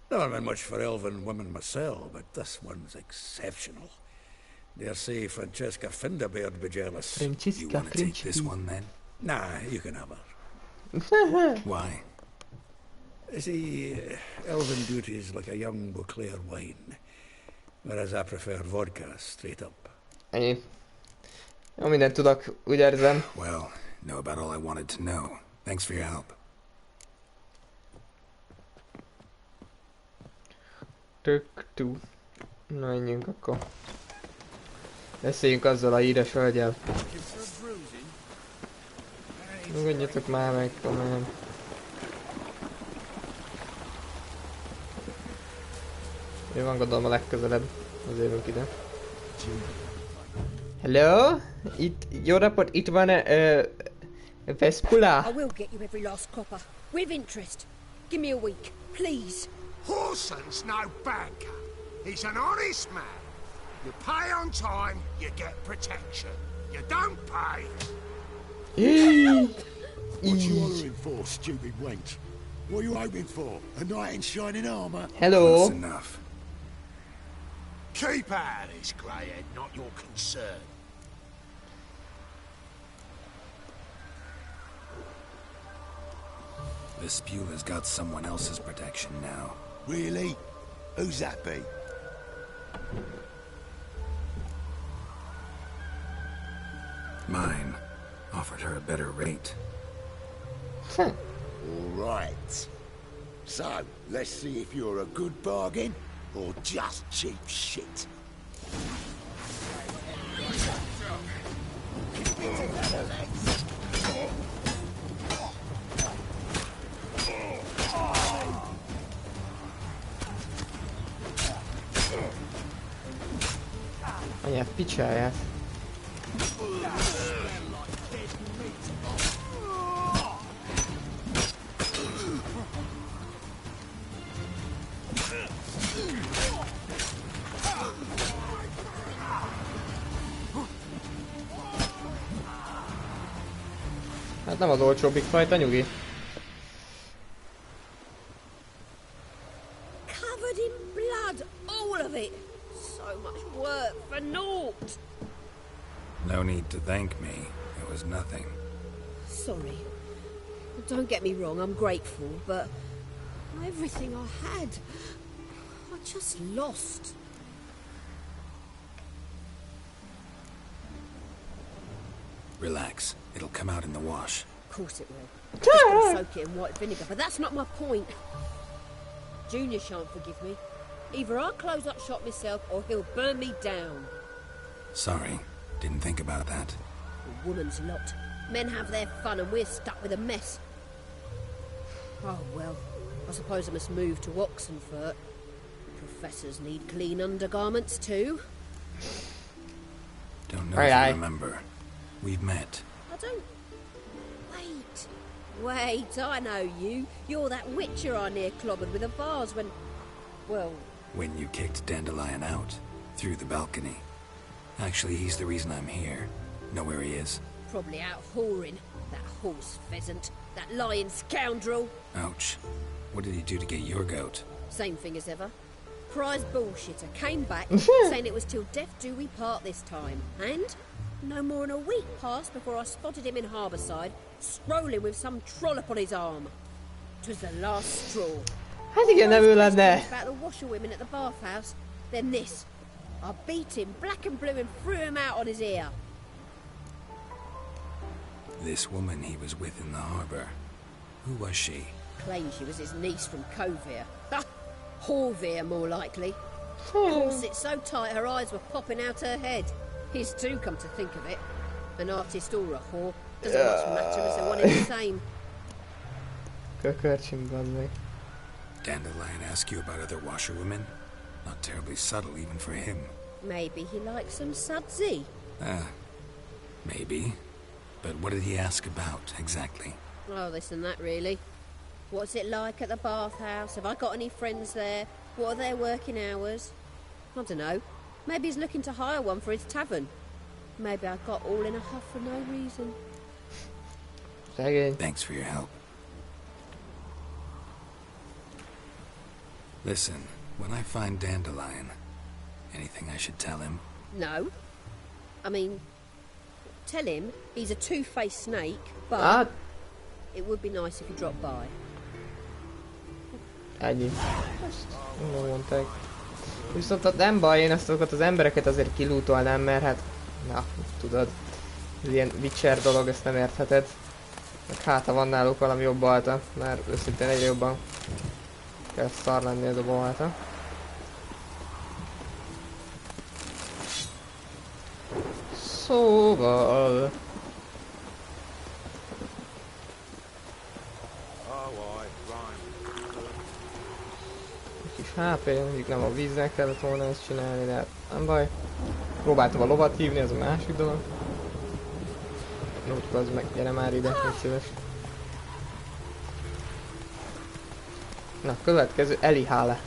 S5: Never been much for elven women myself, but this one's exceptional. Dare say Francesca Finderbeard be jealous.
S3: You want to take this one then?
S5: Nah, you can have her.
S3: Why?
S5: See, elven beauty is like a young Beauclair wine, whereas I prefer vodka straight up.
S2: Ennyi. Jó, mindent tudok, úgy érzem.
S3: Well, know about all I wanted to know. Thanks for your help.
S2: Tök-tú. Na, menjünk akkor. Beszéljünk azzal a híres hölgyel. Nyugodjatok már meg, komolyan. Jó van, gondolom a legközelebb. Azért jövünk ide. Hello? Itt, jó napot, itt van Vespula.
S18: I will get you every last copper. With interest. Give me a week, please.
S6: Horson's no banker. He's an honest man. You pay on time, you get protection. You don't pay.
S12: What you hollering for, stupid wench? What are you hoping for? A knight in shining armour?
S2: Hello.
S3: Close enough.
S6: Keep out of this, greyhead, not your concern.
S3: The Spewler's got someone else's protection now.
S6: Really? Who's that be?
S3: Mine. Offered her a better rate.
S6: All right. So, let's see if you're a good bargain or just cheap shit.
S2: Anyát picsáját. Hát nem az olcsóbbik fajta, nyugi.
S20: Covered in blood, all of it. So much work for naught.
S3: No need to thank me. It was nothing.
S20: Sorry. Don't get me wrong, I'm grateful, but everything I had, I just lost.
S3: Relax. It'll come out in the wash.
S20: Of course it will. Just gotta soak it in white vinegar, but that's not my point. Junior shan't forgive me. Either I'll close up shop myself or he'll burn me down.
S3: Sorry. Didn't think about that.
S20: A woman's lot. Men have their fun and we're stuck with a mess. Oh well, I suppose I must move to Oxenfurt. Professors need clean undergarments too.
S3: Don't know if you remember. We've met.
S20: I don't... Wait, I know you. You're that witcher I near clobbered with a vase when... Well...
S3: When you kicked Dandelion out. Through the balcony. Actually, he's the reason I'm here. Know where he is?
S20: Probably out whoring. That horse pheasant. That lying scoundrel.
S3: Ouch. What did he do to get your goat?
S20: Same thing as ever. Prize bullshitter came back saying it was till death do we part this time. And no more than a week passed before I spotted him in Harbourside, strolling with some trollop on his arm. 'Twas the last straw.
S2: Hát igen, nem ő lenne.
S20: About the washerwomen at the bathhouse. Then this. I beat him black and blue and threw him out on his ear.
S3: This woman he was with in the harbour. Who was she?
S20: Claimed she was his niece from Kovir. Horvir, more likely. Corset so tight her eyes were popping out her head. His too, come to think of it. An artist or a whore. Doesn't much matter as they're one and the same.
S2: Kökörcsim, bazd.
S3: Dandelion ask you about other washerwomen? Not terribly subtle even for him.
S20: Maybe he likes some sudsy.
S3: Maybe. But what did he ask about, exactly?
S20: Oh, this and that, really. What's it like at the bathhouse? Have I got any friends there? What are their working hours? I don't know. Maybe he's looking to hire one for his tavern. Maybe I got all in a huff for no reason.
S3: Thanks for your help. Listen, when I find Dandelion, anything I should tell him?
S20: No. I mean, tell him he's a two-faced snake, but it would be nice if he dropped by.
S2: Ennyi. Nem mondták. Viszont nem baj, én azokat az embereket azért kilútolnám, mert hát... Na, tudod. Ez ilyen Witcher dolog, ezt nem értheted. Meg hát, ha van náluk valami jobb balta, mert őszintén egyre jobban kell szar lenni ez a balta. Szóval... Kis HP, mondjuk nem a víznek kellett volna ezt csinálni, de hát nem baj. Próbáltam a lovat hívni, ez a másik dolog. Nótka, az meg, gyere már ide, hogy szíves. Na, következő, Elihale.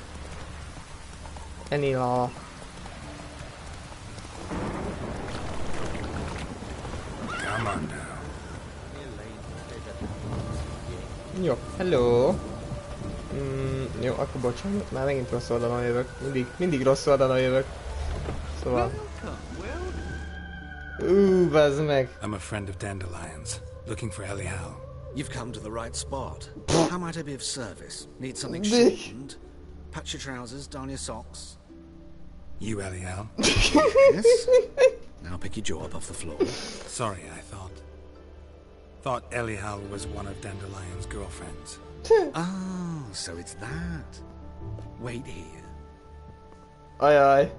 S2: Enila. Jó, hello. Jó, akkor bocsánat, már megint rossz oldalon jövök. Mindig rossz oldalon jövök. Szóval... bazd meg.
S3: I'm a friend of Dandelion's, looking for Elial.
S21: You've come to the right spot. How might I be of service? Need something shortened? Patch your trousers, darn your socks.
S3: You, Elial?
S21: Yes? Now pick your jaw up off the floor.
S3: Sorry, I thought Elial was one of Dandelion's girlfriends.
S21: Oh, so it's that. Wait here.
S2: Aye, aye.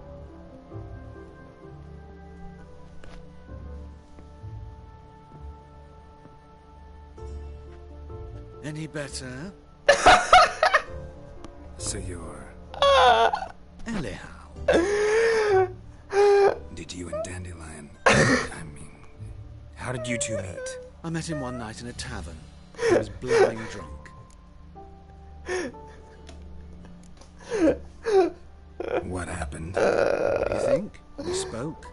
S21: Any better?
S3: So you're...
S21: Elial.
S3: Did you and Dandelion... I mean... How did you two meet?
S21: I met him one night in a tavern. He was blowing drunk.
S3: What happened?
S21: What do you think? We spoke.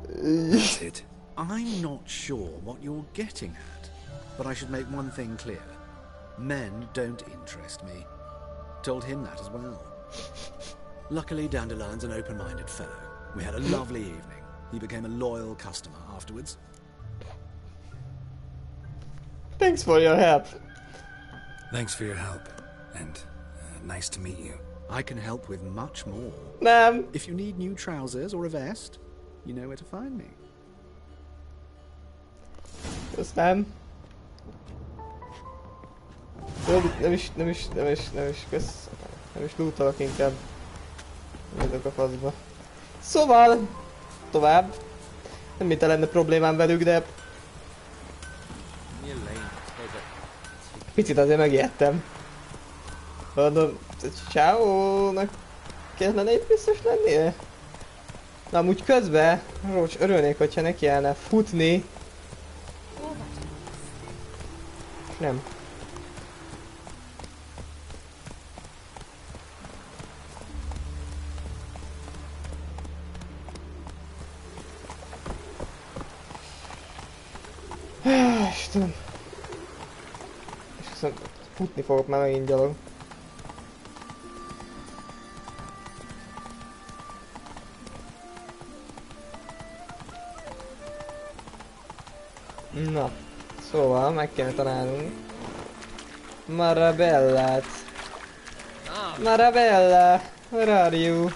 S3: That's it.
S21: I'm not sure what you're getting at, but I should make one thing clear. Men don't interest me. Told him that as well. Luckily, Dandelion's an open-minded fellow. We had a lovely evening. He became a loyal customer afterwards.
S2: Thanks for your help.
S3: Thanks for your help, and nice to meet you.
S21: I can help with much more.
S2: Nem.
S21: If you need new trousers or a vest, you know where to find me.
S2: Köszönöm. Nem is lootalak inkább. Nézzük a faszba. Szóval, tovább. Nem mintha lenne problémám velük, de... Picit azért megijedtem. Mondom, Ciao-nak kellene itt biztos lennie? Na amúgy közben, Rócs, örülnék, hogyha nekiállna futni. Nem. Istenem. És aztán futni fogok már megint gyalog. Na, szóval meg kéne találnunk Marabellát. Marabella, where are you?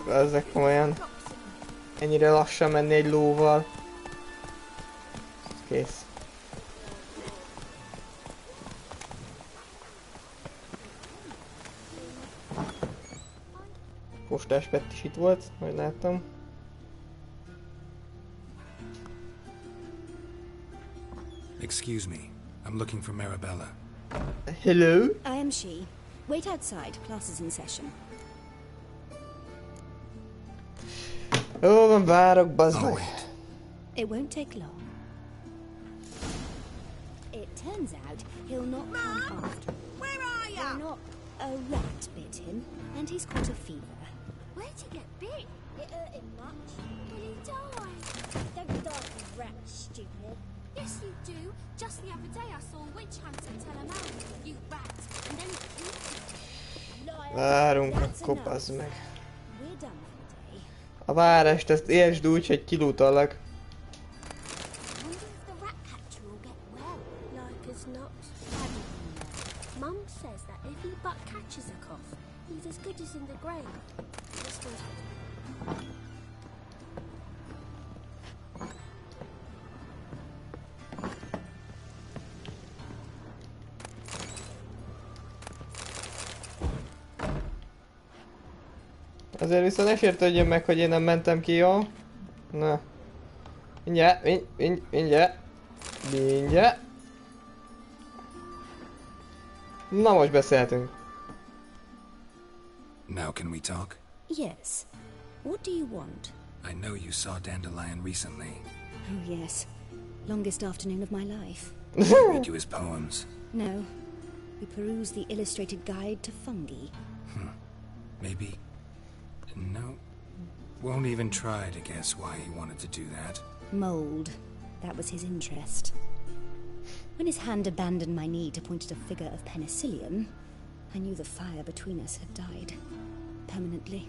S2: Ezek komolyan. Ennyire lassan menni egy lóval. Kész. Postás Pett is itt volt, majd láttam.
S3: Excuse me, I'm looking for Marabella.
S2: Hello?
S13: I am she. Wait outside, class is in session.
S2: Jó van, várok, bazd meg.
S13: It won't take long. It turns out he'll not come after.
S17: Where are you?
S13: Why not? A rat bit him, and he's caught a fever.
S17: Where'd you get bit? It hurt him much. Will he die? Don't die, you rat, stupid. Yes, you do. Just the other day I saw a witch hunter tell him out, you rat, and then he killed him.
S2: Várunk, akkor bazd meg.
S13: We're done.
S2: A várást ezt értsd úgy, hogy kilútallak.
S17: Mum says that if your butt catches a cough, he's as good as in the grave.
S2: Azért viszont ne sértődjön meg, hogy én nem mentem ki, jó? Na. Mindjárt, mindjárt. Na most beszélhetünk.
S3: Now can we talk?
S13: Yes. What do you want?
S3: I know you saw Dandelion recently.
S13: Oh yes. Longest afternoon of my life.
S3: Did he read you his poems?
S13: No. You peruse the illustrated guide to fungi.
S3: Maybe. No. Won't even try to guess why he wanted to do that.
S13: Mold. That was his interest. When his hand abandoned my knee to point at a figure of penicillium, I knew the fire between us had died. Permanently.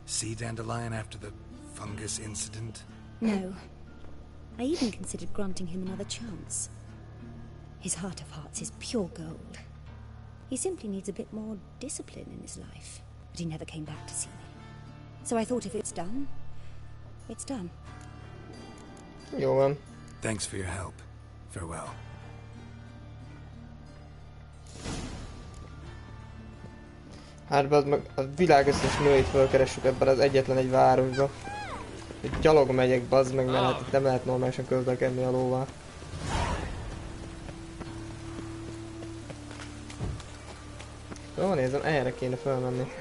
S3: See Dandelion after the fungus incident?
S13: No. I even considered granting him another chance. His heart of hearts is pure gold. He simply needs a bit more discipline in his life. But he never came back to see me. So I thought if it's done, it's done.
S2: Jó van.
S3: Thanks for your help. Farewell.
S2: Hát meg a világ összes nőit fölkeressük ebben az egyetlen egy városba. Gyalog megyek, bazd meg, mert hát itt nem lehet normálisan közlekedni a lóval. Jó, nézem, erre kéne felmenni.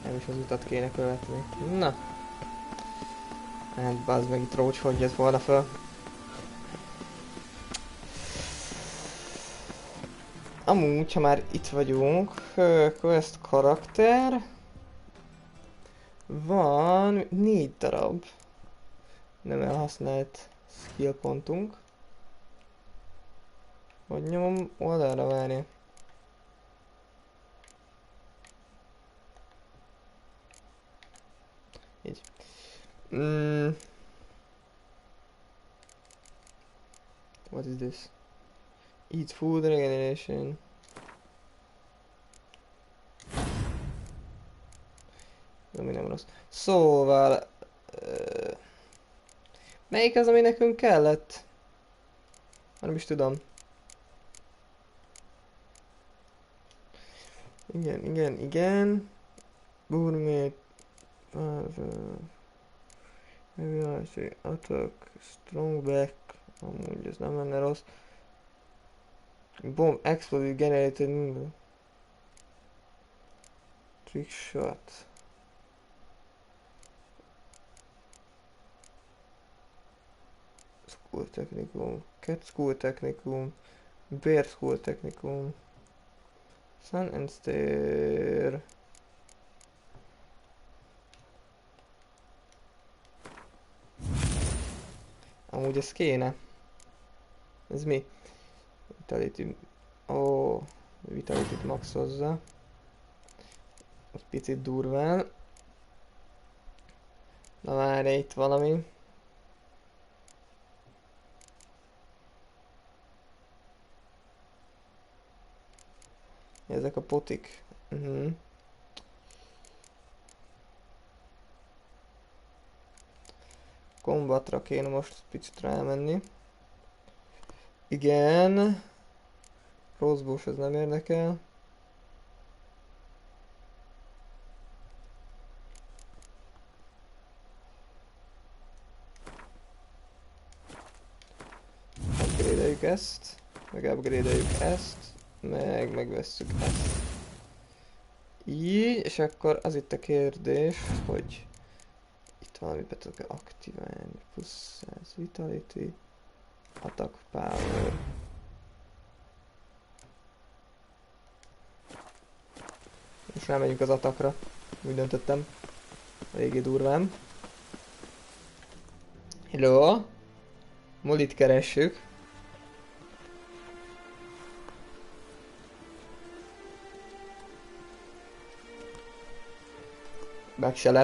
S2: Nem is az utat kéne követni. Na. Hát bazd meg, itt rócshogy jött volna föl. Amúgy, ha már itt vagyunk, quest karakter. Van 4 darab nem elhasznált skill pontunk. Hogy nyomom oldalra, várni. Így. What is this? Eat food regeneration. Ami nem rossz. Szóval... melyik az, ami nekünk kellett? Nem is tudom. Igen. Gourmet. Attack. Strong back. Amúgy ez nem lenne rossz. Bomb explosive generated. Trick shot. School technicum. Cat school technicum. Bear school technicum. Sun and stare. Amúgy ez kéne. Ez mi? Vitality. Ó, Vitality-t maxozza. Egy picit durván. Na várj, itt valami. Ezek a potik. Kombatra kéne most picit rámenni. Igen. Crossbow ez nem érdekel. Upgrade-eljük ezt. Meg upgrade-eljük ezt. Meg megvesszük ezt. Így, és akkor az itt a kérdés, hogy itt valamit be tudok aktiválni. Plusz 100 Vitality, Attack Power. Most rámegyünk az attackra. Úgy döntöttem. Eléggé durván. Hello! Molit keressük.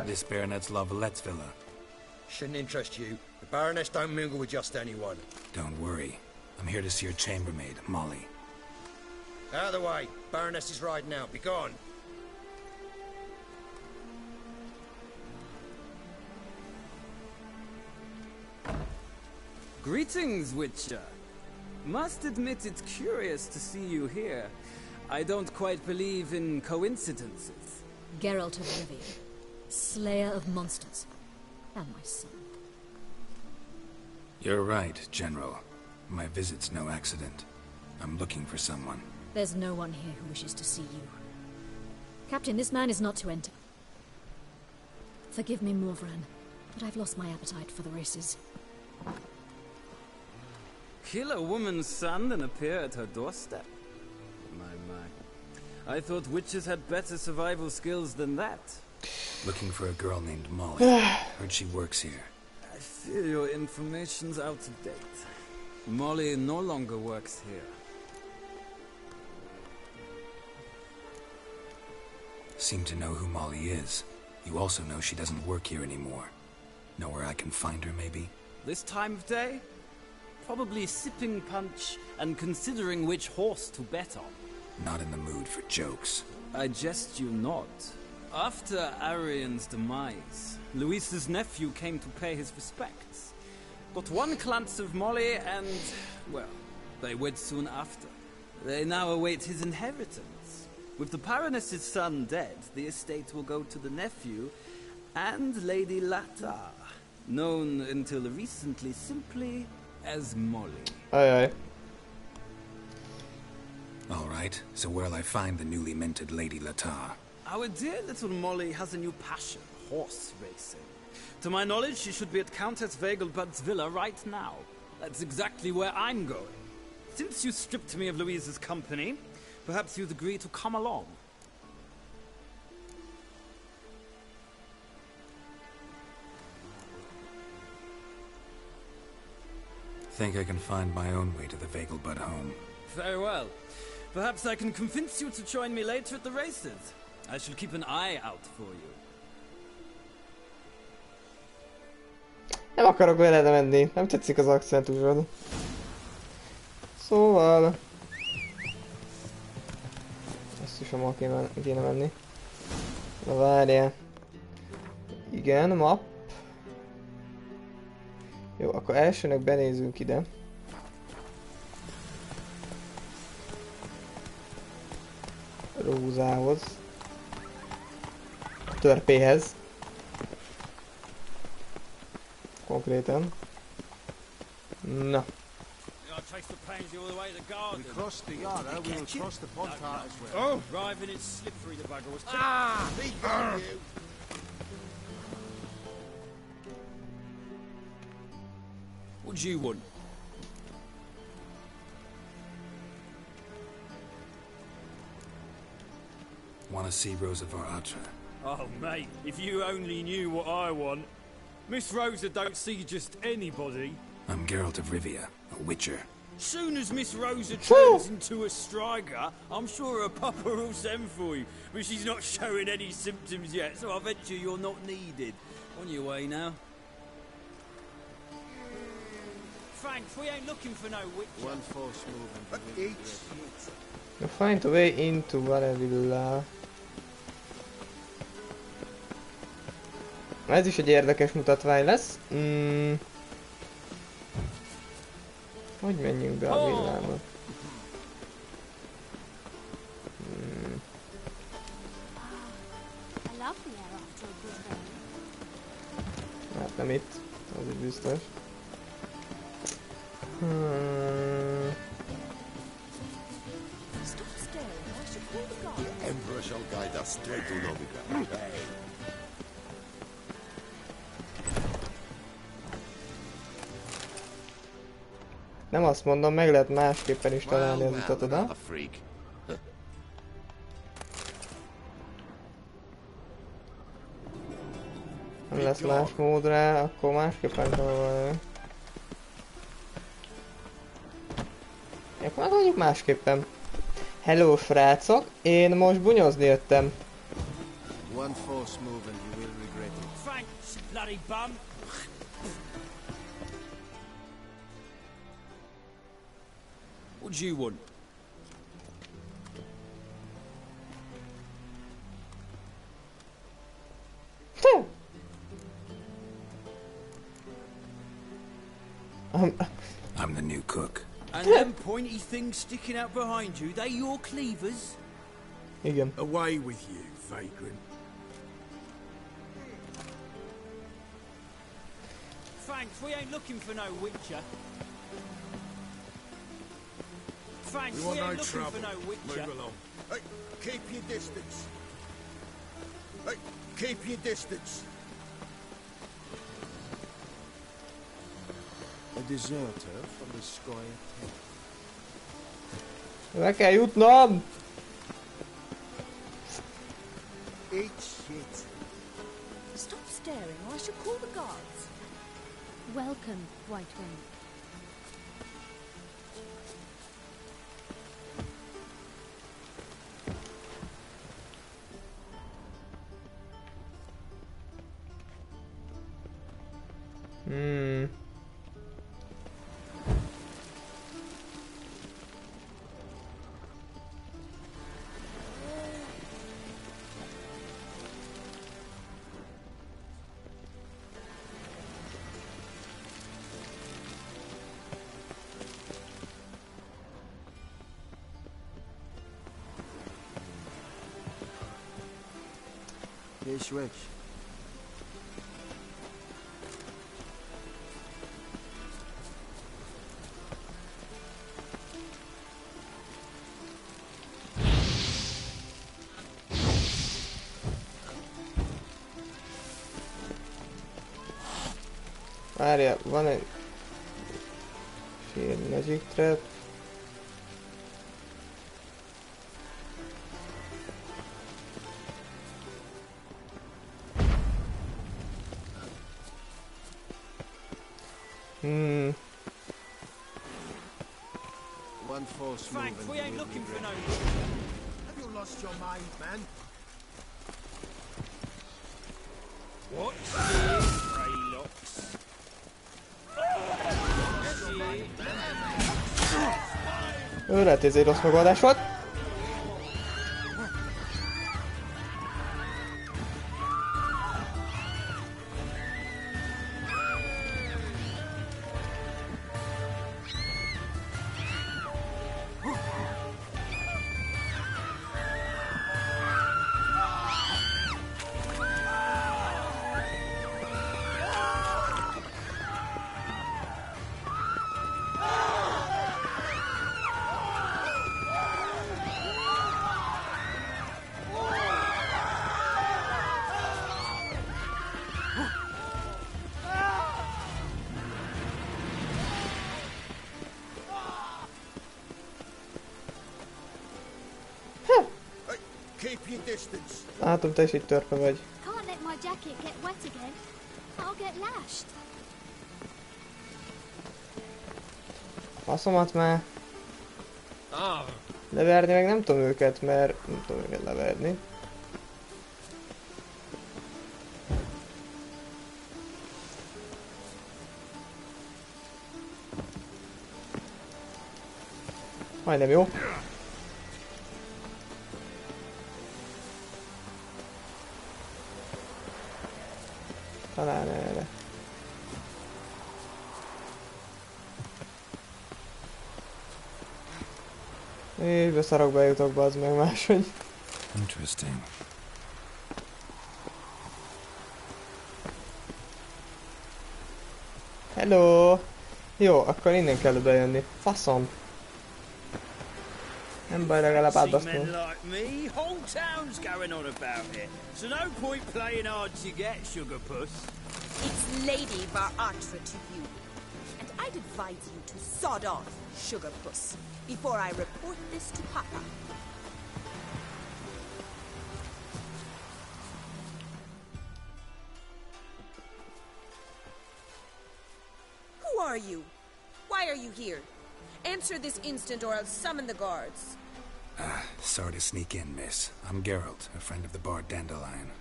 S3: This baronet's love Lettsvilla.
S8: Shouldn't interest you. The Baroness don't mingle with just anyone.
S3: Don't worry. I'm here to see your chambermaid, Molly.
S8: Out of the way. Baroness is riding out. Be gone.
S11: Greetings, Witcher. Must admit it's curious to see you here. I don't quite believe in coincidences.
S9: Geralt of Rivia, slayer of monsters, and my son.
S3: You're right, General. My visit's no accident. I'm looking for someone.
S9: There's no one here who wishes to see you. Captain, this man is not to enter. Forgive me, Morvran.
S13: but I've lost my appetite for the races.
S11: Kill a woman's son and appear at her doorstep? My. I thought witches had better survival skills than that.
S3: Looking for a girl named Molly. Heard she works here.
S11: I fear your information's out of date. Molly no longer works here.
S3: Seem to know who Molly is. You also know she doesn't work here anymore. Know where I can find her, maybe?
S11: This time of day? Probably sipping punch and considering which horse to bet on.
S3: Not in the mood for jokes.
S11: I jest you not. After Arian's demise, Luis's nephew came to pay his respects. Got one glance of Molly and, well, they wed soon after. They now await his inheritance. With the Baroness's son dead, the estate will go to the nephew and Lady Lata, known until recently simply as Molly.
S2: Aye.
S3: All right, so where'll I find the newly minted Lady Lata?
S11: Our dear little Molly has a new passion, horse racing. To my knowledge, she should be at Countess Vegelbud's villa right now. That's exactly where I'm going. Since you stripped me of Louise's company, perhaps you'd agree to come along.
S3: Think I can find my own way to the Vegelbud home.
S11: Very well. Perhaps I can convince you to join me later at the races. I shall keep an eye out for you.
S2: Nem akarok veled menni, nem tetszik az akcentusod. Szóval... Ezt is amúgy kéne menni. Na várjál. Igen, map. Jó, akkor elsőnek benézünk ide. Rózához. Törpéhez. Konkrétan. Na.
S12: We crossed the Yarrow, we will cross the Pontart as well.
S10: Oh! Driving it's slippery, the bugger was.
S12: Ah! Be gone, you!
S11: What do you want?
S3: Want to see Rosa Varatra?
S10: Oh, mate, if you only knew what I want. Miss Rosa don't see just anybody.
S3: I'm Geralt of Rivia, a witcher.
S10: Soon as Miss Rosa turns into a striker, I'm sure her papa will send for you. But she's not showing any symptoms yet, so I bet you're not needed.
S11: On your way now.
S10: Thanks, we ain't looking for no witcher.
S12: One false move and each.
S2: You find a way into Valevilla. Ez is egy érdekes mutatvány lesz. Hogy menjünk be a villába? Hát nem itt, az így biztos.
S14: The Emperor shall guide us straight to Novigrad.
S2: Nem azt mondom, meg lehet másképpen is találni az utat oda. Nem lesz más mód rá, akkor másképpen kell valami. Akkor mondjuk másképpen. Hello srácok, én most bunyozni jöttem.
S12: One false move and you will regret it.
S10: Thanks, bloody bum.
S11: What do you want?
S3: I'm the new cook.
S10: And them pointy things sticking out behind you, they your cleavers?
S2: Igen.
S6: Away with you, vagrant.
S10: Thanks, we ain't looking for no witcher. Thanks,
S6: We want
S10: ain't
S6: no
S10: looking
S6: trouble.
S10: for no witcher.
S6: Move along.
S14: Hey, keep your distance. Hey, keep your distance.
S6: deserter from the Squire Tent.
S2: Le kell jutnom!
S12: Eat shit.
S20: Stop staring or I shall call the guards.
S13: Welcome, White Wing.
S12: Hey, Switch.
S2: Várjál, van egy... Shield Magic Trap.
S6: One false
S10: Frank,
S6: move
S10: we
S6: and
S10: ain't
S6: you'll
S10: looking for no...
S12: Have you lost your mind, man?
S10: What? Greylocks.
S2: Lehet, ez egy rossz megoldás volt.
S12: Keep your distance.
S2: Látom, te is itt törpe vagy.
S13: Can't let my jacket get wet again. I'll get lashed.
S2: Faszomat már. Leverni meg nem tudom őket, mert nem tudom őket leverni. Majdnem jó. Talán erre. És beszarok, bejutok, bazd meg máshogy.
S3: Interesting.
S2: Hello! Jó, akkor innen kell bejönni. Faszom! Nem baj, legalább átbasztom.
S10: like me, whole town's going on about it. So no point playing hard to get, sugar puss.
S20: It's Lady Varatra to you. And I'd advise you to sod off, sugar puss, before I report this to Papa. Who are you? Why are you here? Answer this instant or I'll summon the guards.
S3: Sorry to sneak in, miss. I'm Geralt, a friend of the bard Dandelion.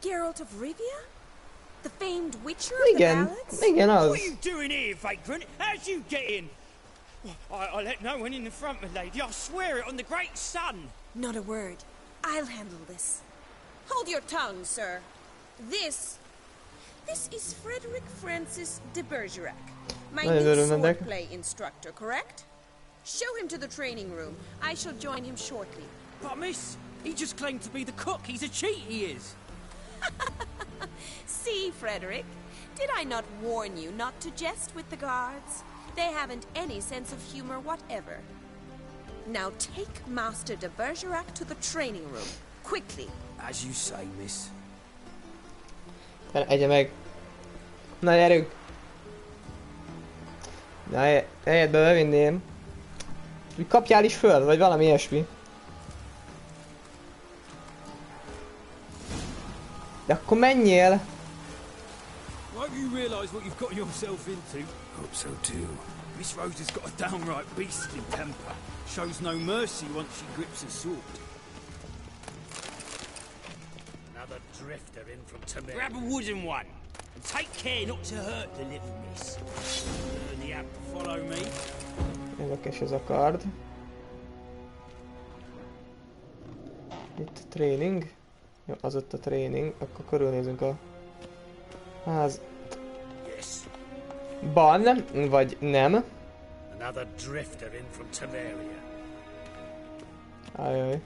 S20: Geralt of Rivia? The famed witcher of the ballads?
S2: Igen, az.
S10: What are you doing here, vagrant? How'd you get in? I let no one in the front, my lady. I swear it on the great sun.
S20: Not a word. I'll handle this. Hold your tongue, sir. This is Frederick Francis de Bergerac, my new swordplay instructor, correct? Show him to the training room. I shall join him shortly.
S10: But miss, he just claimed to be the cook. He's a cheat, he is.
S20: See, Frederick, did I not warn you not to jest with the guards? They haven't any sense of humor whatever. Now take Master de Bergerac to the training room, quickly.
S10: As you say, miss.
S2: Egye meg. Na, gyerünk! Na, helyetbe bevinném. Úgy kapjál is föl, vagy valami ilyesmi. De akkor menjél!
S10: Won't you realise what you've got yourself into?
S3: Hope so too.
S10: Miss Rose has got a downright beastly temper. Shows no mercy once she grips a sword.
S6: Another drifter in from Tamir.
S10: Grab a wooden one, and take care not to hurt the little miss. Learn the app to follow me.
S2: Érdekes ez a kard. Itt a tréning. Jó, az ott a tréning. Akkor körülnézünk a ház. Ban, vagy nem.
S6: Another drifter in from Tamaria.
S2: Ajaj.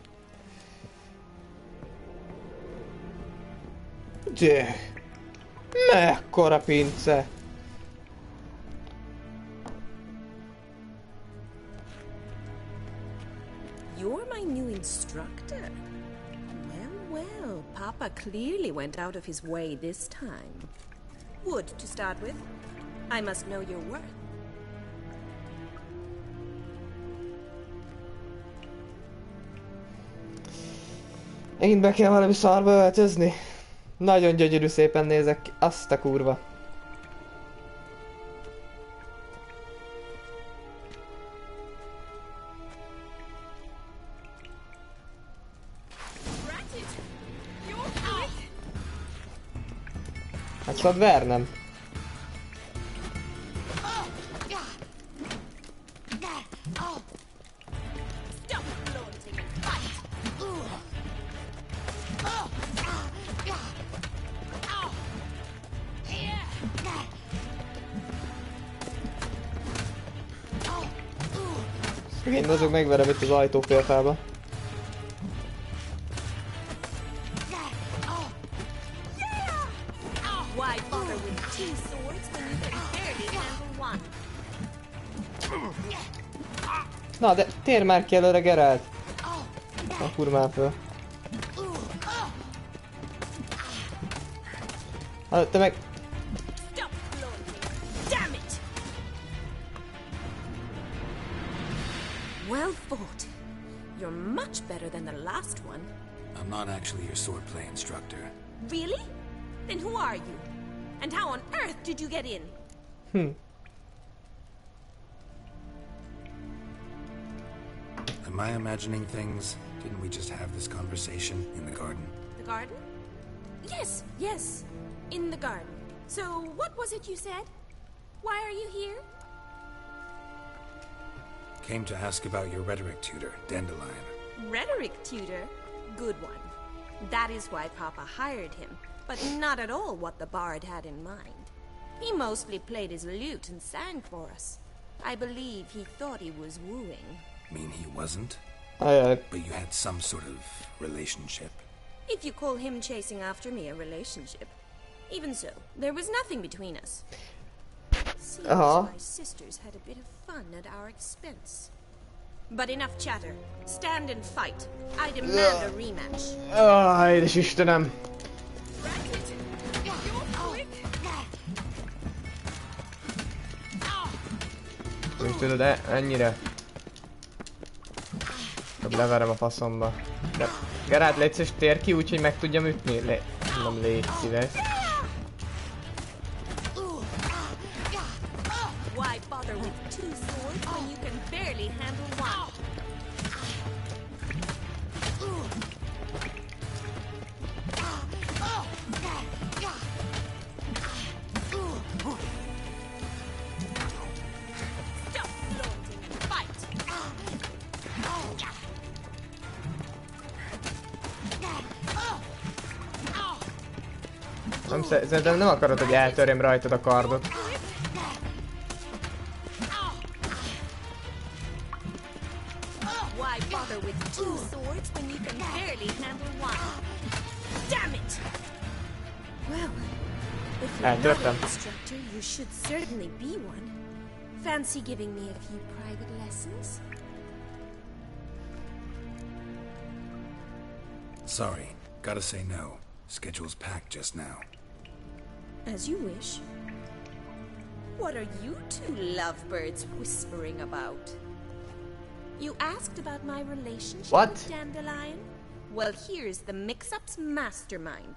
S2: De, mekkora pince!
S1: You're my new instructor. Well, Papa clearly went out of his way this time. Wood, to start with. I must know your worth.
S2: Megint be kell valami szarba öltözni. Nagyon gyönyörű szépen nézek ki. Azt a kurva. Hát szabad vernem. Szegény azok megverem itt az ajtófélfába. Na de térj már ki előre, Geralt! A kurmán föl. Te meg...
S1: Well fought. You're much better than the last one.
S3: I'm not actually your swordplay instructor.
S1: Really? Then who are you? And how on earth did you get in?
S3: Am I imagining things? Didn't we just have this conversation in the garden?
S1: The garden? Yes, yes. In the garden. So, what was it you said? Why are you here?
S3: Came to ask about your rhetoric tutor, Dandelion.
S1: Rhetoric tutor? Good one. That is why Papa hired him, but not at all what the bard had in mind. He mostly played his lute and sang for us. I believe he thought he was wooing.
S3: Mean he wasn't?
S2: But
S3: you had some sort of relationship?
S1: If you call him chasing after me a relationship. Even so, there was nothing between us. Seems my sisters had a bit of fun at our expense. But enough chatter. Stand and fight. I demand a rematch.
S2: Édes Istenem! Úgy tudod, ennyire? Leverem a faszomba. De Geralt, légy szíves, tér ki úgy, hogy meg tudjam ütni? Nem, légy szíves.
S1: Why bother with two swords when you can barely handle one?
S2: Szerintem nem akarod, hogy eltörjem rajtad a kardot.
S1: Why bother with two swords when you can barely handle one? Damn it! Well, if you're not an instructor, you should certainly be one. Fancy giving me a few private lessons?
S3: Sorry, gotta say no. Schedule's packed just now.
S1: As you wish. What are you two lovebirds whispering about? You asked about my relationship with Dandelion? Well, here's the mix-up's mastermind.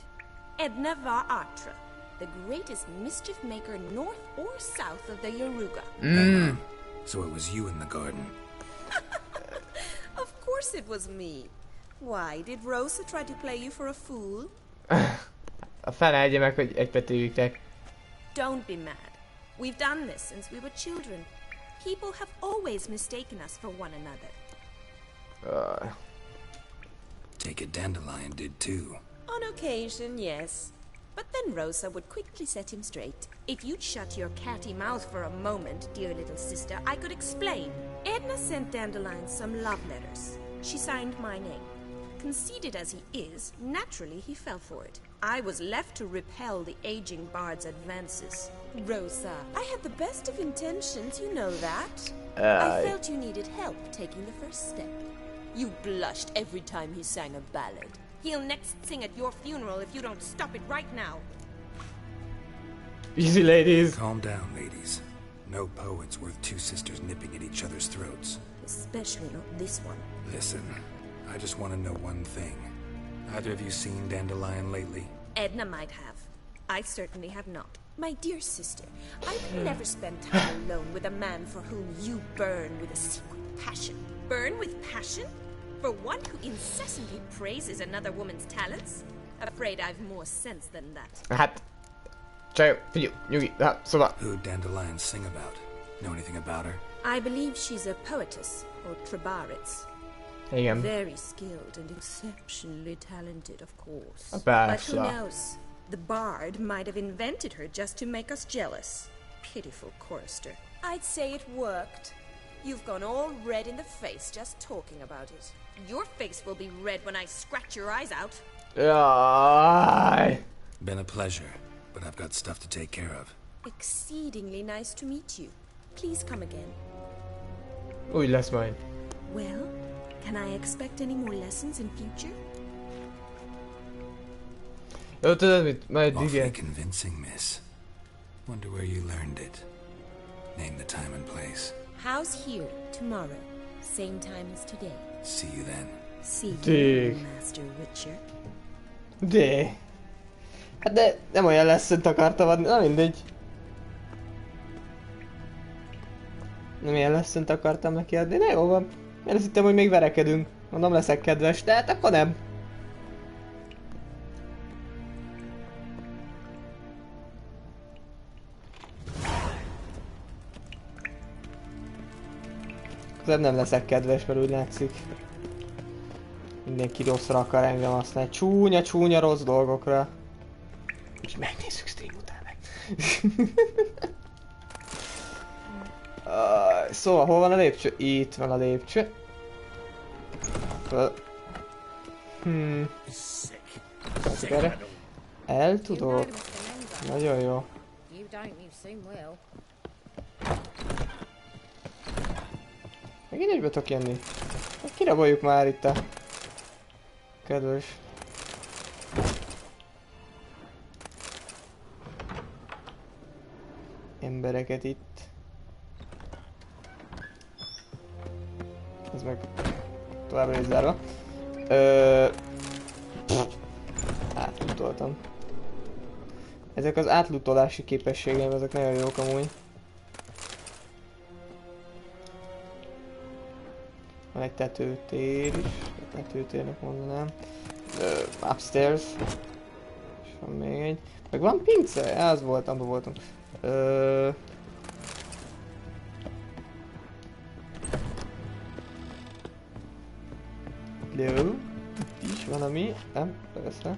S1: Edna Va Atra, the greatest mischief maker north or south of the Yaruga.
S3: So it was you in the garden.
S1: Of course it was me. Why, did Rosa try to play you for a fool?
S2: A fene meg, hogy egybetűjüknek.
S1: Don't be mad. We've done this since we were children. People have always mistaken us for one another.
S3: Take it Dandelion did too.
S1: On occasion, yes. But then Rosa would quickly set him straight. If you'd shut your catty mouth for a moment, dear little sister, I could explain. Edna sent Dandelion some love letters. She signed my name. Conceited as he is, naturally he fell for it. I was left to repel the aging bard's advances. Rosa, I had the best of intentions, you know that. I felt you needed help taking the first step. You blushed every time he sang a ballad. He'll next sing at your funeral if you don't stop it right now.
S2: Easy, ladies.
S3: Calm down, ladies. No poet's worth two sisters nipping at each other's throats.
S1: Especially not this one.
S3: Listen, I just want to know one thing. Either of you seen Dandelion lately?
S1: Edna might have. I certainly have not. My dear sister, I would never spend time alone with a man for whom you burn with a secret passion. Burn with passion? For one who incessantly praises another woman's talents? Afraid I've more sense than that.
S2: Hát... Csaj, figyelj, nyugi, szóval...
S3: Who'd Dandelion sing about? Know anything about her?
S1: I believe she's a poetess, or trebarits.
S2: Igen.
S1: Very skilled and exceptionally talented, of course.
S2: Persze.
S1: But who knows? The bard might have invented her just to make us jealous. Pitiful chorister. I'd say it worked. You've gone all red in the face just talking about it. Your face will be red when I scratch your eyes out.
S3: Been a pleasure, but I've got stuff to take care of.
S1: Exceedingly nice to meet you. Please come again.
S2: Úgy lesz majd.
S1: Well, can I expect any more lessons in future?
S2: Jó, tudod mit? Majd
S3: Awfully
S2: igen.
S3: convincing, miss. Wonder where you learned it. Name the time and place.
S1: House here, tomorrow. Same time as today.
S3: See you then.
S1: See
S2: you,
S1: Master Witcher.
S2: De. Hát de nem olyan leszönt akartam adni, na mindegy. Nem ilyen leszönt akartam neki adni, de jó van. Én azt hittem, hogy még verekedünk. Mondom, leszek kedves, de hát akkor nem. Nem leszek kedves, mert úgy látszik. Mindenki rosszra akar engem használni. Csúnya rossz dolgokra. És megnézzük stream után meg. Szóval hol van a lépcső? Itt van a lépcső. El tudok. Nagyon jó. Megint egybe tudok jönni. Kiraboljuk már itt a kedves embereket itt. Ez meg továbbra is zárva. Átlutoltam. Ezek az átlutolási képességeim, ezek nagyon jók amúgy. Van egy tetőtér is, a tetőtérnek mondanám. Upstairs. És van még egy. Meg van pince? Az volt, abban voltunk. Jó. Itt is valami. Nem, persze.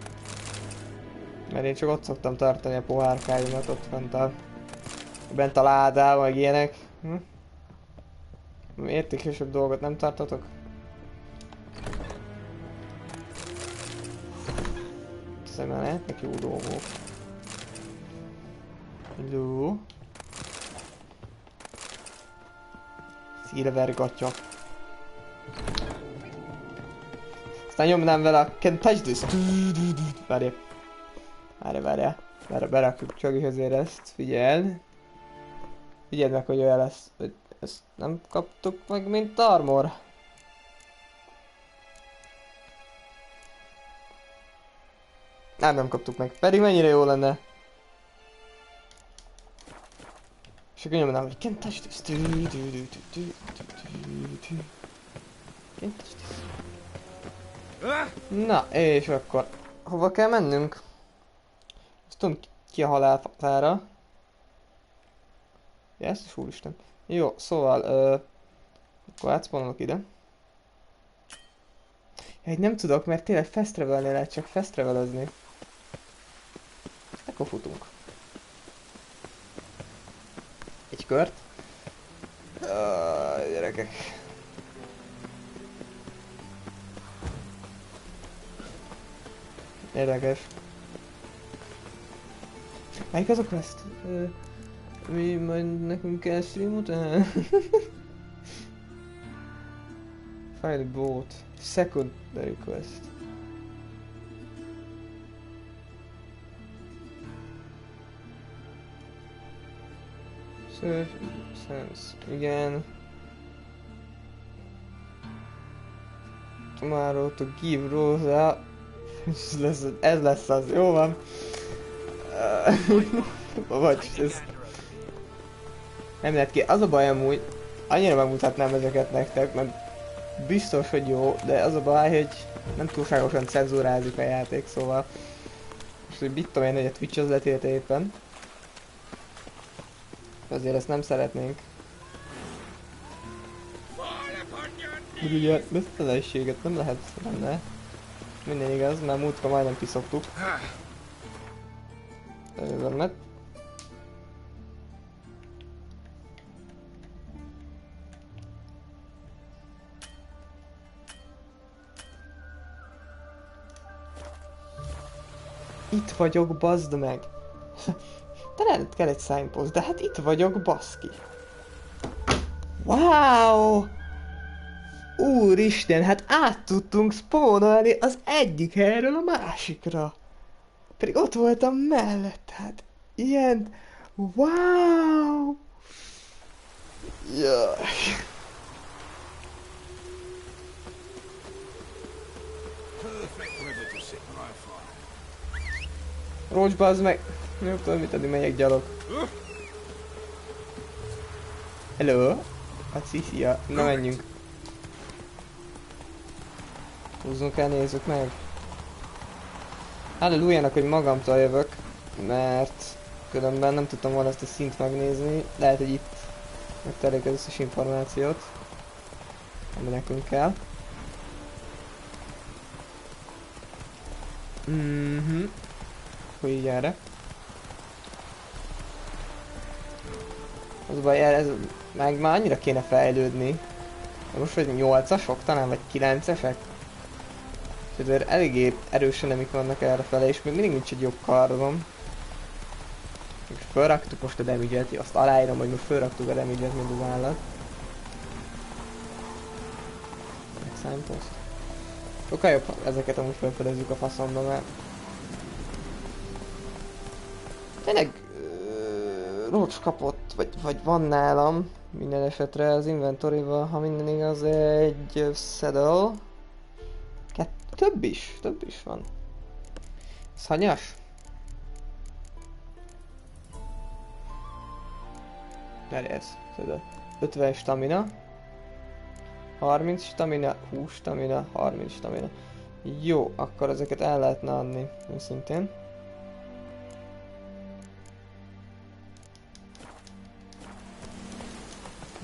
S2: Mert én csak ott szoktam tartani a pohárkáimat, ott bent a ládában, meg ilyenek. Értékesebb dolgot nem tartatok? Szerintem lehetnek jó dolgok. Jó. Silver gatya. Aztán nyomnám vele a can touch this. Várjál. Berakjuk csak azért ezt, figyeld. Figyeld meg, hogy olyan lesz. Ezt nem kaptuk meg, mint armor. Nem kaptuk meg. Pedig mennyire jó lenne. És akkor nyomnám, hogy can't touch this. Can't touch this. Na, és akkor hova kell mennünk? Ezt tudom ki a halálfatára. Yes, úristen. Jó, szóval, akkor átszpónolok ide. Ja, nem tudok, mert tényleg fast travelnél lehet csak fast travelezni. Akkor futunk. Egy kört. Gyerekek. Érdekes. Melyik az a quest? Mi majd nekünk kell stream után? Find a boat. Secondary quest. Search sense. Igen. Tomorrow to give Rosa. Ez lesz az, jó van. Vagy ez... Nem lehet ki. Az a baj amúgy, annyira megmutatnám ezeket nektek, mert biztos, hogy jó, de az a baj, hogy nem túlságosan cenzúrázik a játék, szóval... Most, hogy mit tudom én, hogy a Twitch az letélte éppen. Azért ezt nem szeretnénk. Úgy ugye, beszélességet nem lehet benne. Minden igaz, mert múltkor majdnem kiszoktuk. Elővermet. Itt vagyok, bazd meg! De nem kell egy signpost, de hát itt vagyok, baszki! Wow! Úristen, hát át tudtunk spawnolni az egyik helyről a másikra! Pedig ott voltam mellett, hát ilyen... Wow! Jaj! Rocs, bazd meg! Nem tudom mit adni, megyek gyalog. Hello? Hát szia, na menjünk. Húzzunk el, nézzük meg. Hallelujjának, hogy magamtól jövök, mert különben nem tudtam volna ezt a szint megnézni. Lehet, hogy itt megterjük az összes információt, ami nekünk kell. Akkor így erre. Az baj, ez meg már annyira kéne fejlődni. De most vagy 8-asok talán, vagy 9-esek? És azért eléggé erősen nemik vannak errefele, és még mindig nincs egy jobb kardom. És felraktuk most a damage-et, azt aláírom, hogy most felraktuk a damage-et, mint az állat. Meg signpost. Sokkal jobb, ezeket amúgy felfedezzük a faszomba, mert... Tényleg... Roach kapott, vagy van nálam, minden esetre az inventory-val, ha minden igaz, egy saddle. Több is van. Ez hanyas? Merj ez, saddle. 50 stamina. 30 stamina, 20 stamina, 30 stamina. Jó, akkor ezeket el lehetne adni, szintén.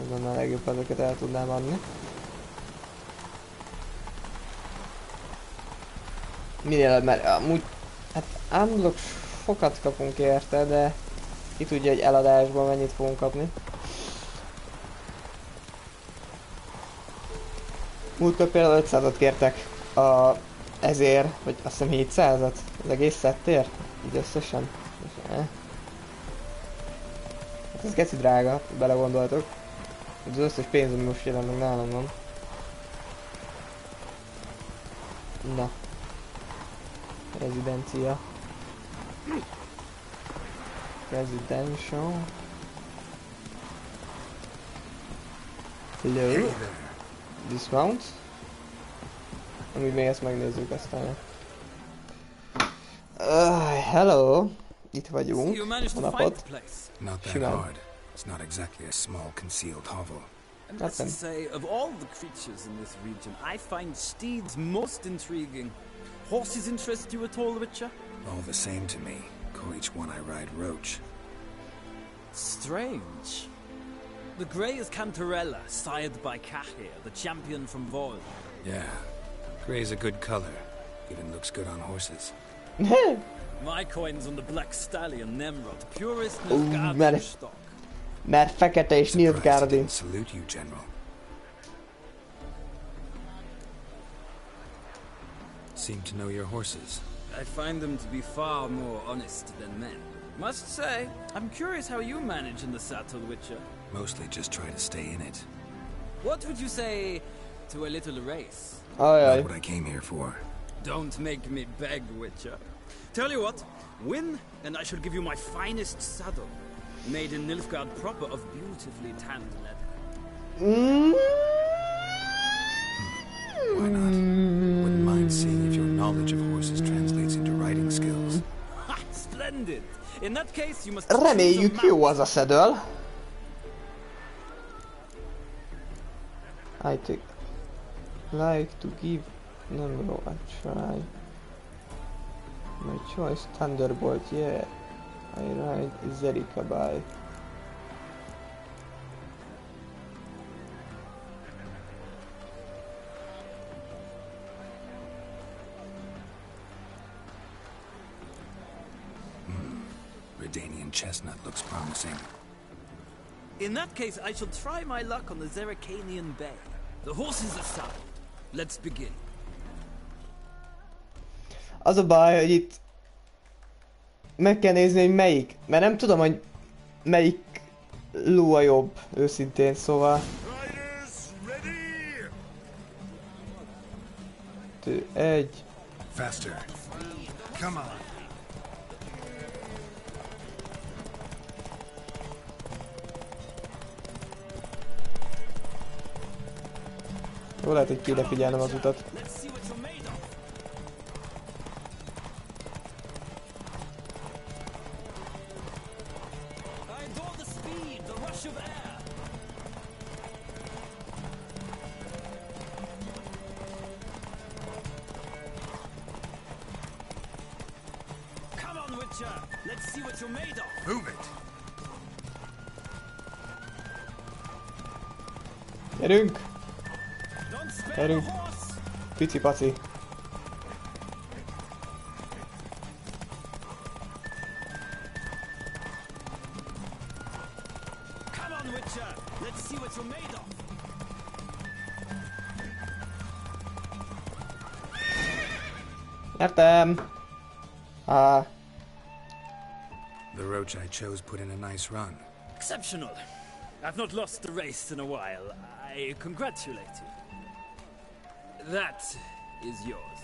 S2: Ez lenne a legjobb, ezeket el tudnám adni. Minél előbb, mert amúgy, hát unlock sokat kapunk érte, de ki tudja, hogy eladásban mennyit fogunk kapni. Múltkor például 500-at kértek ezért, vagy azt hiszem 700-at az egész szettért, így összesen. Hát ez geci drága, belegondoltok. Az összes pénz, ami most jelenleg nálam van. Na. Rezidencia. Residential. Hello. Dismount. Amúgy még ezt megnézzük aztán. Hello. Itt vagyunk. A napot.
S3: Not that hard. It's not exactly a small concealed hovel.
S11: I must say, of all the creatures in this region, I find steeds most intriguing. Horses interest you at all, Witcher?
S3: All the same to me. Call each one I ride Roach.
S11: Strange. The grey is Cantarella, sired by Cahir, the champion from Vol.
S3: Yeah. Grey's a good color. Even looks good on horses.
S11: My coin's on the Black Stallion, Nemrod, purest Nilfgaardian stock.
S2: Mert fekete és Nilfgaardi.
S3: Salute you, General. Seem to know your horses.
S11: I find them to be far more honest than men. Must say, I'm curious how you manage in the saddle, Witcher.
S3: Mostly just try to stay in it.
S11: What would you say to a little race?
S3: Not what I came here for.
S11: Don't make me beg, Witcher. Tell you what, win, and I shall give you my finest saddle. Made in Nilfgaard proper of beautifully tanned leather.
S3: Why not? Wouldn't mind seeing if your knowledge of horses translates into riding skills.
S11: Ha! Splendid! In that case, you must...
S2: Reméljük jó az a saddle. I like to give Nemro a try. My choice, Thunderbolt, yeah. I ride Zerika by.
S3: Redanian chestnut looks promising.
S11: In that case, I shall try my luck on the Zeracanian Bay. The horses are saddled. Let's begin.
S2: Az a baj, hogy itt meg kell nézni, hogy melyik, mert nem tudom, hogy melyik ló a jobb, őszintén, szóval. 2, 1.
S3: Faster. Come on.
S2: Jó, lehet, hogy kéne figyelnem az utat. Gyerünk! Gyerünk! Pici-paci! Nyertem!
S3: The roach I chose put in a nice run.
S11: Exceptional. I've not lost the race in a while. I congratulate you. That is yours.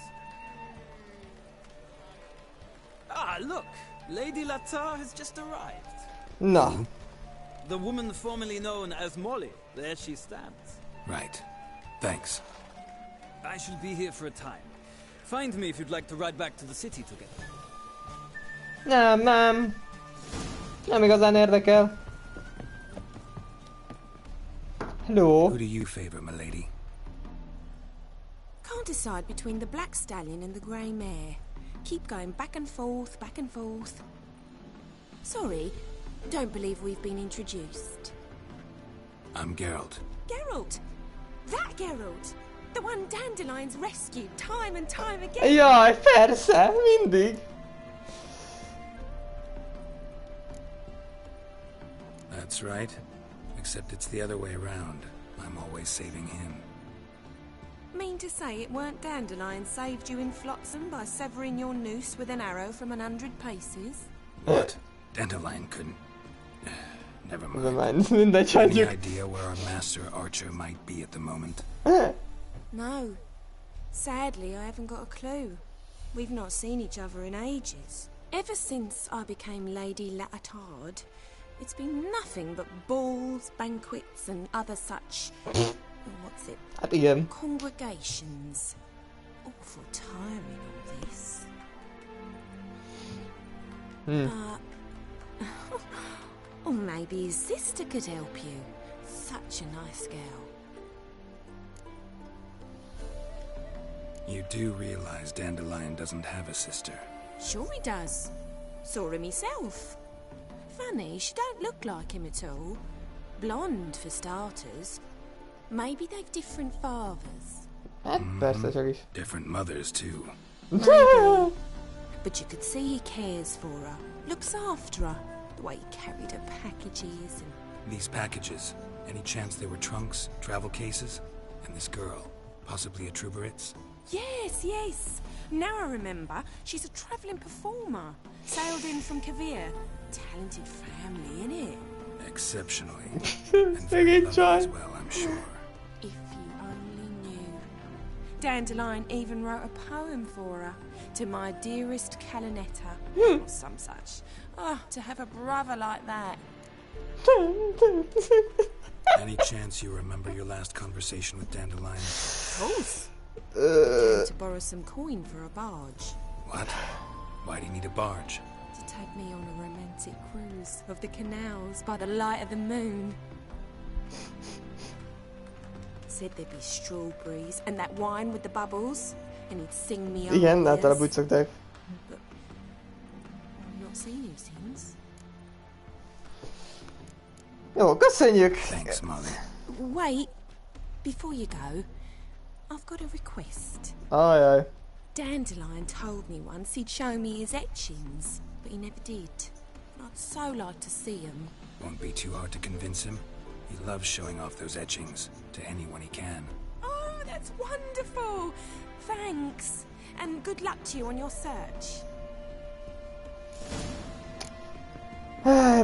S11: Ah, look! Lady Latar has just arrived.
S2: No.
S11: The woman formerly known as Molly. There she stands.
S3: Right. Thanks.
S11: I shall be here for a time. Find me if you'd like to ride back to the city together.
S2: Nem. Nem igazán érdekel. Hello.
S3: Who do you favor, milady?
S1: Can't decide between the black stallion and the grey mare. Keep going back and forth, back and forth. Sorry, don't believe we've been introduced.
S3: I'm Geralt.
S1: Geralt! That Geralt! The one Dandelions rescued time and time again!
S2: Jaj, persze, mindig!
S3: That's right. Except it's the other way around. I'm always saving him.
S1: Mean to say it weren't Dandelion saved you in Flotsam by severing your noose with an arrow from 100 paces?
S3: What? Dandelion couldn't... Never mind.
S2: Mindegy,
S3: Any
S2: hagyjuk.
S3: idea where our master archer might be at the moment?
S1: No. Sadly, I haven't got a clue. We've not seen each other in ages. Ever since I became Lady Latard, It's been nothing but balls, banquets, and other such... what's it?
S2: Hát igen.
S1: Congregations. Awful tiring, all this. Or maybe his sister could help you. Such a nice girl.
S3: You do realize Dandelion doesn't have a sister?
S1: Sure he does. Saw him himself. Funny, she don't look like him at all. Blonde, for starters. Maybe they've different fathers.
S2: Persze, csak is.
S3: Different mothers, too.
S1: Maybe. But you could see he cares for her. Looks after her. The way he carried her packages and...
S3: These packages, any chance they were trunks, travel cases? And this girl, possibly a Truberitz?
S1: Yes, yes. Now I remember. She's a travelling performer. Sailed in from Kavir. Talented family, innit?
S3: Exceptionally. And very lovely as well, I'm sure.
S1: If you only knew. Dandelion even wrote a poem for her. To my dearest Calinetta. Or some such. Oh, to have a brother like that.
S3: Any chance you remember your last conversation with Dandelion?
S1: Of course. Came to borrow some coin for a barge.
S3: What? Why do you need a barge?
S1: To take me on a romantic cruise of the canals by the light of the moon. Said there'd be strawberries and that wine with the bubbles, and he'd sing me
S2: Igen, általában úgy szokták.
S1: I've not seen you since.
S2: Jó, köszönjük!
S3: Thanks, Molly.
S1: Wait, before you go, I've got a request.
S2: Ajaj.
S1: Dandelion told me once he'd show me his etchings, but he never did. I'd so like to see them.
S3: Won't be too hard to convince him. He loves showing off those etchings to anyone he can.
S1: Oh, that's wonderful! Thanks, and good luck to you on your search.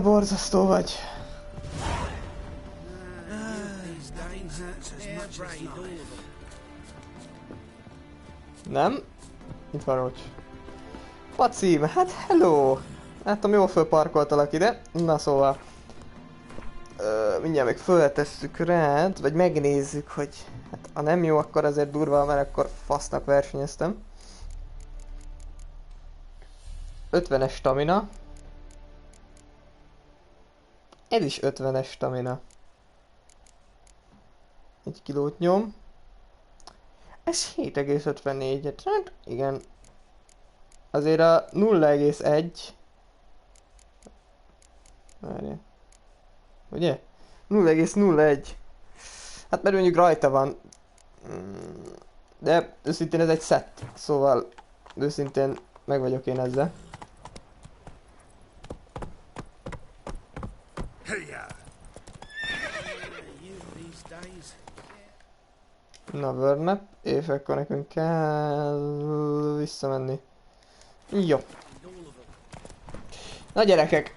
S2: Borzasztó vagy. Nem? Itt van Rocs. Pacim, hát hello! Látom, jól fölparkoltalak ide. Na szóval. Mindjárt még föltesszük rád, vagy megnézzük, hogy... Hát ha nem jó, akkor azért durva, mert akkor fasznak versenyeztem. 50-es stamina. Ez is 50-es stamina. 1 kilót nyom. Ez 7,54-et, hát igen. Azért a 0,1... Várjál. Ugye? 0,01. Hát mert mondjuk rajta van. De őszintén ez egy set. Szóval őszintén meg vagyok én ezzel. Na, Wordmap, és akkor nekünk kell visszamenni. Jó. Na gyerekek,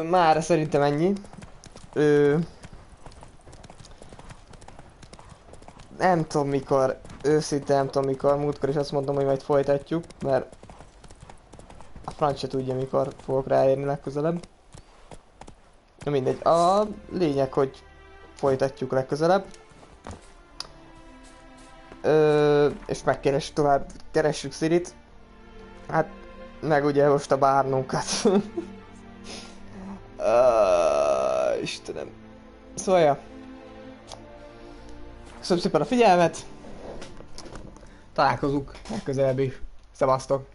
S2: már szerintem ennyi. Nem tudom mikor, őszintén nem tudom mikor, múltkor is azt mondom, hogy majd folytatjuk, mert a franc se tudja mikor fogok ráérni legközelebb. Na mindegy, a lényeg, hogy folytatjuk legközelebb. És tovább keressük Sirit. Hát, meg ugye most a bárnunkat. Istenem. Szóval, ja. Köszönöm szépen a figyelmet. Találkozunk legközelebb is. Szevasztok!